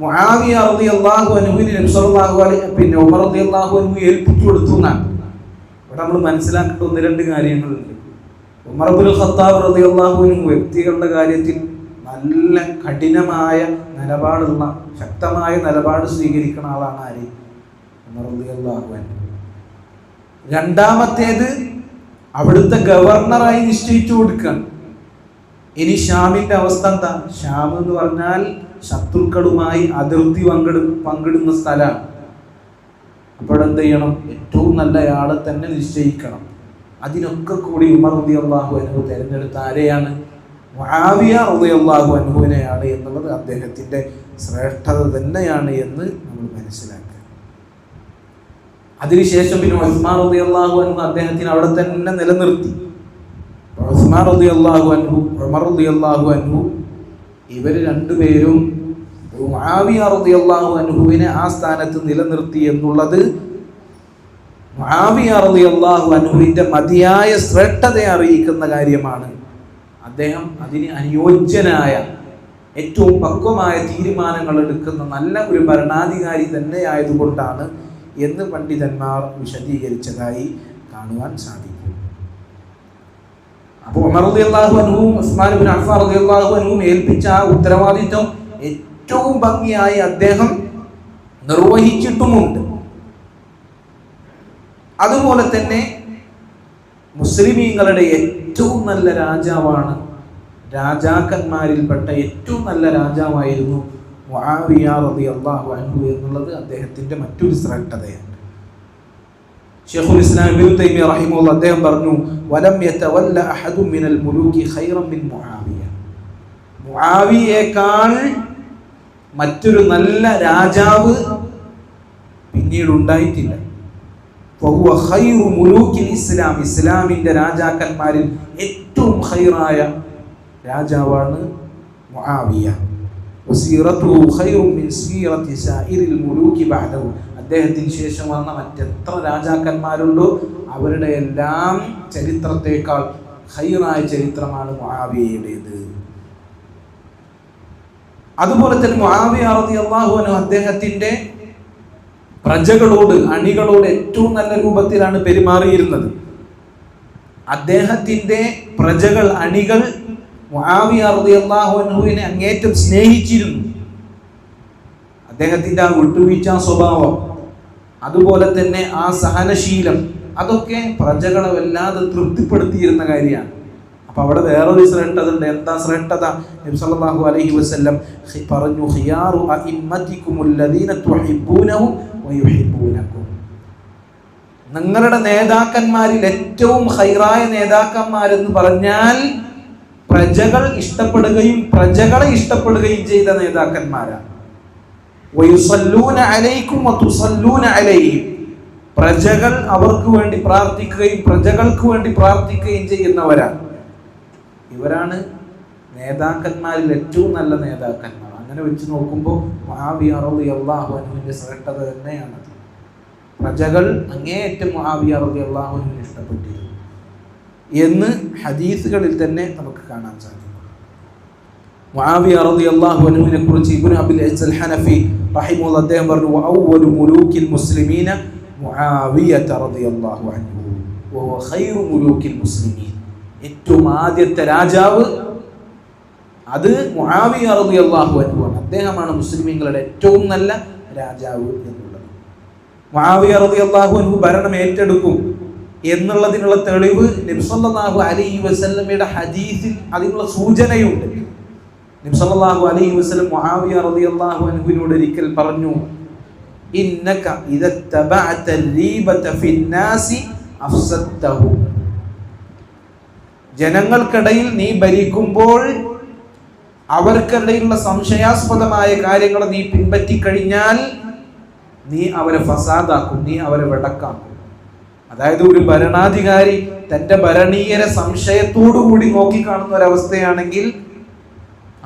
മുആവിയ റളിയല്ലാഹു അൻഹുവിനെ നബി സല്ലല്ലാഹു അലൈഹി ഉമർ റളിയല്ലാഹു അൻഹു ഏൽപ്പിച്ചു കൊടുത്തു എന്നാണ്. ഇവിടെ നമ്മൾ മനസ്സിലാക്കേണ്ട ഒന്ന് രണ്ട് കാര്യങ്ങളുണ്ട്. ഉമർ ഇബ്നുൽ ഖത്താബ് റളിയല്ലാഹു അൻഹു വ്യക്തികളുടെ കാര്യത്തിൽ നല്ല കഠിനമായ നിലപാടുള്ള ശക്തമായ നിലപാട് സ്വീകരിക്കുന്ന ആളാണ് ആര്? ഉമർ റളിയല്ലാഹു അൻഹു. രണ്ടാമത്തേത് അവിടുത്തെ ഗവർണറായി നിശ്ചയിച്ചു കൊടുക്കുകയാണ്. ഇനി ഷാമിന്റെ അവസ്ഥ എന്താ? ഷാം എന്ന് പറഞ്ഞാൽ ശത്രുക്കളുമായി അതിർത്തി പങ്കിടുന്ന സ്ഥലമാണ്. അപ്പോൾ എന്ത് ചെയ്യണം? ഏറ്റവും നല്ലയാളെ തന്നെ നിശ്ചയിക്കണം. അതിനൊക്കെ കൂടി ഉമർ റളിയല്ലാഹു അൻഹു തിരഞ്ഞെടുത്ത ആരെയാണ്? മുആവിയ റളിയല്ലാഹു അൻഹുവിനെയാണ് എന്നുള്ളത് അദ്ദേഹത്തിന്റെ ശ്രേഷ്ഠത തന്നെയാണ് എന്ന് നമ്മൾ മനസ്സിലാക്കുക. അതിനുശേഷം പിന്നെ ഉസ്മാൻ റളിയല്ലാഹു അൻഹു അദ്ദേഹത്തിന് അവിടെ തന്നെ നിലനിർത്തി. ഉസ്മാൻ റളിയല്ലാഹു അൻഹു, ഉമർ റളിയല്ലാഹു അൻഹു ഇവർ രണ്ടുപേരും മുആവിയ റളിയല്ലാഹു അൻഹുവിനെ ആ സ്ഥാനത്ത് നിലനിർത്തി എന്നുള്ളത് മുആവിയ റളിയല്ലാഹു അൻഹുവിന്റെ മതിയായ ശ്രേഷ്ഠതയെ അറിയിക്കുന്ന കാര്യമാണ്. അദ്ദേഹം അതിന് അനുയോജ്യനായ ഏറ്റവും പക്വമായ തീരുമാനങ്ങൾ എടുക്കുന്ന നല്ല ഒരു ഭരണാധികാരി തന്നെ ആയതുകൊണ്ടാണ് എന്ന് പണ്ഡിതന്മാർ വിശദീകരിച്ചതായി കാണുവാൻ സാധിക്കും. അപ്പോൾ ഉമർ റളിയല്ലാഹു അൻഹു ഉസ്മാൻ ഇബ്നു അഫ്ഫാൻ റളിയല്ലാഹു അൻഹു ഏൽപ്പിച്ച ആ ഉത്തരവാദിത്വം ഏറ്റവും ഭംഗിയായി അദ്ദേഹം നിർവഹിച്ചിട്ടുമുണ്ട്. അതുപോലെ തന്നെ മുസ്ലിമീങ്ങളുടെ ഏറ്റവും നല്ല രാജാവാണ്, രാജാക്കന്മാരിൽപ്പെട്ട ഏറ്റവും നല്ല രാജാവായിരുന്നു മുആവിയ റളിയല്ലാഹു അൻഹു എന്നുള്ളത് അദ്ദേഹത്തിന്റെ മറ്റൊരു ശ്രേഷ്ഠതയാണ്. ശൈഖുൽ ഇസ്ലാം ഇബ്നു തൈമിയ്യ റഹിമഹുല്ലാഹ് അദ്ദേഹം പറഞ്ഞു, വലം യതവല്ല അഹദു മിനൽ മുലൂകി ഖൈറൻ മിൻ മുആവിയ. മുആവിയേക്കാൾ മറ്റൊരു നല്ല രാജാവ് പിന്നീട് ഉണ്ടായിട്ടില്ല. ഫഹുവ ഖൈറു മുലൂകിൽ ഇസ്ലാം. ഇസ്ലാമിന്റെ രാജാക്കന്മാരിൽ ഏറ്റവും ഖൈറായ രാജാവാണ് മുആവിയ. വസീറത്തുഹു ഖൈറുൻ മിൻ സീറത്തി സായിറിൽ മുലൂകി ബഅദഹു. അദ്ദേഹത്തിന് ശേഷം വന്ന മറ്റെത്ര രാജാക്കന്മാരുണ്ടോ അവരുടെ എല്ലാം ചരിത്രത്തെക്കാൾ ഖൈറായ ചരിത്രമാണ് മുആവിയയുടേത്. അതുപോലെ തന്നെ മുആവിയ റളിയല്ലാഹു അൻഹു അദ്ദേഹത്തിന്റെ പ്രജകളോട്, അണികളോട് ഏറ്റവും നല്ല രൂപത്തിലാണ് പെരുമാറിയിരുന്നത്. അദ്ദേഹത്തിന്റെ പ്രജകൾ, അണികൾ മുആവിയ റളിയല്ലാഹു അൻഹുവിനെ അങ്ങേറ്റം സ്നേഹിച്ചിരുന്നു. അദ്ദേഹത്തിന്റെ ആ വിട്ടുവീഴ്ച സ്വഭാവം, അതുപോലെ തന്നെ ആ സഹനശീലം, അതൊക്കെ പ്രജകളെ വല്ലാതെ തൃപ്തിപ്പെടുത്തിയിരുന്ന കാര്യമാണ്. അപ്പൊ അവിടെ വേറൊരു ശ്രേഷ്ഠത ഉണ്ട്. എന്താ ശ്രേഷ്ഠത? നബി സല്ലല്ലാഹു അലൈഹി വസല്ലം പറഞ്ഞു, ഖിയാറു അഇമ്മതികുമുല്ലദീന തുഹിബ്ബൂനഹും വയുഹിബ്ബൂനകും. നിങ്ങളുടെ നേതാക്കന്മാരിൽ ഏറ്റവും ഖൈറായ നേതാക്കന്മാരെന്ന് പറഞ്ഞാൽ പ്രജകൾ ഇഷ്ടപ്പെടുകയും പ്രജകളെ ഇഷ്ടപ്പെടുകയും ചെയ്ത നേതാക്കന്മാരാണ്. വയുസല്ലൂന അലൈക്കും വതുസല്ലൂന അലൈഹിം. പ്രജകൾ അവർക്ക് വേണ്ടി പ്രാർത്ഥിക്കുകയും പ്രജകൾക്ക് വേണ്ടി പ്രാർത്ഥിക്കുകയും ചെയ്യുന്നവരാണ്. ഇവരാണ് നേതാക്കന്മാരിൽ ഏറ്റവും നല്ല നേതാക്കന്മാർ. അങ്ങനെ വെച്ച് നോക്കുമ്പോൾ മുആവിയ റളിയല്ലാഹു അൻഹുവിന്റെ ശ്രേഷ്ഠത തന്നെയാണത്. പ്രജകൾ അങ്ങേയറ്റം മുആവിയ റളിയല്ലാഹു അൻഹുവിനെ ഇഷ്ടപ്പെട്ടിരുന്നു എന്ന് ഹദീസുകളിൽ തന്നെ നമുക്ക് കാണാൻ സാധിക്കും. മുആവിയ റളിയല്ലാഹു അൻഹുവിനെ കുറിച്ച് ഇബ്നു അബിൽ ഇസ് അൽ ഹനഫി റഹിമഹുല്ലാഹ് അദ്ദേഹം പറഞ്ഞു, വഅവ്വലു മുലൂകിൽ മുസ്ലിമീന മുആവിയ റളിയല്ലാഹു അൻഹു വഹുവ ഖൈറു മുലൂകിൽ മുസ്ലിമീൻ. ഏറ്റവും ആദ്യത്തെ രാജാവ് അത് മുആവിയ റളിയല്ലാഹു അൻഹു ആണ്. അദ്ദേഹമാണ് മുസ്ലിമീങ്ങളുടെ ഏറ്റവും നല്ല രാജാവ് എന്നുള്ളത്. മുആവിയ റളിയല്ലാഹു അൻഹു ഭരണം ഏറ്റെടുക്കും. എന്നുള്ളതിനുള്ള തെളിവ് നബി സല്ലല്ലാഹു അലൈഹി വസല്ലമയുടെ ഹദീസിൽ അതിനുള്ള സൂചനയുണ്ട്. നബി സല്ലല്ലാഹു അലൈഹി വസല്ലം മുആവിയ റളിയല്ലാഹു അൻഹുവിനോട് ഒരിക്കൽ പറഞ്ഞു, ഇന്നക ഇദത്തബഅത റീബത ഫിന്നാസി അഫ്സദ്തഹു. ജനങ്ങൾക്കിടയിൽ നീ ഭരിക്കുമ്പോൾ അവർക്കിടയിലുള്ള സംശയാസ്പദമായ കാര്യങ്ങൾ നീ പിൻപറ്റിക്കഴിഞ്ഞാൽ നീ അവരെ ഫസാദാക്കും, നീ അവരെ വെടക്കാക്കും. അതായത് ഒരു ഭരണാധികാരി തൻ്റെ ഭരണീയരെ സംശയത്തോടുകൂടി നോക്കിക്കാണുന്ന ഒരവസ്ഥയാണെങ്കിൽ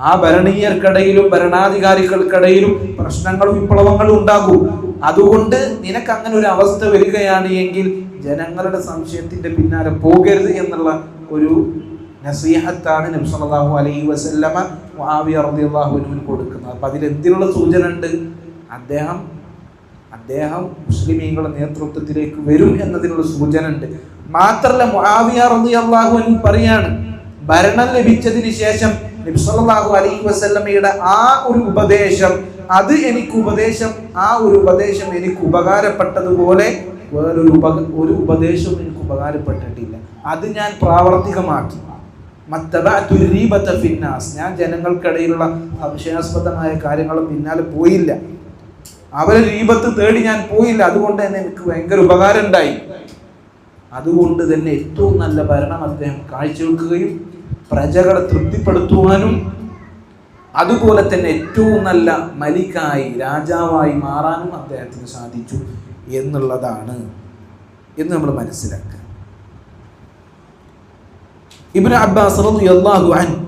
ആ ഭരണീയർക്കിടയിലും ഭരണാധികാരികൾക്കിടയിലും പ്രശ്നങ്ങളും വിപ്ലവങ്ങളും ഉണ്ടാകും. അതുകൊണ്ട് നിനക്ക് അങ്ങനെ ഒരു അവസ്ഥ വരികയാണ് എങ്കിൽ ജനങ്ങളുടെ സംശയത്തിന്റെ പിന്നാലെ പോകരുത് എന്നുള്ള ഒരു നസീഹത്താണ് നബി സല്ലല്ലാഹു അലൈഹി വസല്ലമ മുആവിയ റളിയല്ലാഹു അൻഹുവിന് കൊടുക്കുന്നത്. അപ്പം അതിൽ എന്തിനുള്ള സൂചന ഉണ്ട്? അദ്ദേഹം മുസ്ലിമീങ്ങളുടെ നേതൃത്വത്തിലേക്ക് വരും എന്നതിനുള്ള സൂചന ഉണ്ട്. മാത്രമല്ല മുആവിയ റളിയല്ലാഹു അൻഹു പറയാണ്, ഭരണം ലഭിച്ചതിന് ശേഷം നബി സല്ലല്ലാഹു അലൈഹി വസല്ലമയുടെ ആ ഒരു ഉപദേശം ആ ഒരു ഉപദേശം എനിക്ക് ഉപകാരപ്പെട്ടതുപോലെ വേറൊരു ഉപദേശവും എനിക്ക് ഉപകാരപ്പെട്ടിട്ടില്ല. അത് ഞാൻ പ്രാവർത്തികമാക്കി. ഞാൻ ജനങ്ങൾക്കിടയിലുള്ള സംശയാസ്പദമായ കാര്യങ്ങളും പിന്നാലെ പോയില്ല, അവരെ റീബത്ത് തേടി ഞാൻ പോയില്ല. അതുകൊണ്ട് തന്നെ എനിക്ക് ഭയങ്കര ഉപകാരം ഉണ്ടായി. അതുകൊണ്ട് തന്നെ ഏറ്റവും നല്ല ഭരണം അദ്ദേഹം കാഴ്ചവെക്കുകയും പ്രജകളെ തൃപ്തിപ്പെടുത്തുവാനും അതുപോലെ തന്നെ ഏറ്റവും നല്ല മലിക്കായി രാജാവായി മാറാനും അദ്ദേഹത്തിന് സാധിച്ചു എന്നുള്ളതാണ് എന്ന് നമ്മൾ മനസ്സിലാക്കുക. ഇബ്നു അബ്ബാസ് റളിയല്ലാഹു അൻഹു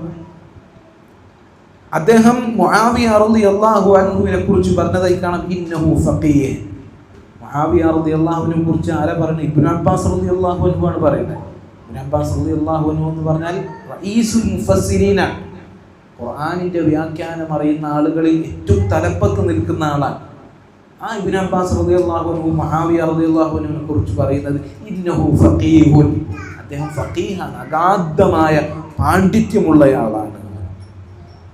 അദ്ദേഹം മുആവിയ റളിയല്ലാഹു അൻഹുവിനെ കുറിച്ച് പറഞ്ഞതായി കാണാം, ഇന്നഹു ഫഖീഹ്. മുആവിയ റളിയല്ലാഹു അൻഹുവിനെ കുറിച്ച് ആരാ പറയുന്നത്? ഇബ്നു അബ്ബാസ് റളിയല്ലാഹു അൻഹു ആണ് പറയുന്നത്. ഇബ്നു അബ്ബാസ് റളിയല്ലാഹു അൻഹു എന്ന് പറഞ്ഞാൽ റഈസുൽ മുഫസ്സിരീനാണ്. ഖുർആനിന്റെ വ്യാഖ്യാനം അറിയുന്ന ആളുകളിൽ ഏറ്റവും തലപ്പത്ത് നിൽക്കുന്ന ആളാണ്. ആ ഇബ്നു അബ്ബാസ് റളിയല്ലാഹു അൻഹു മുആവിയ റളിയല്ലാഹു അൻഹുവിനെ കുറിച്ച് പറയുന്നത് ഇന്നഹു ഫഖീഹുൻ. അദ്ദേഹം ഫഖീഹാണ്, അഗാധമായ പാണ്ഡിത്യമുള്ളയാളാണ്.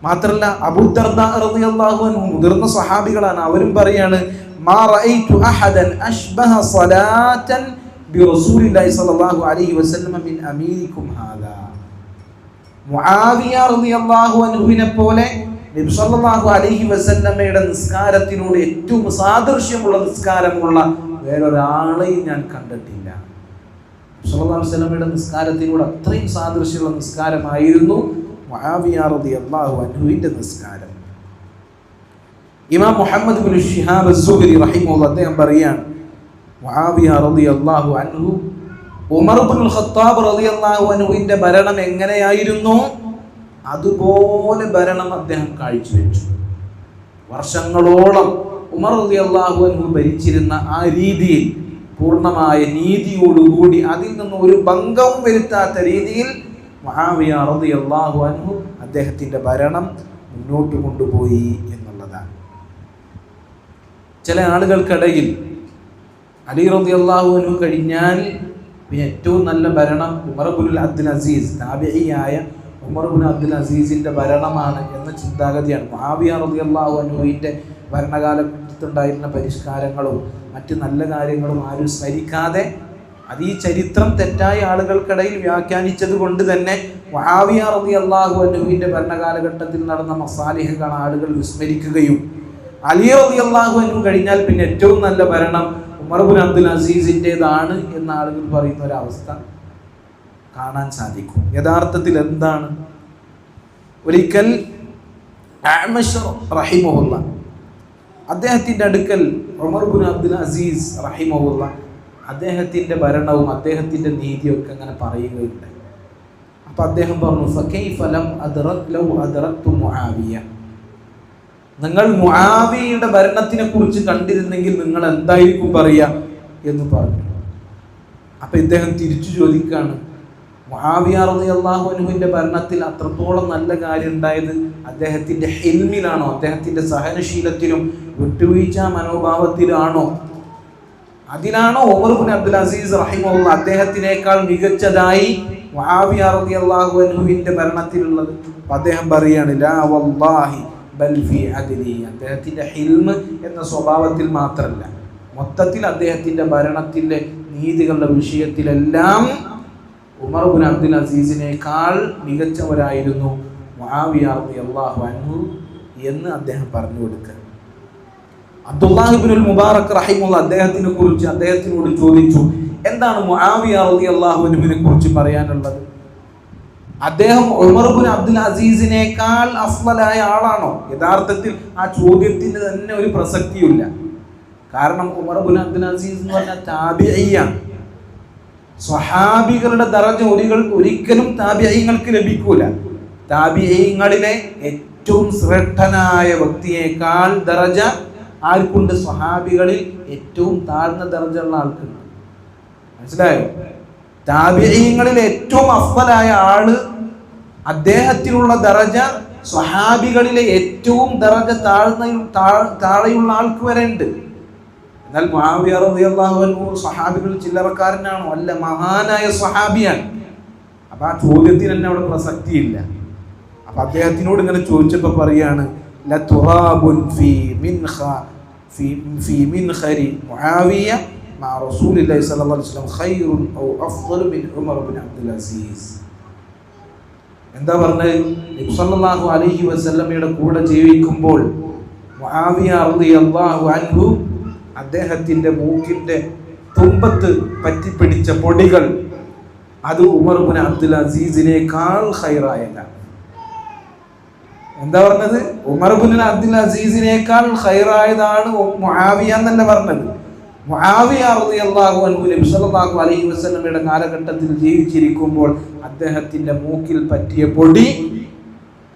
മാത്രമല്ല അബൂ ദർദാ റളിയല്ലാഹു അൻഹു മുതിർന്ന സ്വഹാബികളാണ്. അവരും പറയാണ്, മാ റഅയ്തു അഹദൻ അശ്ബഹ സ്വലാതൻ ബിറസൂലില്ലാഹി സ്വല്ലല്ലാഹു അലൈഹി വസല്ലം മിൻ അമീരിക്കും ഹാദാ. മുആവിയ റളിയല്ലാഹു അൻഹുവിനെ പോലെ നബി സല്ലല്ലാഹു അലൈഹി വസല്ലമയുടെ നിസ്കാരത്തിനോട് ഏറ്റവും സാദൃശ്യമുള്ള നിസ്കാരമുള്ള വേറൊരാളെയും ഞാൻ കണ്ടിട്ടില്ല. സല്ലല്ലാഹു അലൈഹി വസല്ലമയുടെ നിസ്കാരത്തിനോട് അത്രയും സാദൃശ്യമുള്ള നിസ്കാരമായിരുന്നു മുആവിയ റളിയല്ലാഹു അൻഹുവിന്റെ നിസ്കാരം. ഇമാം മുഹമ്മദ് ഇബ്നു ശിഹാബ് അസ്-സുഹരി റഹിമഹുല്ലാഹ് അദ്ദേഹം പറയാണ്, മുആവിയ റളിയല്ലാഹു അൻഹു ഉമർ ഇബ്നുൽ ഖത്താബ് റളിയല്ലാഹു അൻഹുവിന്റെ ഭരണം എങ്ങനെയായിരുന്നു അതുപോലെ ഭരണം അദ്ദേഹം കാഴ്ചവെച്ചു. വർഷങ്ങളോളം ഉമർ റളിയല്ലാഹു അൻഹു ഭരിച്ചിരുന്ന ആ രീതിയിൽ പൂർണ്ണമായ നീതിയോടുകൂടി അതിൽ നിന്ന് ഒരു ഭംഗവും വരുത്താത്ത രീതിയിൽ മുആവിയ റളിയല്ലാഹു അൻഹു അദ്ദേഹത്തിന്റെ ഭരണം മുന്നോട്ട് കൊണ്ടുപോയി എന്നുള്ളതാണ്. ചില ആളുകൾക്കിടയിൽ അലി റളിയല്ലാഹു അൻഹു കഴിഞ്ഞാൽ പിന്നെ ഏറ്റവും നല്ല ഭരണം ഉമർ ഇബ്നുൽ അബ്ദുൽ അസീസ്, താബിഈയായ ഉമർ ഇബ്നു അബ്ദുൽ അസീസിന്റെ ഭരണമാണ് എന്ന ചിന്താഗതിയാണ്. മുആവിയ റളിയല്ലാഹു അൻഹുവിന്റെ ഭരണകാലത്തുണ്ടായിരുന്ന പരിഷ്കാരങ്ങളും മറ്റ് നല്ല കാര്യങ്ങളും ആരും സ്മരിക്കാതെ അത് ഈ ചരിത്രം തെറ്റായ ആളുകൾക്കിടയിൽ വ്യാഖ്യാനിച്ചത് കൊണ്ട് തന്നെ മുആവിയ റളിയല്ലാഹു അൻഹുവിന്റെ ഭരണകാലഘട്ടത്തിൽ നടന്ന മസാലിഹുകൾ ആളുകൾ വിസ്മരിക്കുകയും അലി റളിയല്ലാഹു അൻഹു കഴിഞ്ഞാൽ പിന്നെ ഏറ്റവും നല്ല ഭരണം ഉമർ ഇബ്നു അബ്ദുൽ അസീസിൻ്റെതാണ് എന്ന ആളുകൾ പറയുന്ന ഒരവസ്ഥ കാണാൻ സാധിക്കും. യഥാർത്ഥത്തിൽ എന്താണ്? ഒരിക്കൽ അഅ്മശ് റഹിമഹുല്ലാഹ് അദ്ദേഹത്തിൻ്റെ അടുക്കൽ ഉമർ ഇബ്നു അബ്ദുൽ അസീസ് റഹിമഹുല്ലാഹ് അദ്ദേഹത്തിൻ്റെ ഭരണവും അദ്ദേഹത്തിൻ്റെ നീതിയൊക്കെ അങ്ങനെ പറയുകയുണ്ടായി. അപ്പം അദ്ദേഹം പറഞ്ഞു, ഫകൈഫ ലം ലൗ അദ്റക്തു മുആവിയ. നിങ്ങൾ മുആവിയയുടെ ഭരണത്തിനെ കുറിച്ച് കണ്ടിരുന്നെങ്കിൽ നിങ്ങൾ എന്തായിരിക്കും പറയുക എന്ന് പറഞ്ഞു. അപ്പം ഇദ്ദേഹം തിരിച്ചു ചോദിക്കുകയാണ്, മുആവിയ റളിയല്ലാഹു അൻഹുവിൻ്റെ ഭരണത്തിൽ അത്രത്തോളം നല്ല കാര്യം ഉണ്ടായത് അദ്ദേഹത്തിൻ്റെ ഹിൽമിലാണോ, അദ്ദേഹത്തിൻ്റെ സഹനശീലത്തിലും വിട്ടുവീഴ്ച മനോഭാവത്തിലാണോ, അതിലാണോ ഉമർ ഇബ്നു അബ്ദുൽ അസീസ് റഹിമഹുല്ലാഹ് അദ്ദേഹത്തിനേക്കാൾ മികച്ചതായി മുആവിയ റളിയല്ലാഹു അൻഹുവിൻ്റെ ഭരണത്തിലുള്ളത്? അദ്ദേഹം പറയാണ്, ലാ വല്ലാഹി ബൽ ഫീ അദ്ലി. അദ്ദേഹത്തിൻ്റെ ഹിൽമ് എന്ന സ്വഭാവത്തിൽ മാത്രമല്ല, മൊത്തത്തിൽ അദ്ദേഹത്തിൻ്റെ ഭരണത്തിൻ്റെ നീതികളുടെ വിഷയത്തിലെല്ലാം ഉമർ ഇബ്നു അബ്ദുൽ അസീസിനേക്കാൾ മികച്ചവരായിരുന്നു മുആവിയ റളിയല്ലാഹു അൻഹു എന്ന് അദ്ദേഹം പറഞ്ഞു കൊടുക്കുക. അബ്ദുല്ലാഹി ഇബ്നുൽ മുബാറക് റഹിമഹുല്ലാഹ് അദ്ദേഹത്തിനോട് ചോദിച്ചു, എന്താണ് മുആവിയ റളിയല്ലാഹു അൻഹുവിനെ കുറിച്ച് പറയാനുള്ളത്? അദ്ദേഹം ഉമർ ഇബ്നു അബ്ദുൽ അസീസിനേക്കാൾ അഫ്ളലായ ആളാണോ? യഥാർത്ഥത്തിൽ ആ ചോദ്യത്തിന് തന്നെ ഒരു പ്രസക്തിയില്ല. കാരണം ഉമർ ഇബ്നു അബ്ദുൽ അസീസ് എന്ന് പറഞ്ഞാൽ താബിഈയാണ്. സ്വഹാബികളുടെ ദറജ ഒരിക്കലും താബിഈങ്ങൾക്ക് ലഭിക്കൂല. താബിഈങ്ങളിലെ ഏറ്റവും ശ്രേഷ്ഠനായ വ്യക്തിയേക്കാൾ ദറജ ആർക്കുണ്ട്? സ്വഹാബികളിൽ ഏറ്റവും താഴ്ന്ന ദറജയുള്ള ആൾക്കുണ്ട്. മനസ്സിലായോ? താബിഈങ്ങളിൽ ഏറ്റവും അഫ്ളലായ ആള്, അദ്ദേഹത്തിനുള്ള ദറജ സ്വഹാബികളിലെ ഏറ്റവും ദറജ താഴെയുള്ള ആൾക്ക് വരെ ഉണ്ട്. എന്നാൽ മുആവിയ റളിയല്ലാഹു അൻഹു സ്വഹാബികൾ ചില്ലറക്കാരനാണോ? അല്ല, മഹാനായ സ്വഹാബിയാണ്. അപ്പൊ ആ ചോദ്യത്തിന് തന്നെ അവിടെ പ്രസക്തിയില്ല. അപ്പൊ അദ്ദേഹത്തിനോട് ഇങ്ങനെ ചോദിച്ചപ്പോൾ പറയാണ്, ലതുറാബുൻ ഫീ മിൻഖരി മുആവിയ മഅ റസൂലില്ലാഹി സ്വല്ലല്ലാഹു അലൈഹി വസല്ലം ഖൈറുൻ ഔ അഫ്ളലു മിൻ ഉമർ ഇബ്നു അബ്ദുൽ അസീസ്. എന്താ പറഞ്ഞത്? നബി സല്ലല്ലാഹു അലൈഹി വസല്ലമയുടെ കൂടെ ജീവിക്കുമ്പോൾ മുആവിയ റളിയല്ലാഹു അൻഹു അദ്ദേഹത്തിന്റെ മൂക്കിന്റെ തുമ്പത്ത് പറ്റിപ്പിടിച്ച പൊടികൾ അത് ഉമർ ഇബ്നു അബ്ദുൽ അസീസിനേക്കാൾ ഖൈറായതാണ്. എന്താ പറഞ്ഞത്? ഉമർ ഇബ്നു അബ്ദുൽ അസീസിനേക്കാൾ ഖൈറായതാണ് മുആവിയ എന്നല്ല പറഞ്ഞത്. മുആവിയ റളിയല്ലാഹു അൻഹു നബി സല്ലല്ലാഹു അലൈഹി വസല്ലമയുടെ കാലഘട്ടത്തിൽ ജീവിച്ചിരിക്കുമ്പോൾ അദ്ദേഹത്തിന്റെ മൂക്കിൽ പറ്റിയ പൊടി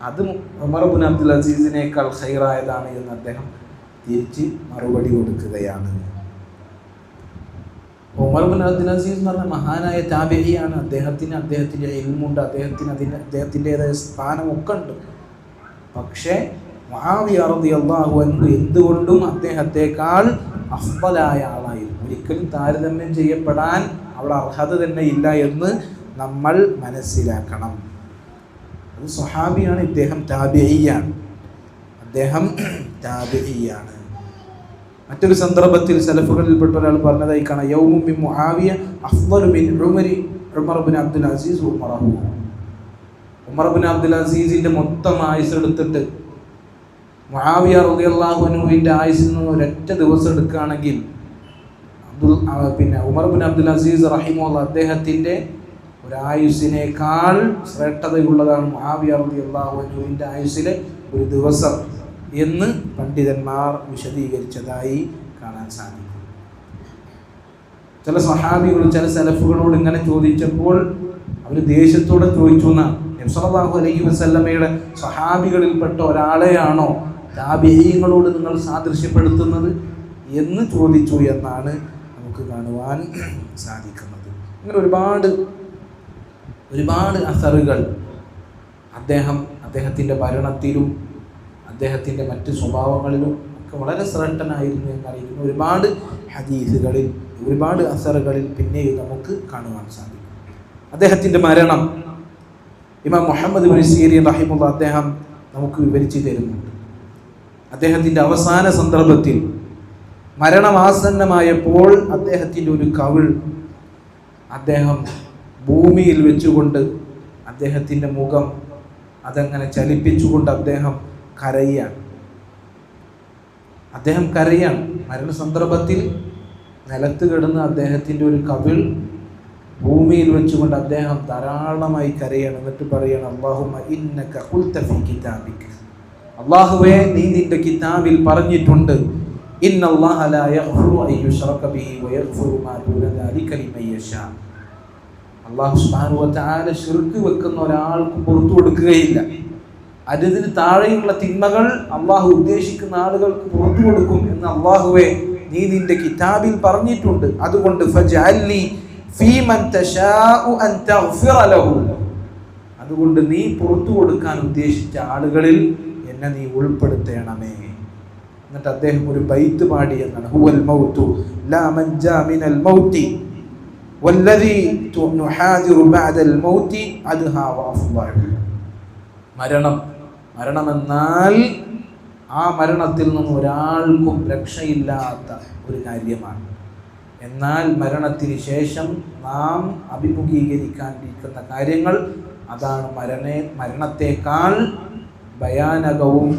അത് ഉമർ ഇബ്നു അബ്ദുൽ അസീസിനേക്കാൾ ഖൈറായതാണ് എന്ന് അദ്ദേഹം തിരിച്ച് മറുപടി കൊടുക്കുകയാണ്. ഉമർ ഇബ്നു അബ്ദുൽ അസീസ് എന്ന് പറഞ്ഞ മഹാനായ താബിഈയാണ്. അദ്ദേഹത്തിന്റെ ഇൽമുണ്ട്, അദ്ദേഹത്തിൻ്റെതായ സ്ഥാനമൊക്കെ ഉണ്ട്. പക്ഷേ മുആവിയ റളിയല്ലാഹു അൻഹു എന്തുകൊണ്ടും അദ്ദേഹത്തെക്കാൾ അഫ്ളലായ ആളായിരുന്നു. ഒരിക്കലും താരതമ്യം ചെയ്യപ്പെടാൻ അവിടെ അർഹത തന്നെ ഇല്ല എന്ന് നമ്മൾ മനസ്സിലാക്കണം. അത് സ്വഹാബിയാണ്, ഇദ്ദേഹം താബിഈയാണ്. മറ്റൊരു സന്ദർഭത്തിൽ സലഫുകളിൽപ്പെട്ട ഒരാൾ പറഞ്ഞതായി കാണാം, യൗമു മിൻ മുആവിയ അഫ്ളലു മിൻ ഉമർ ഇബ്നു അബ്ദുൽ അസീസ് ഉമർ ഇബ്നു അബ്ദുൽ അസീസിന്റെ മൊത്തം ആയുസ് എടുത്തിട്ട് മുആവിയ റളിയല്ലാഹു അൻഹുവിന്റെ ആയുസ്സിൽ നിന്ന് ഒരൊറ്റ ദിവസം എടുക്കുകയാണെങ്കിൽ ഉമർ ഇബ്നു അബ്ദുൽ അസീസ് റഹിമഹുല്ലാഹ് അദ്ദേഹത്തിന്റെ ഒരായുസ്സിനേക്കാൾ ശ്രേഷ്ഠതയുള്ളതാണ് മുആവിയ റളിയല്ലാഹു അൻഹുവിന്റെ ആയുസ്സിലെ ഒരു ദിവസം എന്ന് പണ്ഡിതന്മാർ വിശദീകരിച്ചതായി കാണാൻ സാധിക്കും. ചില സ്വഹാബികൾ ചില സലഫുകളോട് ഇങ്ങനെ ചോദിച്ചപ്പോൾ അവർ ദേഷ്യത്തോടെ ചോദിച്ചു എന്നാണ്, നബി സല്ലല്ലാഹു അലൈഹി വസല്ലമയുടെ സ്വഹാബികളിൽപ്പെട്ട ഒരാളെയാണോ താബിഈങ്ങളോട് നിങ്ങൾ സാദൃശ്യപ്പെടുത്തുന്നത് എന്ന് ചോദിച്ചു എന്നാണ് നമുക്ക് കാണുവാൻ സാധിക്കുന്നത്. അങ്ങനെ ഒരുപാട് അസറുകൾ അദ്ദേഹത്തിൻ്റെ ഭരണത്തിലും അദ്ദേഹത്തിൻ്റെ മറ്റ് സ്വഭാവങ്ങളിലും ഒക്കെ വളരെ ശ്രേഷ്ഠനായിരുന്നു എന്നറിയിക്കുന്ന ഒരുപാട് ഹദീസുകളിൽ, ഒരുപാട് അസറുകളിൽ പിന്നെയും നമുക്ക് കാണുവാൻ സാധിക്കും. അദ്ദേഹത്തിൻ്റെ മരണം ഇമാം മുഹമ്മദ് ഇബ്നു സീരീൻ റഹിമഹുല്ലാഹ് അദ്ദേഹം നമുക്ക് വിവരിച്ചു തരുന്നുണ്ട്. അദ്ദേഹത്തിൻ്റെ അവസാന സന്ദർഭത്തിൽ മരണമാസന്നമായപ്പോൾ അദ്ദേഹത്തിൻ്റെ ഒരു കവിൾ അദ്ദേഹം ഭൂമിയിൽ വെച്ചുകൊണ്ട് അദ്ദേഹത്തിൻ്റെ മുഖം അതങ്ങനെ ചലിപ്പിച്ചുകൊണ്ട് അദ്ദേഹം കരയാണ്. മരണസന്ദർഭത്തിൽ നിലത്ത് കിടന്ന് അദ്ദേഹത്തിൻ്റെ ഒരു കവിൾ ഭൂമിയിൽ വെച്ചുകൊണ്ട് അദ്ദേഹം ധാരാളമായി കരയാണ്. എന്നിട്ട് പറയണം, അല്ലാഹുമ്മ ഇന്നക ഖുൽത ഫീ കിതാബിക, അല്ലാഹുവേ നീ നിന്റെ കിതാബിൽ പറഞ്ഞിട്ടുണ്ട്, ഇന്നല്ലാഹ ലാ യഗ്ഫിറു അൻ യുശ്റക ബിഹി വയഗ്ഫിറു മാ ദൂന ദാലിക ലിമൻ യശാ. അല്ലാഹു സുബ്ഹാനഹു വ തആല ശിർക്ക് വെക്കുന്ന ഒരാൾക്ക് പുറത്തു കൊടുക്കുകയില്ല. അതിന് താഴെയുള്ള തിന്മകൾ അള്ളാഹു ഉദ്ദേശിക്കുന്ന ആളുകൾക്ക് പുറത്തു കൊടുക്കും എന്ന് അള്ളാഹുവേ നീ നിന്റെ കിതാബിൽ പറഞ്ഞിട്ടുണ്ട്. അതുകൊണ്ട് ഫജ്അൽനി ഫീമൻ തശാഉ അൻ തഗ്ഫിറ ലഹു, അതുകൊണ്ട് നീ പുറത്തു കൊടുക്കാൻ ഉദ്ദേശിച്ച ആളുകളിൽ എന്നെ നീ ഉൾപ്പെടുത്തണമേ. എന്നിട്ട് അദ്ദേഹം ഒരു ബൈത്ത് പാടി എന്നാണ്, ഹുവൽ മൗതു ലാ മൻജാ മിനൽ മൗതി വല്ലദീ നുഹാദിറു ബഅദൽ മൗതി അദ്ഹാ വഅഫ്ളൽ. മരണമെന്നാൽ ആ മരണത്തിൽ നിന്ന് ഒരാൾക്കും രക്ഷയില്ലാത്ത ഒരു കാര്യമാണ്. എന്നാൽ മരണത്തിന് ശേഷം നാം അഭിമുഖീകരിക്കാനിരിക്കുന്ന കാര്യങ്ങൾ അതാണ് മരണത്തെക്കാൾ ഭയാനകവും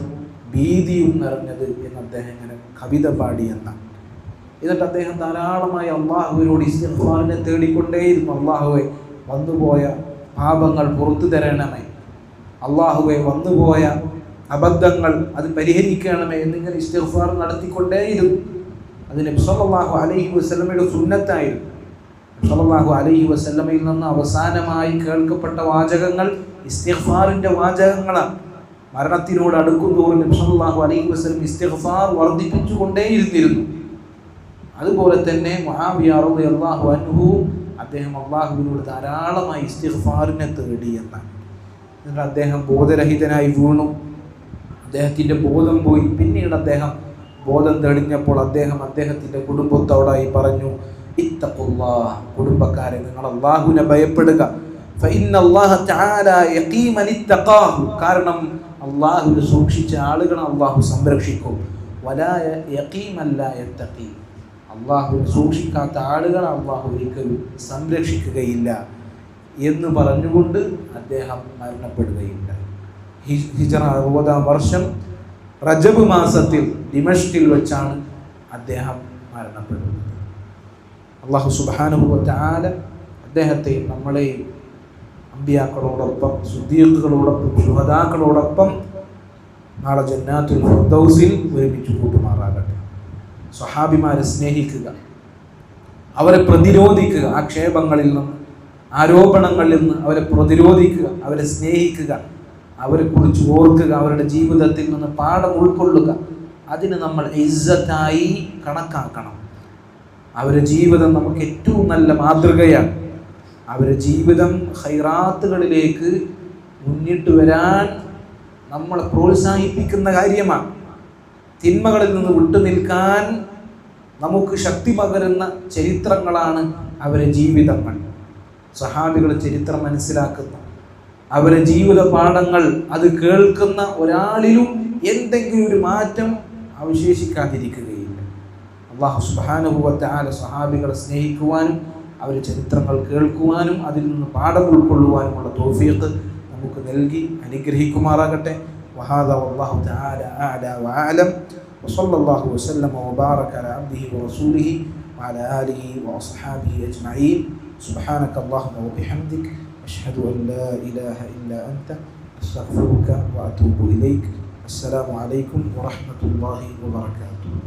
ഭീതിയും നിറഞ്ഞത് എന്ന് അദ്ദേഹം ഇങ്ങനെ കവിത പാടിയെന്നാണ്. എന്നിട്ട് അദ്ദേഹം ധാരാളമായി അള്ളാഹുവിനോട് ഇസ്തിഗ്ഫാറിനെ തേടിക്കൊണ്ടേയിരുന്നു. അള്ളാഹുവെ, വന്നുപോയ പാപങ്ങൾ പുറത്തു തരണമേ, അള്ളാഹുവെ, വന്നുപോയ അബദ്ധങ്ങൾ അത് പരിഹരിക്കണമേ എന്നിങ്ങനെ ഇസ്തിഗ്ഫാർ നടത്തിക്കൊണ്ടേയിരുന്നു. അത് നബി സല്ലല്ലാഹു അലൈഹി വസല്ലമയുടെ സുന്നത്തായിരുന്നു. നബി സല്ലല്ലാഹു അലൈഹി വസല്ലമയിൽ നിന്ന് അവസാനമായി കേൾക്കപ്പെട്ട വാചകങ്ങൾ ഇസ്തിഗ്ഫാറിൻ്റെ വാചകങ്ങളാണ്. മരണത്തിനോട് അടുക്കുന്തോറും നബി സല്ലല്ലാഹു അലൈഹി വസല്ലം ഇസ്തിഗ്ഫാർ വർദ്ധിപ്പിച്ചുകൊണ്ടേയിരുന്നിരുന്നു. അതുപോലെ തന്നെ മുആവിയ റളിയല്ലാഹു അൻഹു അദ്ദേഹം അള്ളാഹുവിനോട് ധാരാളമായി ഇസ്തിഗ്ഫാറിനെ തേടി എന്നാണ്. എന്നിട്ട് അദ്ദേഹം ബോധരഹിതനായി വീണു. അദ്ദേഹത്തിൻ്റെ ബോധം പോയി. പിന്നീട് അദ്ദേഹം ബോധം തെളിഞ്ഞപ്പോൾ അദ്ദേഹത്തിൻ്റെ കുടുംബത്തോടായി പറഞ്ഞു, ഇത്തഖുല്ലാഹ്, കുടുംബക്കാരെ, നിങ്ങൾ അള്ളാഹുവിനെ ഭയപ്പെടുക. ഫഇന്നല്ലാഹ തആല യഖീമൻ ഇത്തഖാഹു, കാരണം അള്ളാഹുവിനെ സൂക്ഷിച്ച ആളുകളെ അള്ളാഹു സംരക്ഷിക്കും. വലാ യഖീമൻ ലാ യത്തഖി, അള്ളാഹുവിനെ സൂക്ഷിക്കാത്ത ആളുകളെ അള്ളാഹു ഒരിക്കലും സംരക്ഷിക്കുകയില്ല എന്ന് പറഞ്ഞുകൊണ്ട് അദ്ദേഹം മരണപ്പെടുകയില്ല. ഹിജ്റ 60-ാം വർഷം റജബ് മാസത്തിൽ ദിമഷ്കിൽ വെച്ചാണ് അദ്ദേഹം മരണപ്പെടുന്നത്. അല്ലാഹു സുബ്ഹാനഹു വ തആല അദ്ദേഹത്തെയും നമ്മളെയും അമ്പിയാക്കളോടൊപ്പം, സുദ്ദീഖുകളോടൊപ്പം, ശുഹദാക്കളോടൊപ്പം നാളെ ജന്നാത്തുൽ ഫിർദൗസിൽ ഒരുമിച്ച് കൂട്ടുമാറാകട്ടെ. സ്വഹാബിമാരെ സ്നേഹിക്കുക, അവരെ പ്രതിരോധിക്കുക, ആക്ഷേപങ്ങളിൽ നിന്ന്, ആരോപണങ്ങളിൽ നിന്ന് അവരെ പ്രതിരോധിക്കുക, അവരെ സ്നേഹിക്കുക, അവരെക്കുറിച്ച് ഓർക്കുക, അവരുടെ ജീവിതത്തിൽ നിന്ന് പാഠം ഉൾക്കൊള്ളുക. അതിന് നമ്മൾ ഇസ്സത്തായി കണക്കാക്കണം. അവരുടെ ജീവിതം നമുക്ക് ഏറ്റവും നല്ല മാതൃകയാണ്. അവരുടെ ജീവിതം ഖൈറാത്തുകളിലേക്ക് മുന്നിട്ട് വരാൻ നമ്മളെ പ്രോത്സാഹിപ്പിക്കുന്ന കാര്യമാണ്. തിന്മകളിൽ നിന്ന് വിട്ടുനിൽക്കാൻ നമുക്ക് ശക്തി പകരുന്ന ചരിത്രങ്ങളാണ് അവരുടെ ജീവിതങ്ങൾ. സഹാബികൾ ചരിത്രം മനസ്സിലാക്കുന്ന, അവരുടെ ജീവിത പാഠങ്ങൾ അത് കേൾക്കുന്ന ഒരാളിലും എന്തെങ്കിലും ഒരു മാറ്റം അവശേഷിക്കാതിരിക്കുകയില്ല. അല്ലാഹു സുബ്ഹാനഹു വ തആല സഹാബികളെ സ്നേഹിക്കുവാനും അവരുടെ ചരിത്രങ്ങൾ കേൾക്കുവാനും അതിൽ നിന്ന് പാഠം ഉൾക്കൊള്ളുവാനുമുള്ള തൗഫീഖ് നമുക്ക് നൽകി അനുഗ്രഹിക്കുമാറാകട്ടെ. വഹാദാ വല്ലാഹു തആല അഅ്ലാ വഅഅലം വസല്ലല്ലാഹു വസല്ലമ വബാറക അലാ അബ്ദിഹി വറസൂലിഹി വഅലാ ആലിഹി വഅസ്ഹാബിഹി അജ്മഈൻ. സുബ്ഹാനക അല്ലാഹുമ്മ വബിഹംദിക അഷ്ഹദു അൻ ലാ ഇലാഹ ഇല്ലാ അൻത അസ്തഗ്ഫിറുക വഅതൂബു ഇലൈക്. അസ്സലാമു അലൈക്കും വറഹ്മത്തുള്ളാഹി വബറകാതുഹു.